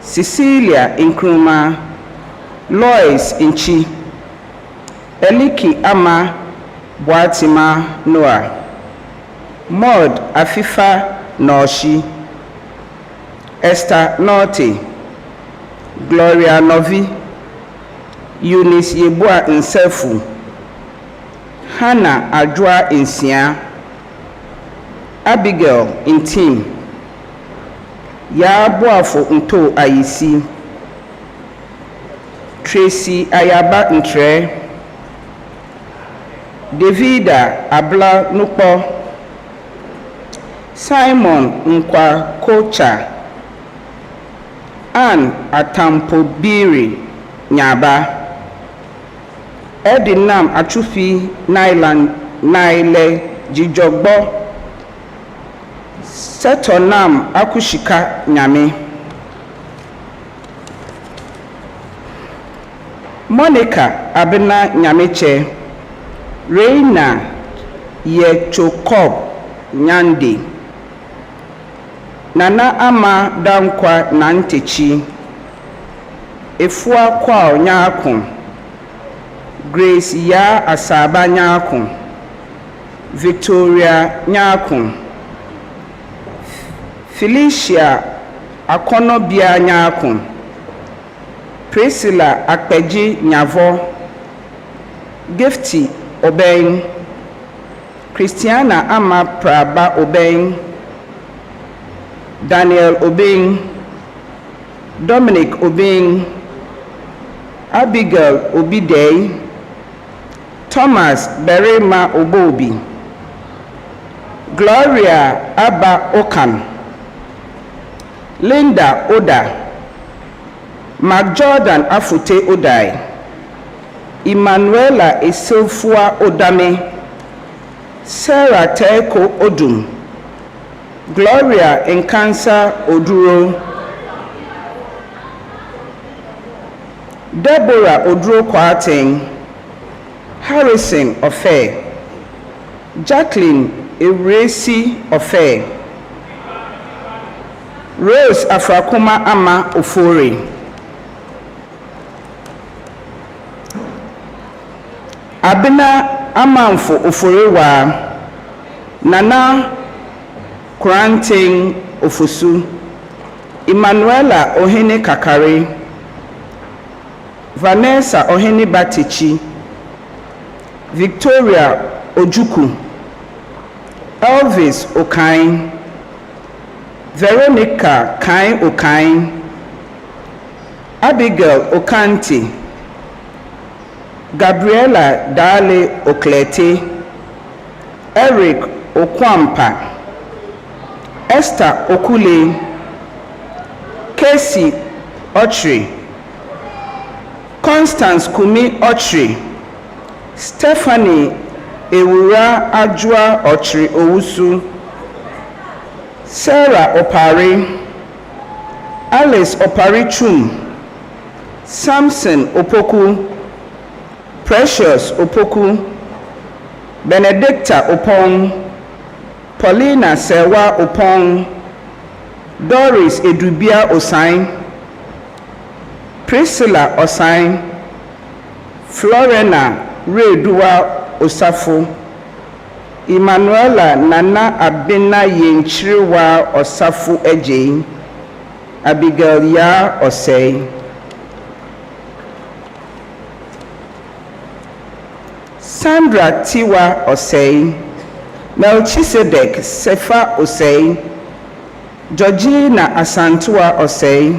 Cecilia Nkrumah, Lois Nchi, Eliki Ama Boatima Noah, Maud Afifa Noshi, Esther Norte, Gloria Novi, Eunice Yebua Nsefu, Hannah Adwa Insia, Abigail Intim, Ya Boafo Nto Ayisi, Tracy Ayaba Ntre, Davida Abla Nupo, Simon Nkwa Kocha, Ann Atampo Biri Nyaba, Edinam Achufi Naile Jijogbo, Setonam Akushika Nyame, Monica Abena Nyameche, Reina Yechokob Nyandi, Nana Ama Dankwa Nantechi, Efua Kwao Nyakun, Grace Ya Asaba Nyakun, Victoria Nyakun, Felicia Akonobia Nyakun, Priscilla Akpeji Nyavo, Gifty Obeng, Christiana Ama Praba Obeng, Daniel Obeng, Dominic Obeng, Abigail Obidei, Thomas Berema Obobi, Gloria Abba Okan, Linda Oda, Mark Jordan Afute Odai, Emanuela Esilfua Odame, Sarah Teko Odum, Gloria Nkansa Oduro, Deborah Oduro Kwarteng, Harrison Ofe, Jacqueline Eresi Ofe, Rose Afrakuma Ama Ofori, Abena Amanfo Oforewa, Nana Kwarteng Ofosu, Emanuela Ohene Kakare, Vanessa Ohene Batichi, Victoria Ojuku, Elvis Okain, Veronica Kain Okain, Abigail Okanti, Gabriela Dale Oklete, Eric Okwampa, Esther Okule, Casey Ochri, Constance Kumi Ochri, Stephanie Ewura Ajua Ochri Owusu, Sarah Opari, Alice Opari Chum, Samson Opoku, Precious Opoku, Benedicta Opong, Paulina Sewa Opong, Doris Edubia Osain, Priscilla Osain, Florena Redua Osafo, Emanuela Nana Abena Yenchiriwa Osafu Eje, Abigail Ya Osei, Sandra Tiwa Osei, Melchizedek Sefa Osei, Georgina Asantua Osei,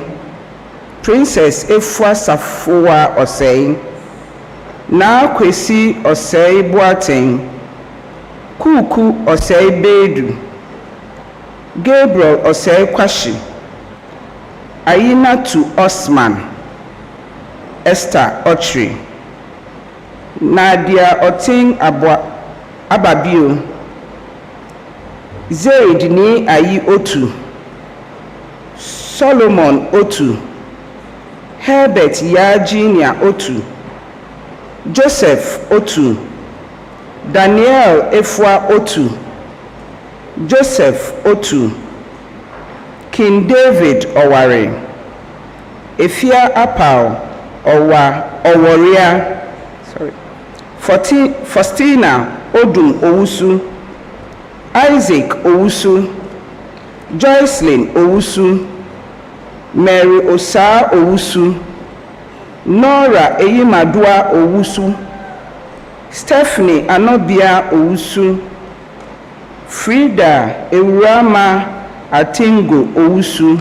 Princess Efua Safua Osei, Na Kwesi Osei Boateng, Kuku Osei Bedu, Gabriel Osei Kwashi, Ayinatu Osman, Esther Ochri, Nadia Oting Ababio, Zaid Ni Ayi Otu, Solomon Otu, Herbert Ya Junior Otu, Joseph Otu, Daniel Efua Otu, Joseph Otu, King David Oware, Efia Apau Owaria, Faustina Odum Owusu, Isaac Owusu, Joycelyn Owusu, Mary Osa Owusu, Nora Eyimadua Owusu, Stephanie Anobia Owusu, Frida Ewurama Atingo Owusu,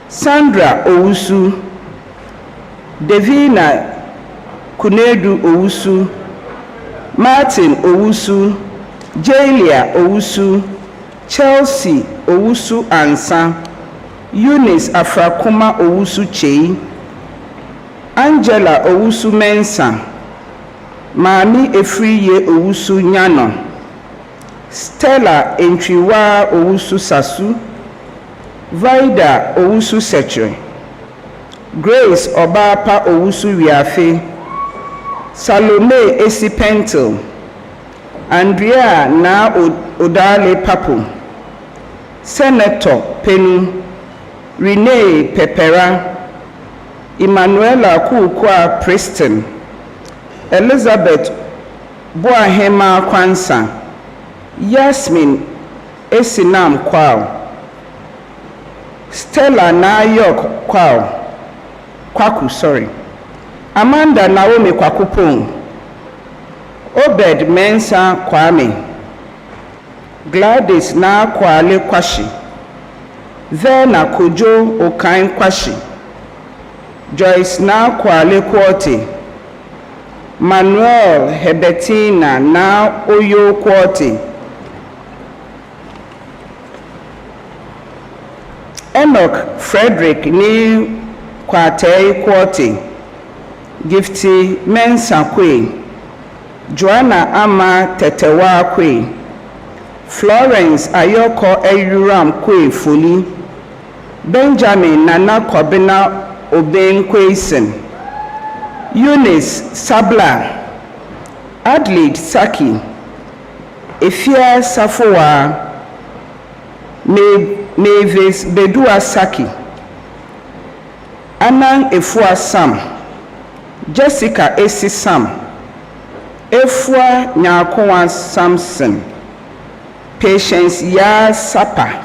Sandra Owusu, Devina Kunedu Owusu, Martin Owusu, Jalia Owusu, Chelsea Owusu Ansa, Eunice Afrakuma Owusu Chei, Angela Owusu Mensa, Mami Efriye Owusu Nyano, Stella Entriwa Owusu Sasu, Vida Owusu Setre, Grace Obapa Owusu Wiafe, Salome Esi Pentel, Andrea Na Odale Papu, Senator Penu, Renee Pepera, Emmanuela Kukwa Preston, Elizabeth Boahema Kwansa, Yasmin Esinam Kwao, Stella Nayok Kwaku, Amanda Naomi Kwakupong, Obed Mensa Kwame, Gladys Na Kwale Kwashi, Vena Kojo Okain Kwashi, Joyce Na Kwale Kwote, Manuel Hebetina Na Oyo Kwote, Enoch Frederick Ni Kwatei Kwote, Gifty Mensa Kwe, Joanna Ama Tetewa Kwe, Florence Ayoko Eyuram Kwe Fuli, Benjamin Nana Kobina Oben Kwesen, Eunice Sabla, Adelaide Saki, Efia Safoa, Mavis Bedua Saki, Anang Efua Sam, Jessica Esi Sam, Efua Nyakoa Samson, Patience Ya Sapa,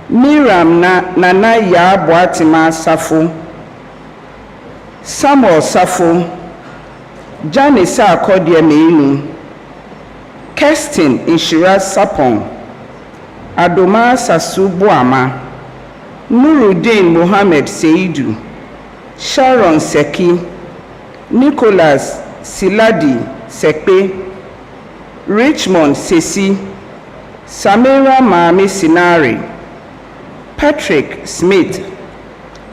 Miriam Nana Ya Boatima Safo, Samuel Safo, Janice Akodia Meinu, Kestin Inshira Sapon, Adoma Sasu Boama, Nuruddin Mohammed Seidu, Sharon Seki, Nicholas Siladi Sekpe, Richmond Sesi, Samira Mami Sinari, Patrick Smith,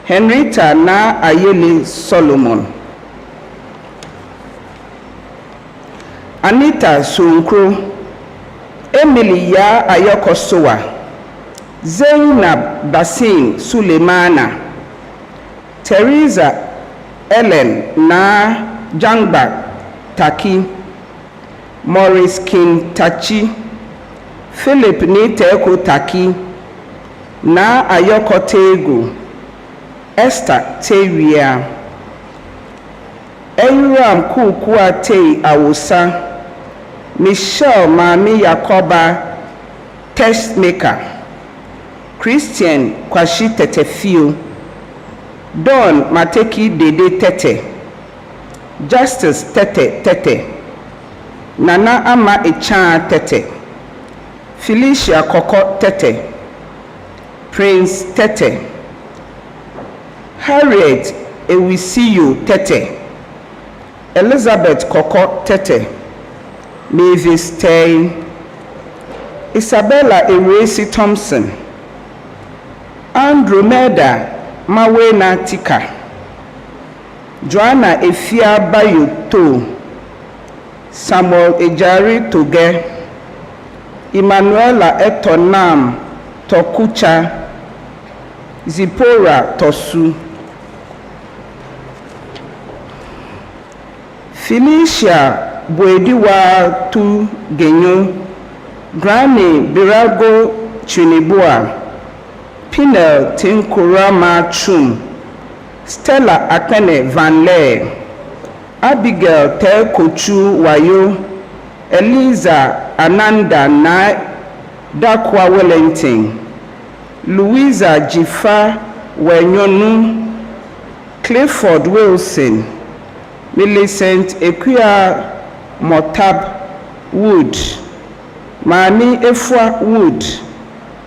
Henrietta Na Ayeli Solomon, Anita Sunkro, Emily Ya Ayoko Sowa, Zainab Basin Sulemana, Teresa Ellen Na Jangba Taki, Morris King Tachi, Philip Niteko Taki, Na Ayoko Tego, Esther Teria, Eyuram Kukua Tei Awusa, Michelle Mami Yakoba Testmaker, Christian Kwashi Tetefio, Don Mateki Dede Tete, Justice Tete, Nana Ama Echan Tete, Felicia Koko Tete, Prince Tete, Harriet Ewisiyu Tete, Elizabeth Koko Tete, Mavis Tay, Isabella Eresi Thompson, Andromeda Mawena Tika, Joanna Efia Bayoto, Samuel Ejari Toge, Emmanuela Etonam Tokucha, Zipporah Tosu, Felicia Buediwa Tu Genyo, Granny Birago Chinibua, Pinel Tinkurama Chum, Stella Akene Van Leer, Abigail Tel Kochu Wayo, Eliza Ananda Na Dakwa Wellington, Louisa Jifa Wenyonu, Clifford Wilson, Millicent Equia Motab Wood, Mami Efwa Wood,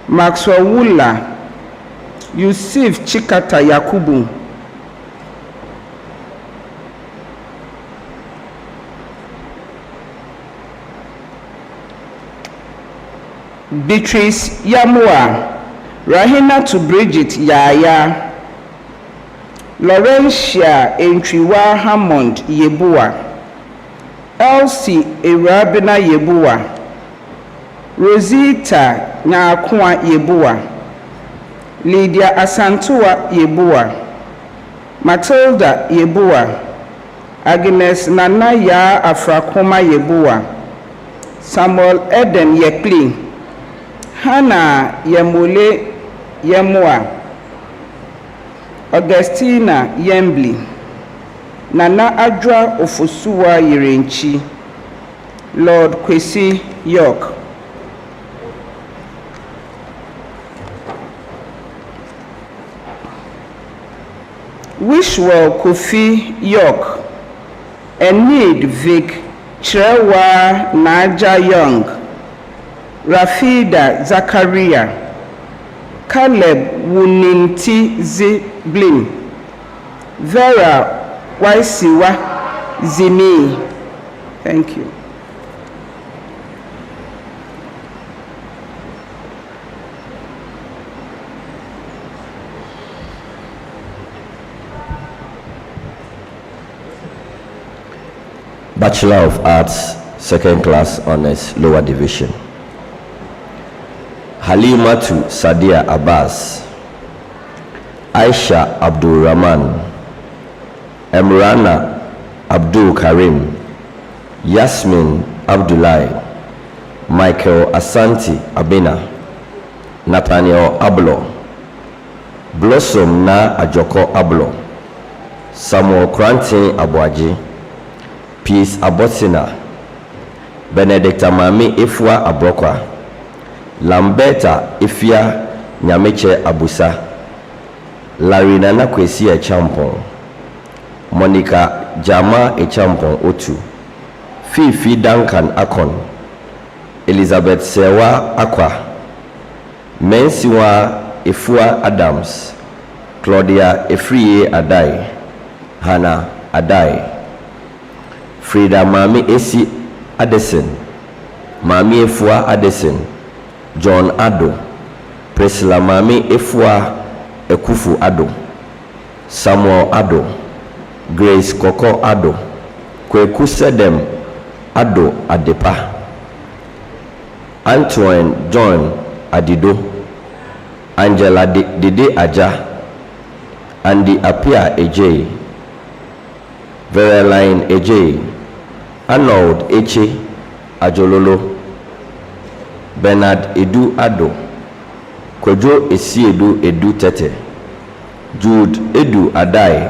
Maxwell Wula, Yusuf Chikata Yakubu, Beatrice Yamua, Rahina to Bridget Yaya, Laurentia Entriwa Hammond Yebua, Elsie Erabina Yebua, Rosita Nyakwa Yebua, Lydia Asantua Yebua, Matilda Yebua, Agnes Nanaya Afrakoma Yebua, Samuel Eden Yekli, Hannah Yemule Yemua, Augustina Yembli, Nana Adra Ofosuwa Yirenchi, Lord Kwesi York. Wishwell Kofi York, Enid Vic Cherewa Naja Young, Rafida Zakaria, Caleb Wuninti Ziblin, Vera Waisiwa Zimi. Thank you. Bachelor of Arts, Second Class Honors, Lower Division. Halimatu Sadia Abbas, Aisha Abdul Rahman, Emrana Abdul Karim, Yasmin Abdullahi, Michael Asanti Abena, Nathaniel Ablo, Blossom Na Ajoko Ablo, Samuel Krantin Abuaji, Peace Abotsina, Benedicta Mami Ifwa Abrokwa, Lamberta Ifia Nyameche Abusa, Larina Nakwesi Echampon, Monica Jama Echampon Otu, Fifi Duncan Akon, Elizabeth Sewa Akwa, Mensiwa Ifua Adams, Claudia Efriye Adai, Hannah Adai, Frida Mami Esi Addison, Mami Efua Addison, John Ado, Priscilla Mami Efua Ekufu Ado, Samuel Ado, Grace Koko Ado, Kweku Sedem Ado Adepa, Antoine John Adido, Angela Dede Aja, Andy Apia Ej, Vereline Ej, Arnold Eche Ajololo, Bernard Edu Ado, Kojo Esiedu Edu Tete, Jude Edu Adai,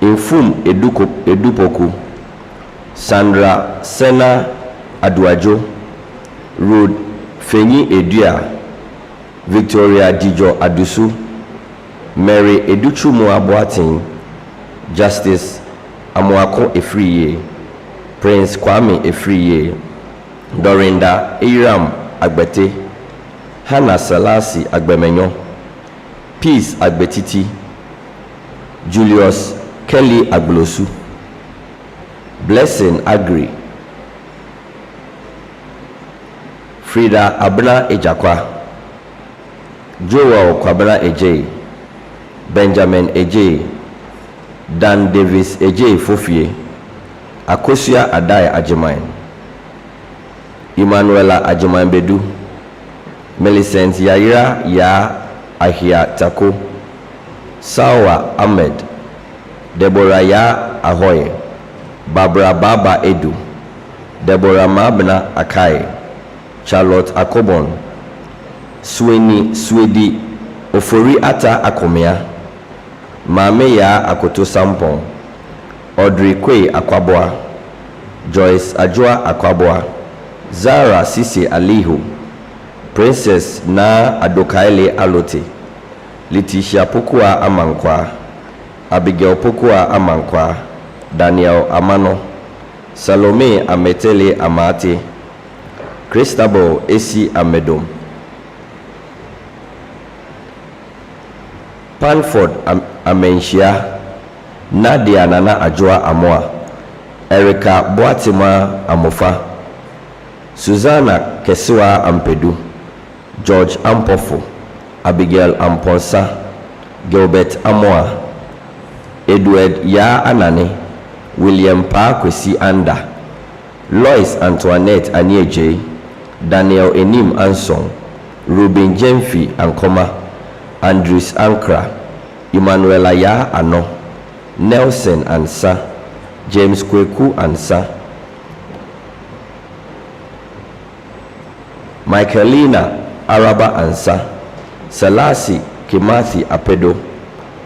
Infum Edu Poku, Sandra Sena Aduajo, Rude Fenyi Edua, Victoria Dijo Adusu, Mary Educhumu Abuatin, Justice Amuako Efriye, Prince Kwame Efriye, Dorinda Iram Agbete, Hannah Salasi Agbemenyo, Peace Agbetiti, Julius Kelly Aglosu, Blessing Agri, Frida Abna Ejakwa, Joel Kwabena Ej, Benjamin Ej, Dan Davis Ej Fofie, Akosia Adai Ajimain, Emmanuela Ajimain Bedu, Millicent Yaira Ya Ahia Tako, Sawa Ahmed, Deborah Ya Ahoye, Barbara Baba Edu, Deborah Mabna Akai, Charlotte Akobon, Swedi Ofori Ata Akomea, Mameya Akoto Sampon, Audrey Kwe Akwaboa, Joyce Ajua Akwaboa, Zara Sisi Alihu, Princess Na Adokaile Alote, Letitia Pokua Amankwa, Abigail Pokua Amankwa, Daniel Amano, Salome Ametele Amate, Christabel Esi Amedom, Panford Amenshia, Nadia Nana Ajua Amoa, Erica Boatima Amofa, Susanna Kesua Ampedu, George Ampofo, Abigail Amponsa, Gilbert Amoa, Edward Ya Anane, William Pa Kwesi Anda, Lois Antoinette Anieje, Daniel Enim Anson, Ruben Jemfi Ankoma, Andrews Ankra, Emmanuela Ya Ano, Nelson Ansa, James Kweku Ansa, Michaelina Araba Ansa, Salasi Kimathi Apedo,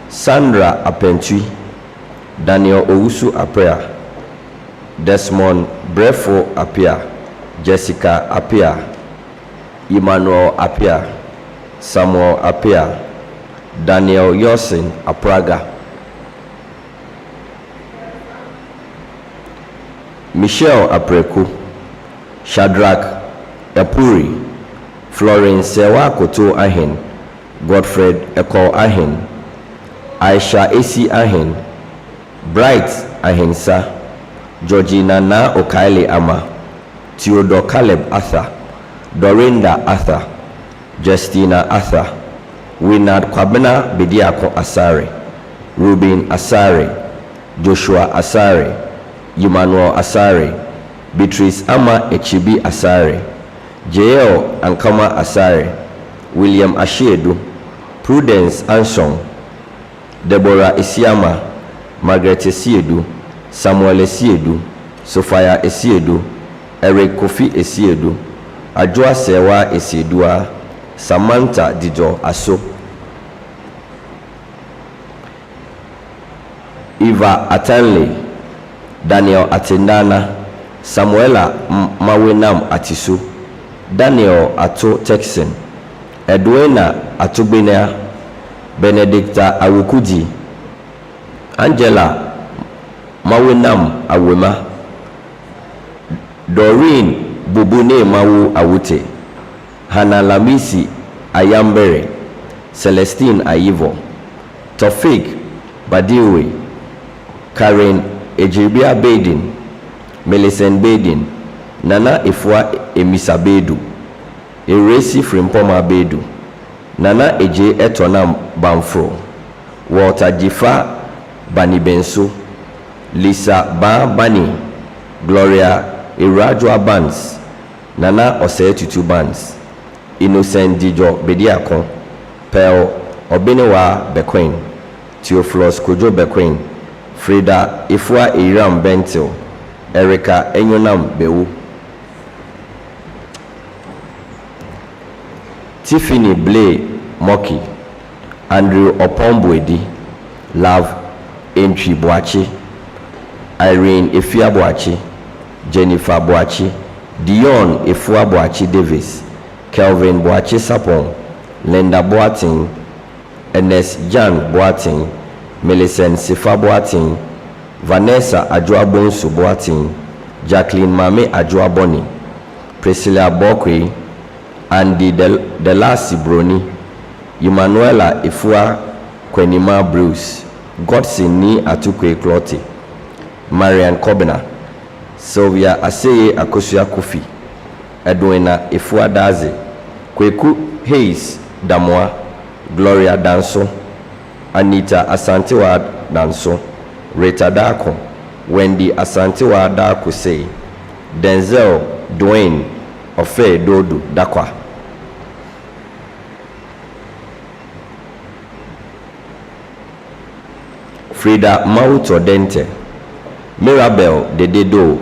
Sandra Apentui, Daniel Owusu Apia, Desmond Brefo Apia, Jessica Apia, Emmanuel Apia, Samuel Apia, Daniel Yosin Apraga, Michelle Apreku, Shadrach Epuri, Florence Sewa Koto Ahen, Godfred Eko Ahen, Aisha Esi Ahen, Bright Ahensa, Georgina Na Okaile Ama, Theodore Caleb Arthur, Dorinda Arthur, Justina Arthur, Winard Kwabena Bediako Asare, Ruben Asare, Joshua Asare, Emmanuel Asare, Beatrice Ama Echibi Asare, J.L. Ankama Asare, William Ashiedu, Prudence Anson, Deborah Isiama, Margaret Esiedu, Samuel Esiedu, Sophia Esiedu, Eric Kofi Esiedu, Ajua Sewa Esiedua, Samantha Dijo Aso, Eva Atanle, Daniel Atendana, Samuela Mawenam Atisu, Daniel Ato Texan, Edwina Atubenia, Benedicta Awukuji, Angela Mawenam Awema, Doreen Bubune Mawu Awute, Hannah Lamisi Ayambere, Celestine Ayivo, Tofik Badiwe, Karen Ejibia Badin, Millicent Badin, Nana Ifwa Emisa Bedu, Eresi Frimpoma Bedu, Nana Eje Etonam Bamfro, Walter Jifa Bani Benso, Lisa Ba Bani, Gloria Irajwa Bands, Nana Osetutu Bands, Innocent Dijo Bediakon, Pearl Obenewa Bequin, Theophilus Kojo Bequin, Frida Ifwa Iram Bentil, Erica Enyonam Bewu, Tiffany Blay Moki, Andrew Opombwedi, Love Entry Boachi, Irene Efia Boachi, Jennifer Boachi, Dion Efua Boachi Davis, Kelvin Boachi Sapon, Linda Boating, Ernest Jan Boating, Millicent Sifa Boating, Vanessa Ajuabonsu Boating, Jacqueline Mame Ajuaboni, Priscilla Bokwe, Andy Delasi Broni, Emanuela Efua Kwenima Bruce, Godson Ni Atukwe Clotti, Marian Kobina, Sylvia Aseye Akosua Kofi, Edwina Efua Daze, Kweku Hayes Damoa, Gloria Danso, Anita Asantewa Danso, Rita Dako, Wendy Asantewa Dako Say, Denzel Dwayne Ofe Dodu Dakwa, Frida Mauto Dente, Mirabel Dededo,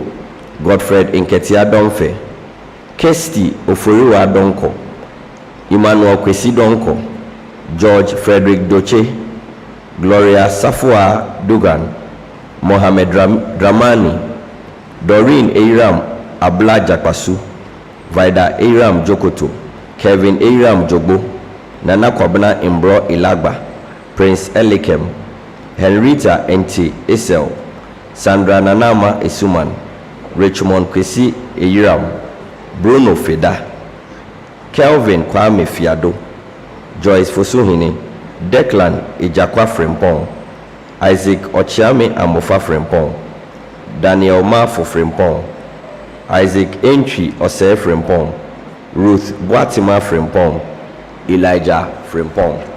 Godfred Nketia Domfe, Kesti Oforiwa Donko, Emmanuel Kwesi Donko, George Frederick Doche, Gloria Safua Dugan, Mohamed Dramani, Doreen Eiram Abla Jakpasu, Vida Eiram Jokoto, Kevin Eiram Jobo, Nana Kwabena Imbro Ilagba, Prince Elikem, Henrietta Enti Esel, Sandra Nanama Esuman, Richmond Kwesi Eiram, Bruno Feda, Kelvin Kwame Fiado, Joyce Fosuhini, Declan Ijakwa Frimpong, Isaac Ochiame Amofa Frimpong, Daniel Mafo Frimpong, Isaac Entry Ose Frimpong, Ruth Boatima Frimpong, Elijah Frimpong.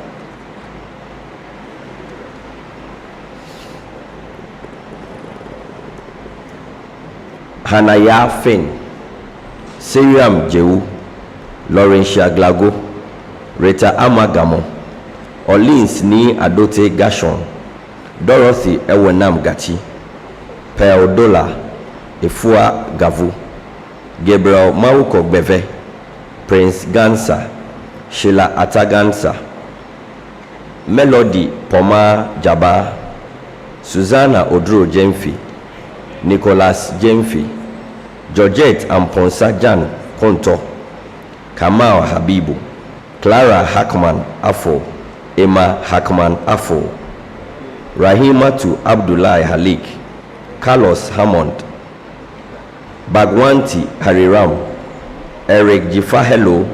Hanaya Finn, Siriam Jewu, Laurentia Glago, Rita Amagamo, Orleans Ni Adote Gashon, Dorothy Ewenam Gachi, Pearl Dola, Efua Gavu, Gabriel Mauko Beve, Prince Gansa, Sheila Atagansa, Melody Poma Jaba, Susanna Odro Jemfi, Nicholas Jemfi, Georgette Amponsa Jan Konto, Kamal Habibu, Clara Hackman Afo, Emma Hackman Afo, Rahimatu Abdullahi Halik, Carlos Hammond, Bagwanti Hariram, Eric Jifahelo,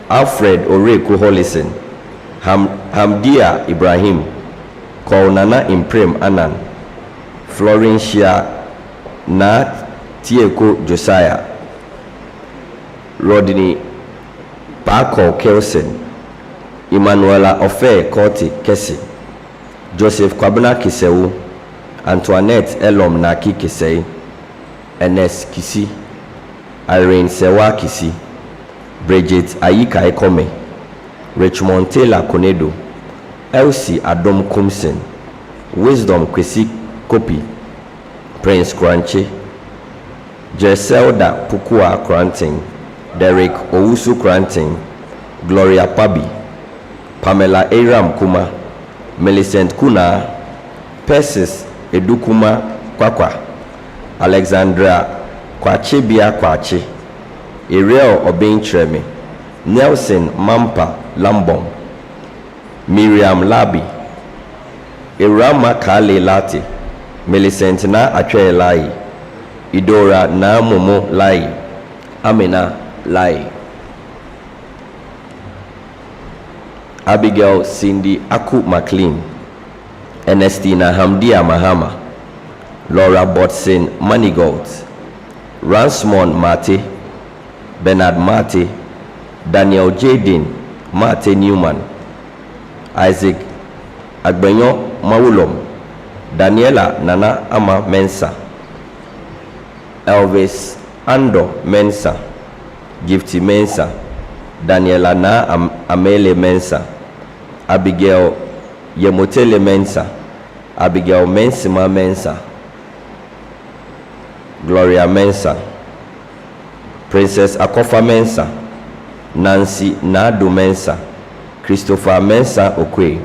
Alfred Oreku Hollison, Hamdia Ibrahim, Kolnana Imprem Anan, Florencia Na Tieko Josiah, Rodney Paco Kelson, Emanuela Ofe Korti Kesi, Joseph Kwabena Kisewu, Antoinette Elom Naki Kisei, Enes Kisi, Irene Sewa Kisi, Bridget Ayika Ekome, Richmond Taylor Konedo, Elsie Adom Kumsen, Wisdom Kwesi Kopi, Prince Kranche, Jeselda Pukua Kranting, Derek Owusu Kranting, Gloria Pabi, Pamela Aram Kuma, Millicent Kuna, Persis Edukuma Kwakwa, Alexandra Kwachebia Kwache, Ariel Obentreme, Nelson Mampa Lambom, Miriam Labi, Irama Kale Lati, Millicent Na Achwe Lai, Idora Na Momo Lai, Amina Lai, Abigail Cindy Aku McLean, Ernestina Hamdia Mahama, Laura Botson Manigault, Ransmond Mate, Bernard Mate, Daniel Jaden Mate Newman, Isaac Agbenyo Mawulom, Daniela Nana Ama Mensa, Elvis Ando Mensa, Gifty Mensa, Daniela Na Amele Mensa, Abigail Yemotele Mensa, Abigail Mensima Mensa, Gloria Mensa, Princess Akofa Mensa, Nancy Nadu Mensa, Christopher Mensa Okwe,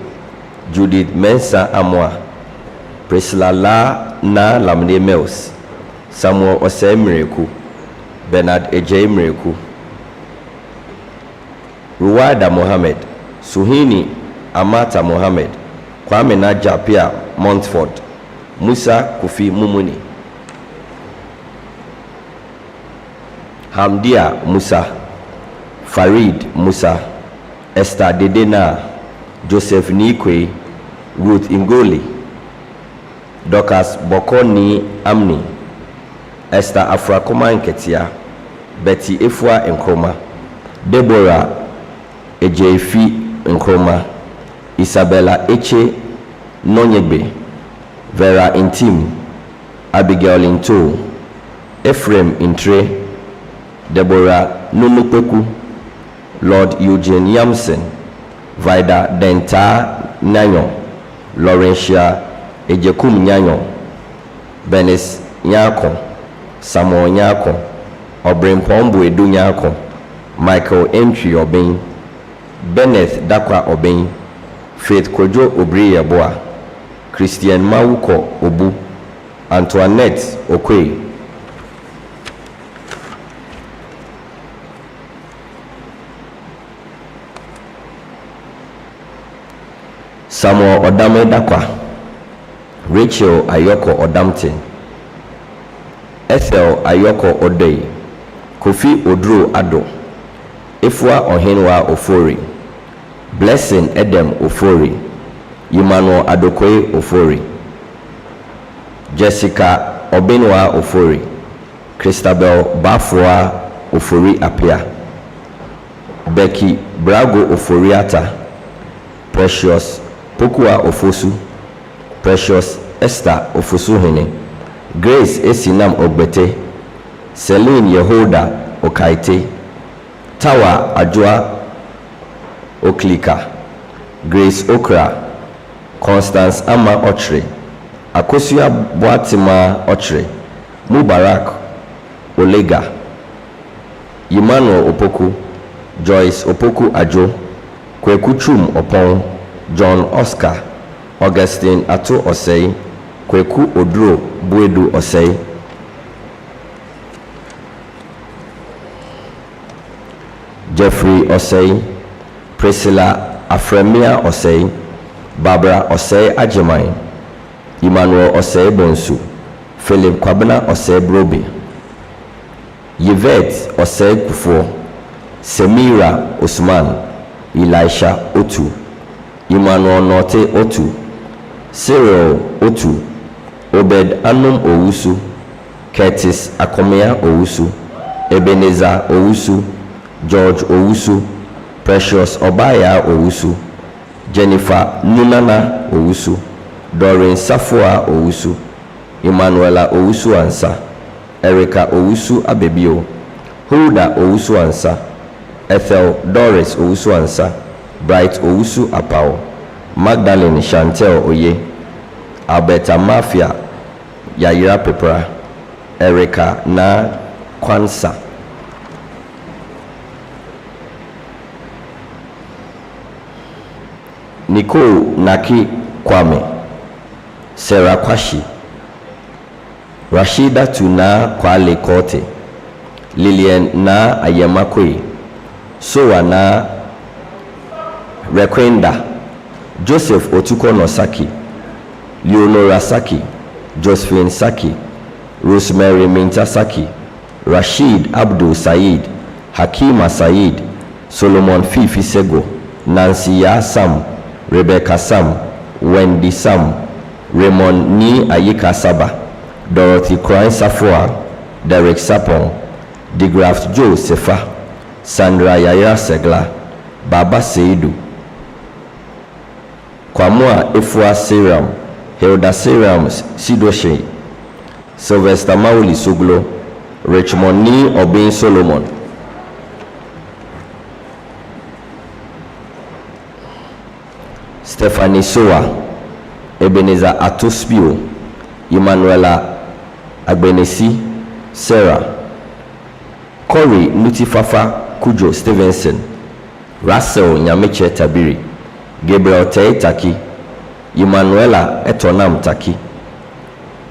Judith Mensa Amwa, Priscilla La Na Lamne Mills, Samuel Ose Mreku, Bernard Eje Mreku, Ruwada Mohammed, Suhini Amata Mohammed, Kwame Najapia Montford, Musa Kofi Mumuni, Hamdia Musa, Farid Musa, Esther Dedena, Joseph Nikwe, Ruth Ingoli, Dorcas Bokoni Amni, Esther Afrakoma Nketia, Betty Efua Nkroma, Deborah Ejefi Nkroma, Isabella Eche Nonyegbe, Vera Intim, Abigail Into, Ephraim Intre, Deborah Numupeku, Lord Eugene Yamson, Vida Denta Nyanyo, Laurentia Ejekum Nyanyo, Benis Nyako, Samuel Nyako, Obrimpombu Edu Nyako, Michael Entry Obin, Benneth Dakwa Obin, Faith Kojo Obri Yeboa, Christian Mawuko Obu, Antoinette Okwe. Samuel Odame Dakwa, Rachel Ayoko Odamtin, Ethel Ayoko Odei, Kofi Odro Ado, Ifwa Ohenwa Ofori, Blessing Edem Ofori, Emmanuel Adokoye Ofori, Jessica Obenwa Ofori, Christabel Bafua Ofori Apia, Becky Brago Oforiata, Precious Pokua Ofosu, Precious Esther Ofosuhene, Grace Esinam Ogbete, Celine Yehoda Okaite, Tawa Ajua Oklika, Grace Okra, Constance Ama Ochre, Akosia Boatima Ochre, Mubarak Olega, Emmanuel Opoku, Joyce Opoku Ajo, Kwekuchum Opon, John Oscar, Augustine Ato Osei, Kweku Odro Buedu Osei, Jeffrey Osei, Priscilla Afremia Osei, Barbara Osei Ajemai, Emmanuel Osei Bonsu, Philip Kwabena Osei Brobe, Yvette Osei Kufo, Semira Usman, Elisha Otu, Emmanuel Norte Otu, Cyril Otu, Obed Anum Owusu, Curtis Akomea Owusu, Ebenezer Owusu, George Owusu, Precious Obaya Owusu, Jennifer Nunana Owusu, Doreen Safua Owusu, Emmanuela Owusu Ansa, Erica Owusu Abebio, Hulda Owusu Ansa, Ethel Doris Owusu Ansa, Bright Owusu Apao, Magdalene Chantel Oye, Alberta Mafia Yayira Pepra, Erica Na Kwansa, Nicole Naki Kwame, Sarah Kwashi, Rashida Tuna Kwale Kote, Lillian Na Ayamakwe, Soa Na Rekwenda, Joseph Otuko Nosaki, Leonora Saki, Josephine Saki, Rosemary Minta Saki, Rashid Abdul Said, Hakima Said, Solomon Fifi Sego, Nancy Ya Sam, Rebecca Sam, Wendy Sam, Raymond Ni Ayika Saba, Dorothy Kroin Safua, Derek Sapon, DeGraft Joe Sefa, Sandra Yaya Segla, Baba Seidu, Kwamua Efua Seram, Hilda Seram Sidoshe, Sylvester Mauli Suglo, Richmond Ni Obin Solomon, Stephanie Soa, Ebenezer Atospio, Emanuela Agbenesi, Sarah, Corey Nutifafa Kujo Stevenson, Russell Nyameche Tabiri, Gabriel Teitaki, Emanuela Etonam Taki,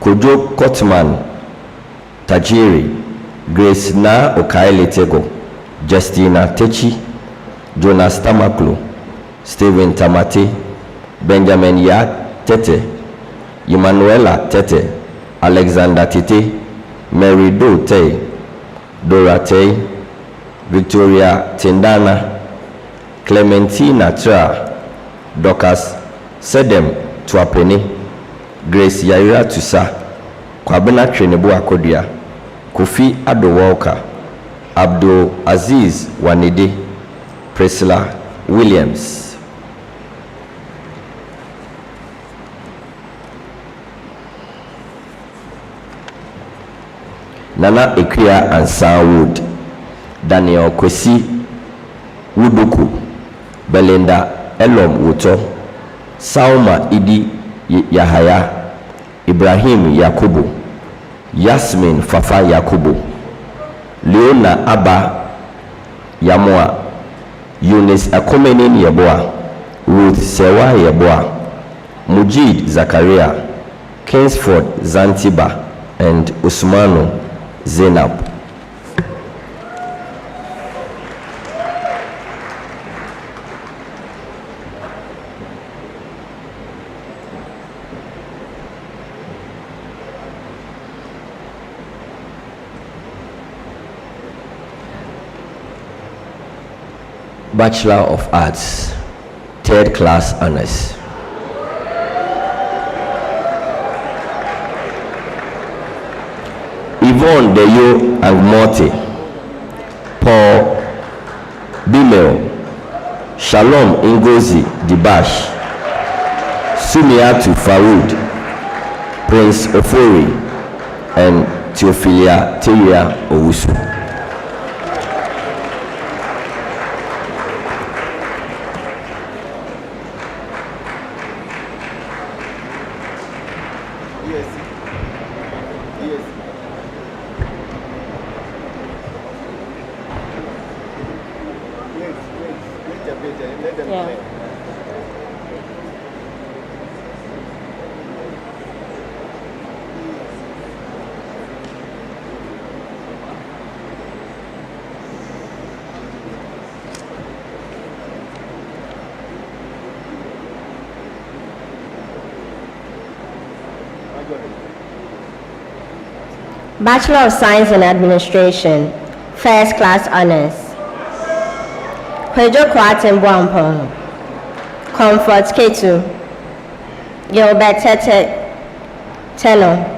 Kojo Kotman Tajiri, Grace Na Okaele Tego, Justina Techi, Jonas Tamaklo, Stephen Tamate, Benjamin Ya Tete, Emanuela Tete, Alexander Tete, Mary Do Te, Dora Te, Victoria Tindana, Clementina Tra, Dorcas Sedem Tuapeni, Grace Yaira Tusa, Kwabena Trenebu Akodia, Kofi Ado Walker, Abdul Aziz Wanide, Priscilla Williams. Nana Ekia Ansa Wood, Daniel Kwesi Wuduku, Belinda Elom Wuto, Salma Idi Yahaya, Ibrahim Yakubu, Yasmin Fafa Yakubu, Leona Abba Yamoa, Eunice Akomenin Yeboa, Ruth Sewa Yeboa, Mujid Zakaria, Kingsford Zantiba, and Usmanu Zainab. Bachelor of Arts, 3rd class honors. Yvonne Deyo Agmote, Paul Bimel, Shalom Ngozi Dibash, Sumiatu Faroud, Prince Ofori, and Theophilia Teria Owusu. Bachelor of Science in Administration, 1st class honors. Kwejo Kwaten Bwampong, Comfort Ketu, Gilbert Teno,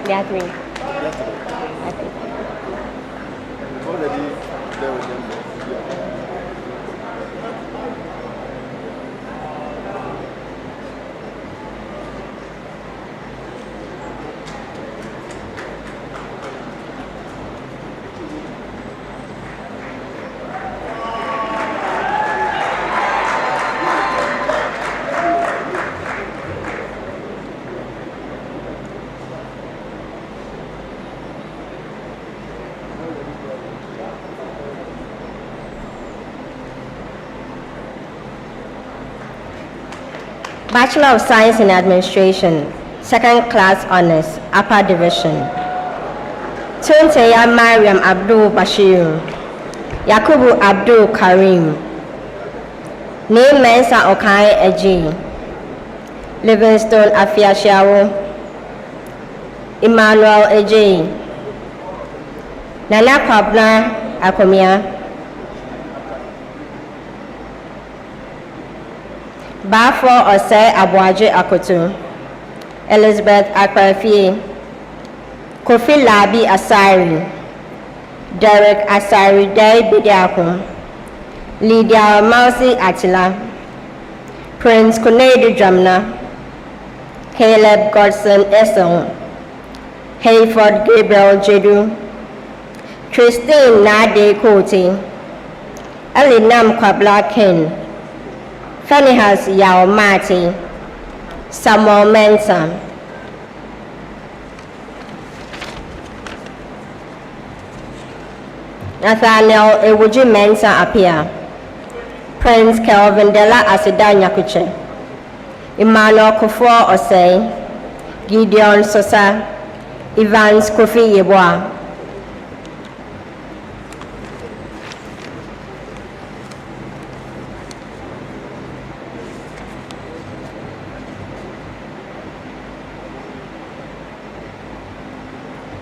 there are 3. Bachelor of Science in Administration, 2nd class honors, upper division. Tunteya Mariam Abdul Bashir, Yakubu Abdul Karim, Name Mensa Okai Eji, Livingstone Afiashawo, Emmanuel Eji, Nana Pabla Akomia, Bafo Osei Abuaje Akoto, Elizabeth Akwafie, Kofi Labi Asari, Derek Asari Day Bidiako, Lydia Mausi Atila, Prince Kunedu Jamna, Caleb Godson Esson, Hayford Gabriel Jedu, Christine Nade Koti, Elinam Kwabla Ken, Fannyhouse Yao Mati, Samuel Mensah, Nathaniel Ewuji Mensah Apia, Prince Kelvin Della Asida Nyakuche, Emmanuel Kufuor Osei, Gideon Sosa, Evans Kofi Yeboah.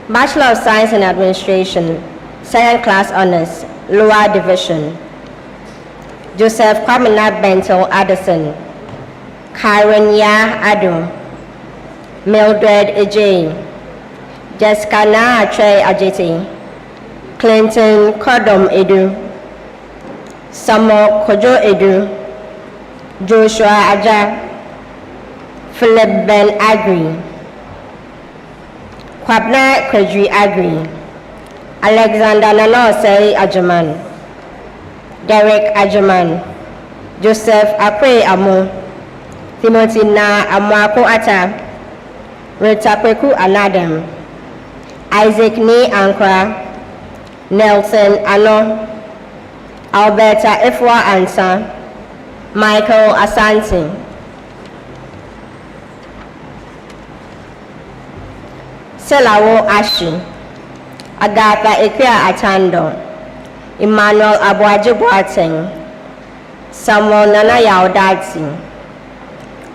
Bachelor of Science in Administration, second class honors, lower division. Joseph Kwamina Bento Addison, Karen Ya Ado, Mildred Ejay, Jessica Na Trey Ajiti, Clinton Kodom Edu, Samo Kojo Edu, Joshua Aja, Philip Ben Agri, Kwabna Kredri Agri, Alexander Nanosei Ajaman, Derek Ajaman, Joseph Akwe Amo, Timothy Na Amwako Ata, Rita Kweku Anadem, Isaac Ni Ankra, Nelson Ano, Alberta Efwa Ansa, Michael Asante, Selawo Ashi, Agatha Ekia Atando, Emmanuel Abuaji Boateng, Samuel Nana Yaudati,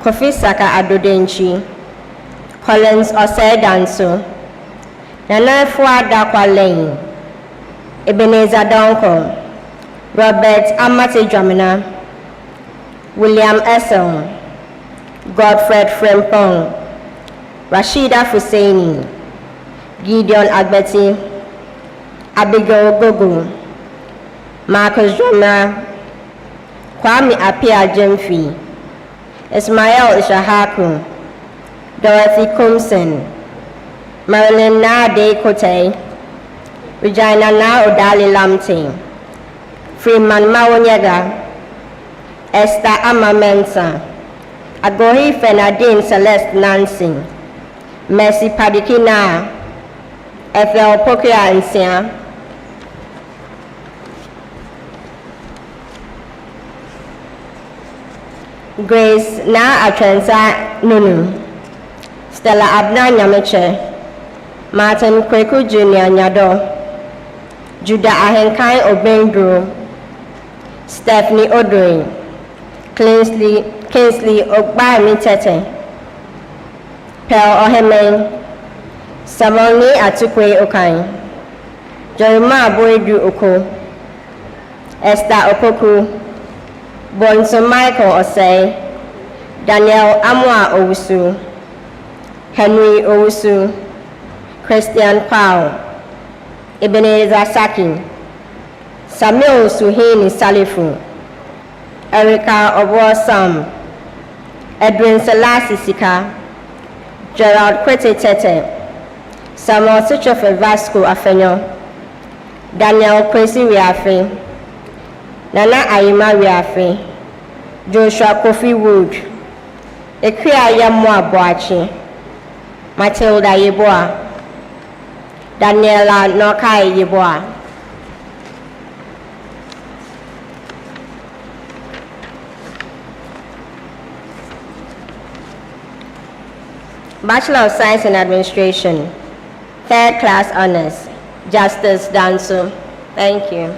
Kofi Saka Adodenchi, Collins Osei Danso, Nana Fua Dakwa Lane, Ebenezer Donko, Robert Amate Dramina, William Essel, Godfred Frempong, Rashida Fusaini, Gideon Agbeti, Abigail Gogo, Marcus Drummer, Kwame Apia Jemfi, Ismael Ishahaku, Dorothy Kumsen, Marilyn Nade Kote, Regina Na Odali Lamte, Freeman Mawonyega, Esther Amamensa, Agohi Fenadine Celeste Nancy, Mercy Padikina, Ethel Pokia Nsia, Grace Na Atrensa Nunu, Stella Abna Nyameche, Martin Kweku Jr. Nyado, Judah Ahenkai Obendro, Stephanie Odoi, Kingsley Ogbami Tete, Pearl Oheme, Samoni Atukwe Okai, Jeremiah Boedu Oko, Esther Opoku, Bonso Michael Osei, Daniel Amwa Owusu, Henry Owusu, Christian Powell, Ebenezer Saki, Samuel Suhini Salifu, Erica Obosam, Edwin Selassie Sika, Gerald Kwete Tete, Samuel Sichofe Vasco Afenyo, Daniel Kwesi Wiafe, Nana Ayima Wiafe, Joshua Kofi Wood, Ekia Yamwa Boachi, Matilda Yeboa, Daniela Nokai Yeboa. Bachelor of Science in Administration, third class honors, Justice Danso. Thank you.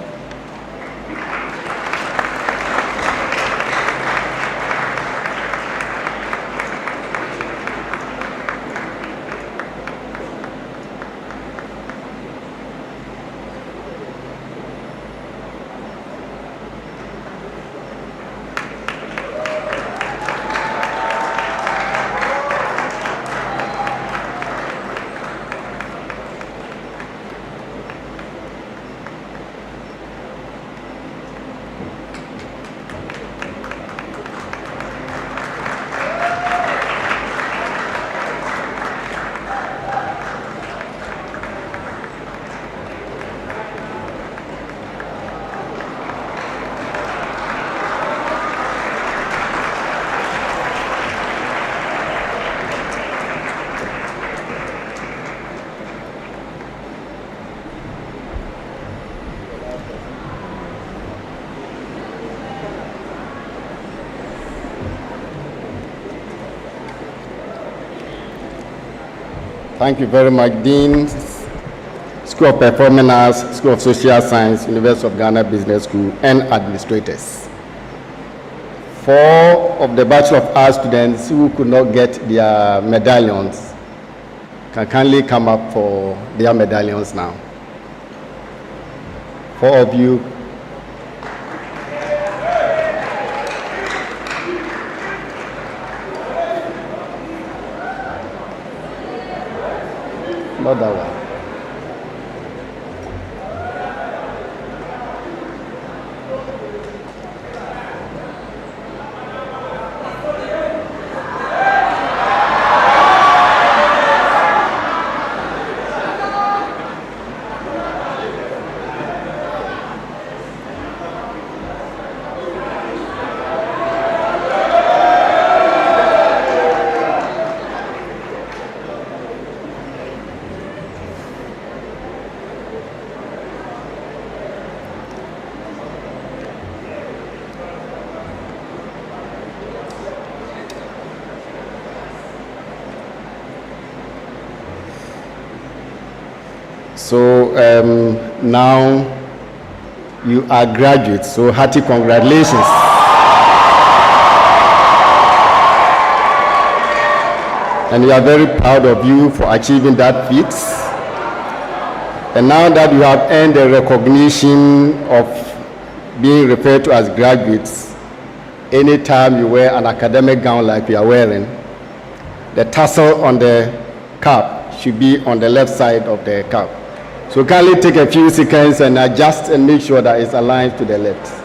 Thank you very much, Dean, School of Performing Arts, School of Social Science, University of Ghana Business School, and administrators. 4 of the Bachelor of Arts students who could not get their medallions can kindly come up for their medallions now. 4 of you. Not that one. So now you are graduates, so hearty congratulations. And we are very proud of you for achieving that feat. And now that you have earned the recognition of being referred to as graduates, anytime you wear an academic gown like you are wearing, the tassel on the cap should be on the left side of the cap. So kindly take a few seconds and adjust and make sure that it's aligned to the left.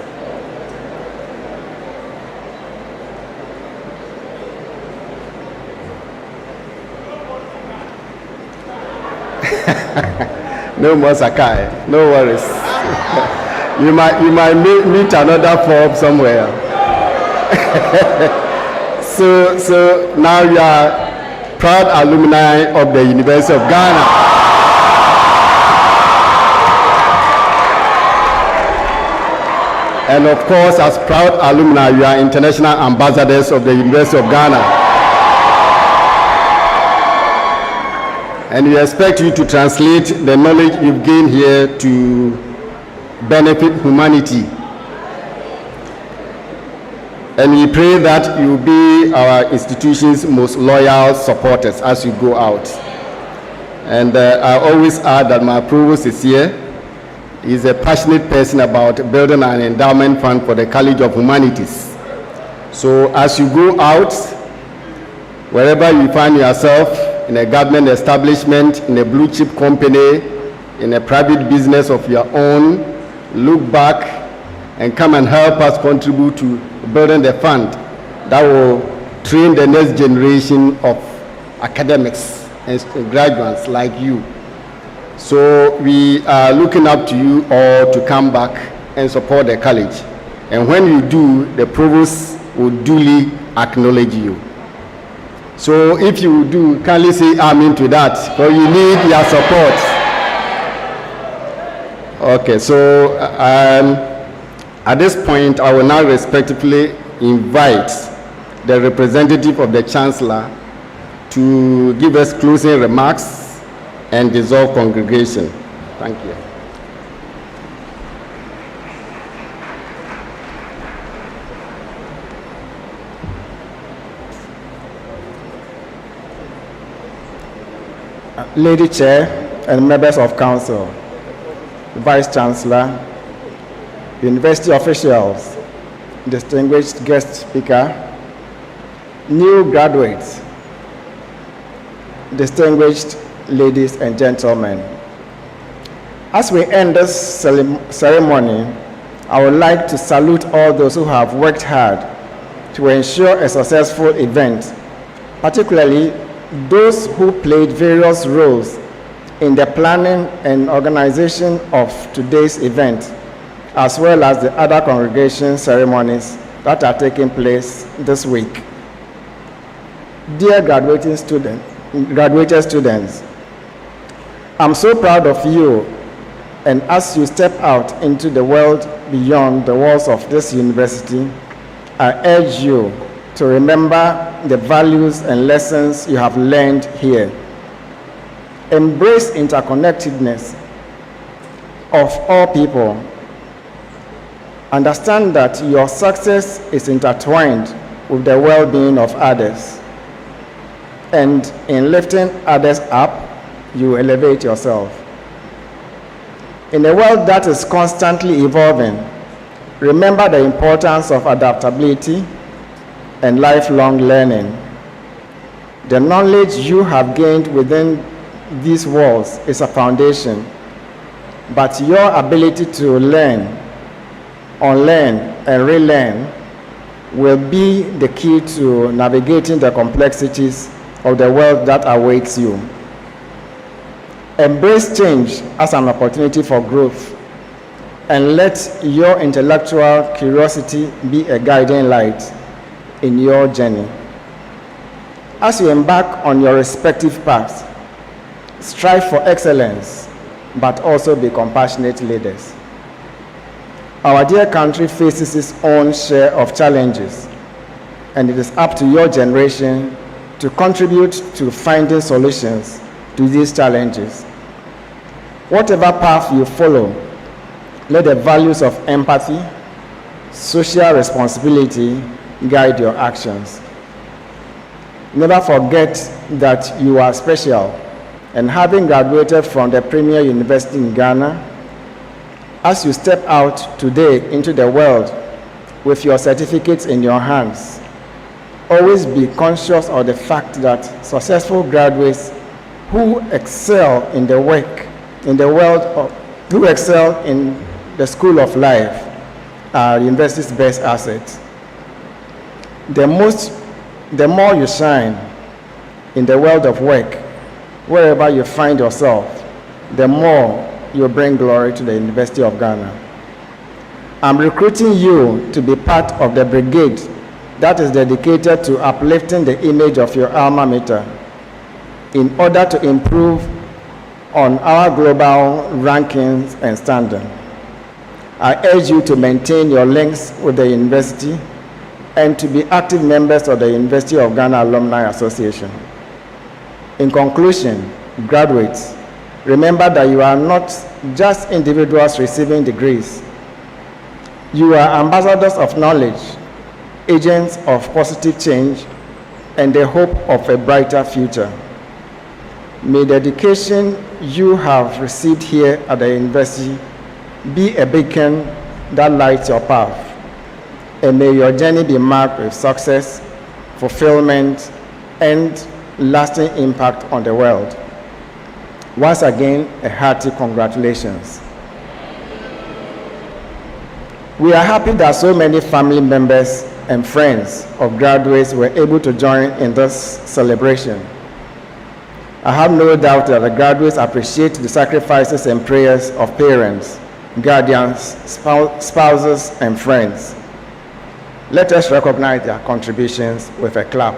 No more Sakai, no worries. you might meet another form somewhere. so now you are proud alumni of the University of Ghana. And of course, as proud alumni, you are international ambassadors of the University of Ghana. And we expect you to translate the knowledge you've gained here to benefit humanity. And we pray that you will be our institution's most loyal supporters as you go out. And I always add that my provost is here. He's a passionate person about building an endowment fund for the College of Humanities. So as you go out, wherever you find yourself, in a government establishment, in a blue chip company, in a private business of your own, look back and come and help us contribute to building the fund that will train the next generation of academics and graduates like you. So we are looking up to you all to come back and support the college. And when you do, the provost will duly acknowledge you. So if you do, kindly say amen to that, because you need your support. Okay, so at this point, I will now respectfully invite the representative of the Chancellor to give us closing remarks and dissolve congregation. Thank you. Lady Chair and members of Council, Vice Chancellor, University officials, distinguished guest speaker, new graduates, distinguished ladies and gentlemen. As we end this ceremony, I would like to salute all those who have worked hard to ensure a successful event, particularly those who played various roles in the planning and organization of today's event, as well as the other congregation ceremonies that are taking place this week. Dear graduated students, I'm so proud of you, and as you step out into the world beyond the walls of this university, I urge you to remember the values and lessons you have learned here. Embrace interconnectedness of all people. Understand that your success is intertwined with the well-being of others. and in lifting others up, you elevate yourself. In a world that is constantly evolving, remember the importance of adaptability and lifelong learning. The knowledge you have gained within these walls is a foundation, but your ability to learn, unlearn, and relearn will be the key to navigating the complexities of the world that awaits you. Embrace change as an opportunity for growth, and let your intellectual curiosity be a guiding light in your journey. As you embark on your respective paths, strive for excellence, but also be compassionate leaders. Our dear country faces its own share of challenges, and it is up to your generation to contribute to finding solutions to these challenges. Whatever path you follow, let the values of empathy, social responsibility guide your actions. Never forget that you are special, and having graduated from the premier university in Ghana, as you step out today into the world with your certificates in your hands, always be conscious of the fact that successful graduates who excel in the work, in the world of, who excel in the school of life are the university's best assets. The more you shine in the world of work, wherever you find yourself, the more you bring glory to the University of Ghana. I'm recruiting you to be part of the brigade that is dedicated to uplifting the image of your alma mater in order to improve on our global rankings and standing. I urge you to maintain your links with the university and to be active members of the University of Ghana Alumni Association. In conclusion, graduates, remember that you are not just individuals receiving degrees. You are ambassadors of knowledge, agents of positive change, and the hope of a brighter future. May the education you have received here at the university be a beacon that lights your path, and may your journey be marked with success, fulfillment, and lasting impact on the world. Once again, a hearty congratulations. We are happy that so many family members and friends of graduates were able to join in this celebration. I have no doubt that the graduates appreciate the sacrifices and prayers of parents, guardians, spouses, and friends. Let us recognize their contributions with a clap.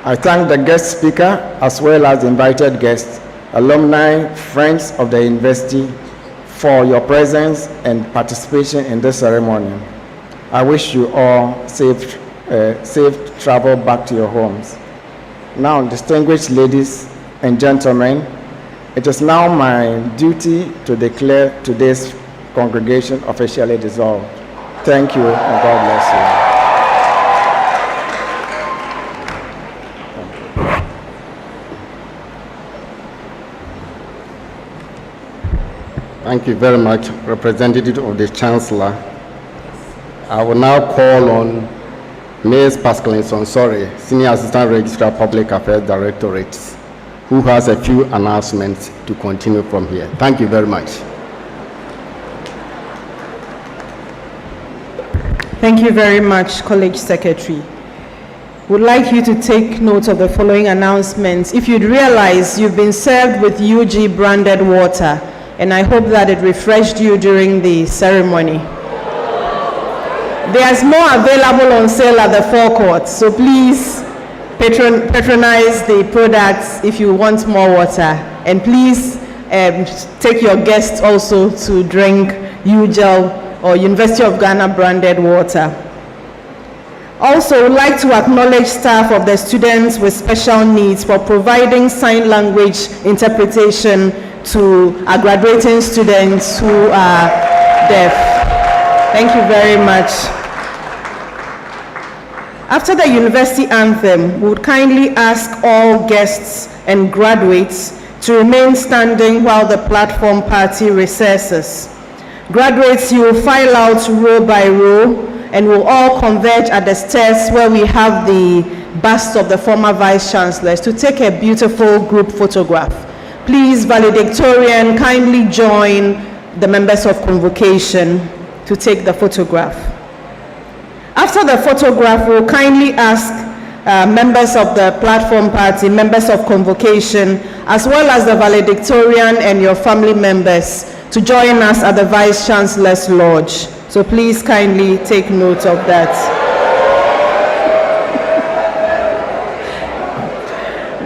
I thank the guest speaker as well as the invited guests, alumni, friends of the university for your presence and participation in this ceremony. I wish you all safe travel back to your homes. Now, distinguished ladies and gentlemen, it is now my duty to declare today's congregation officially dissolved. Thank you and God bless you. Thank you very much, representative of the Chancellor. I will now call on Ms. Pascaline Sonsori, Senior Assistant Registrar Public Affairs Directorate, who has a few announcements to continue from here. Thank you very much. Thank you very much, College Secretary. Would like you to take note of the following announcements. If you'd realize you've been served with UG branded water, and I hope that it refreshed you during the ceremony. There's more available on sale at the forecourt, so please patronize the products if you want more water. And please take your guests also to drink UGEL or University of Ghana branded water. Also, we'd like to acknowledge staff of the students with special needs for providing sign language interpretation to our graduating students who are deaf. Thank you very much. After the university anthem, we would kindly ask all guests and graduates to remain standing while the platform party recesses. Graduates, you will file out row by row and will all converge at the stairs where we have the busts of the former vice chancellors to take a beautiful group photograph. Please, valedictorian, kindly join the members of convocation to take the photograph. After the photograph, we'll kindly ask members of the platform party, members of convocation, as well as the valedictorian and your family members to join us at the Vice Chancellor's Lodge. So please kindly take note of that.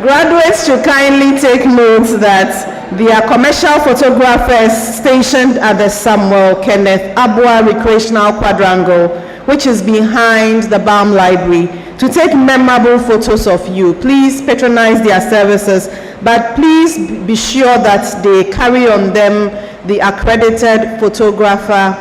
Graduates should kindly take note that there are commercial photographers stationed at the Samuel Kenneth Abua Recreational Quadrangle, which is behind the BAM Library, to take memorable photos of you. Please patronize their services, but please be sure that they carry on them the accredited photographer,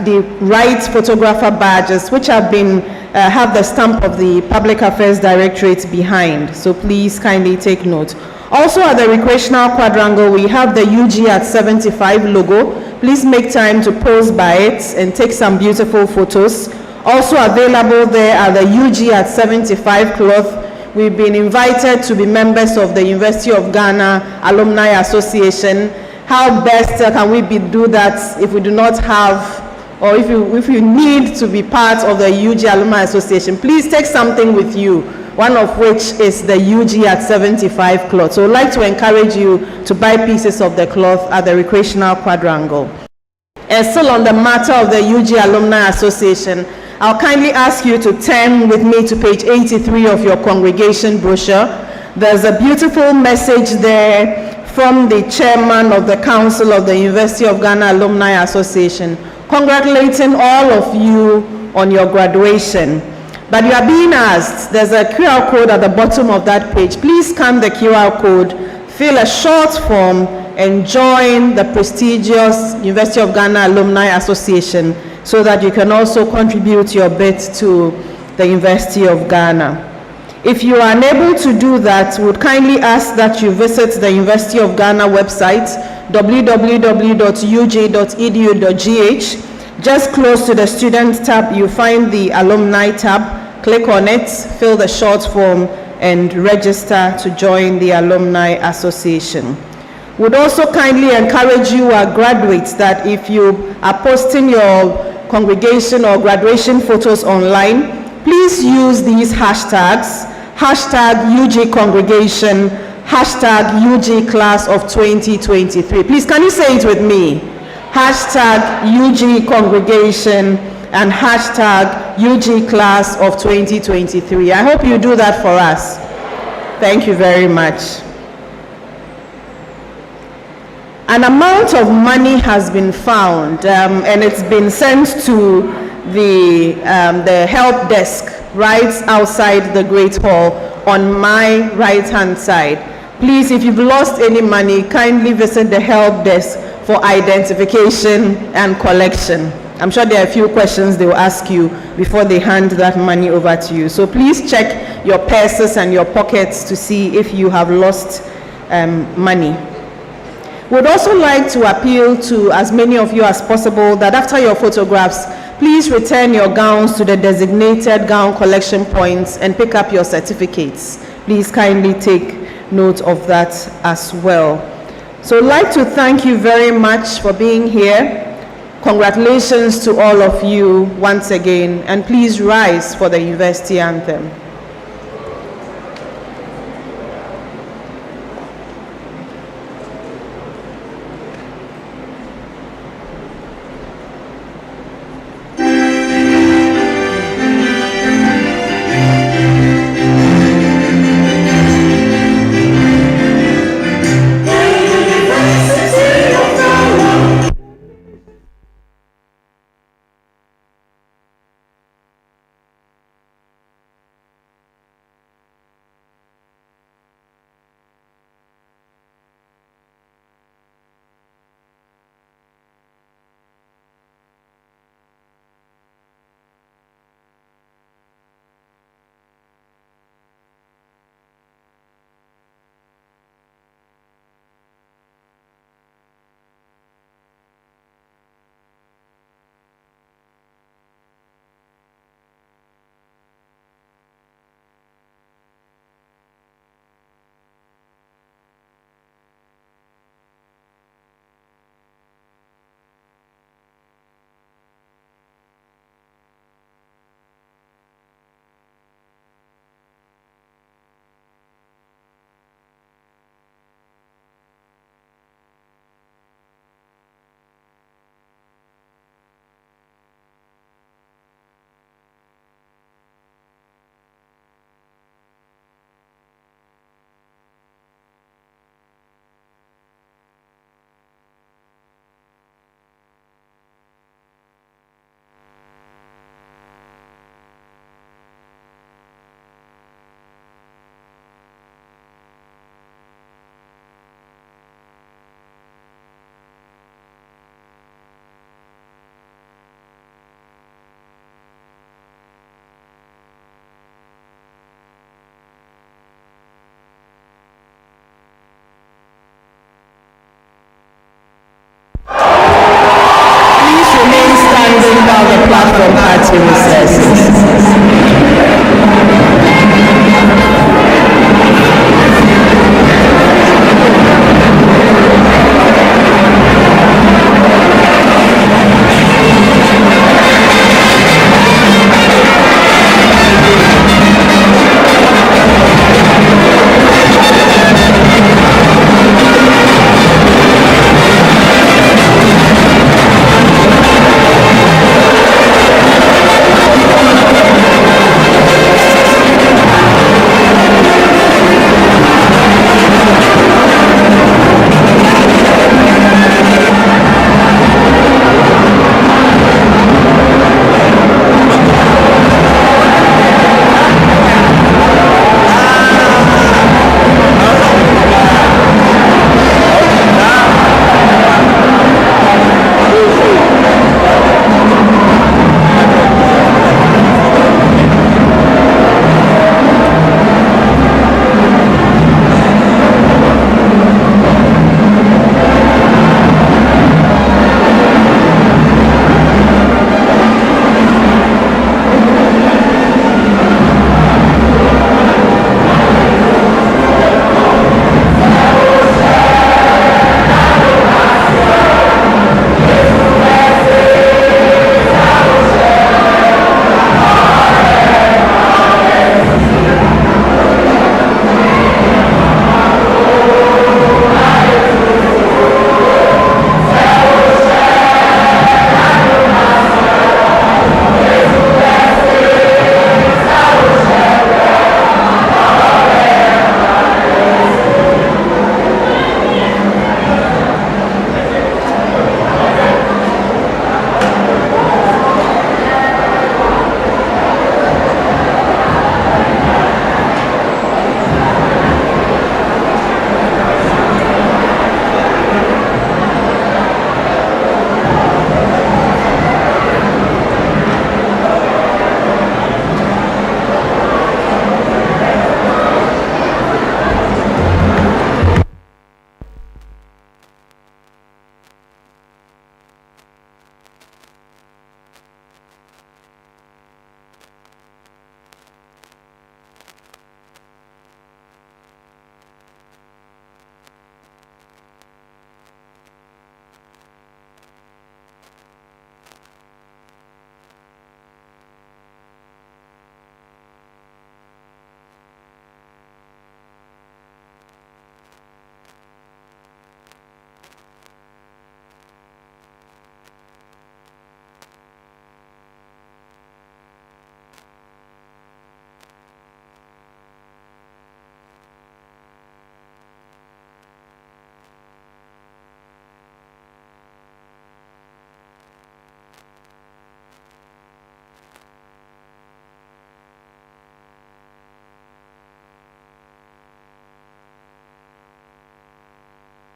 the right photographer badges, which have been have the stamp of the Public Affairs Directorate behind. So please kindly take note. Also at the Recreational Quadrangle, we have the UG at 75 logo. Please make time to pose by it and take some beautiful photos. Also available there are the UG at 75 cloth. We've been invited to be members of the University of Ghana Alumni Association. How best can we do that if we do not have, or if you need to be part of the UG Alumni Association? Please take something with you, one of which is the UG at 75 cloth. So I'd like to encourage you to buy pieces of the cloth at the Recreational Quadrangle. And still on the matter of the UG Alumni Association, I'll kindly ask you to turn with me to page 83 of your congregation brochure. There's a beautiful message there from the chairman of the Council of the University of Ghana Alumni Association, congratulating all of you on your graduation. But you are being asked, there's a QR code at the bottom of that page. Please scan the QR code, fill a short form, and join the prestigious University of Ghana Alumni Association so that you can also contribute your bit to the University of Ghana. If you are unable to do that, we would kindly ask that you visit the University of Ghana website, www.uj.edu.gh. Just close to the student tab, you find the alumni tab. Click on it, fill the short form, and register to join the Alumni Association. Would also kindly encourage you, our graduates, that if you are posting your congregation or graduation photos online, please use these hashtags, hashtag UG Congregation, hashtag UG Class of 2023. Please, can you say it with me? Hashtag UG Congregation and hashtag UG Class of 2023. I hope you do that for us. Thank you very much. An amount of money has been found and it's been sent to the help desk right outside the Great Hall on my right-hand side. Please, if you've lost any money, kindly visit the help desk for identification and collection. I'm sure there are a few questions they will ask you before they hand that money over to you. So please check your purses and your pockets to see if you have lost money. We'd also like to appeal to as many of you as possible that after your photographs, please return your gowns to the designated gown collection points and pick up your certificates. Please kindly take note of that as well. So I'd like to thank you very much for being here. Congratulations to all of you once again, and please rise for the university anthem.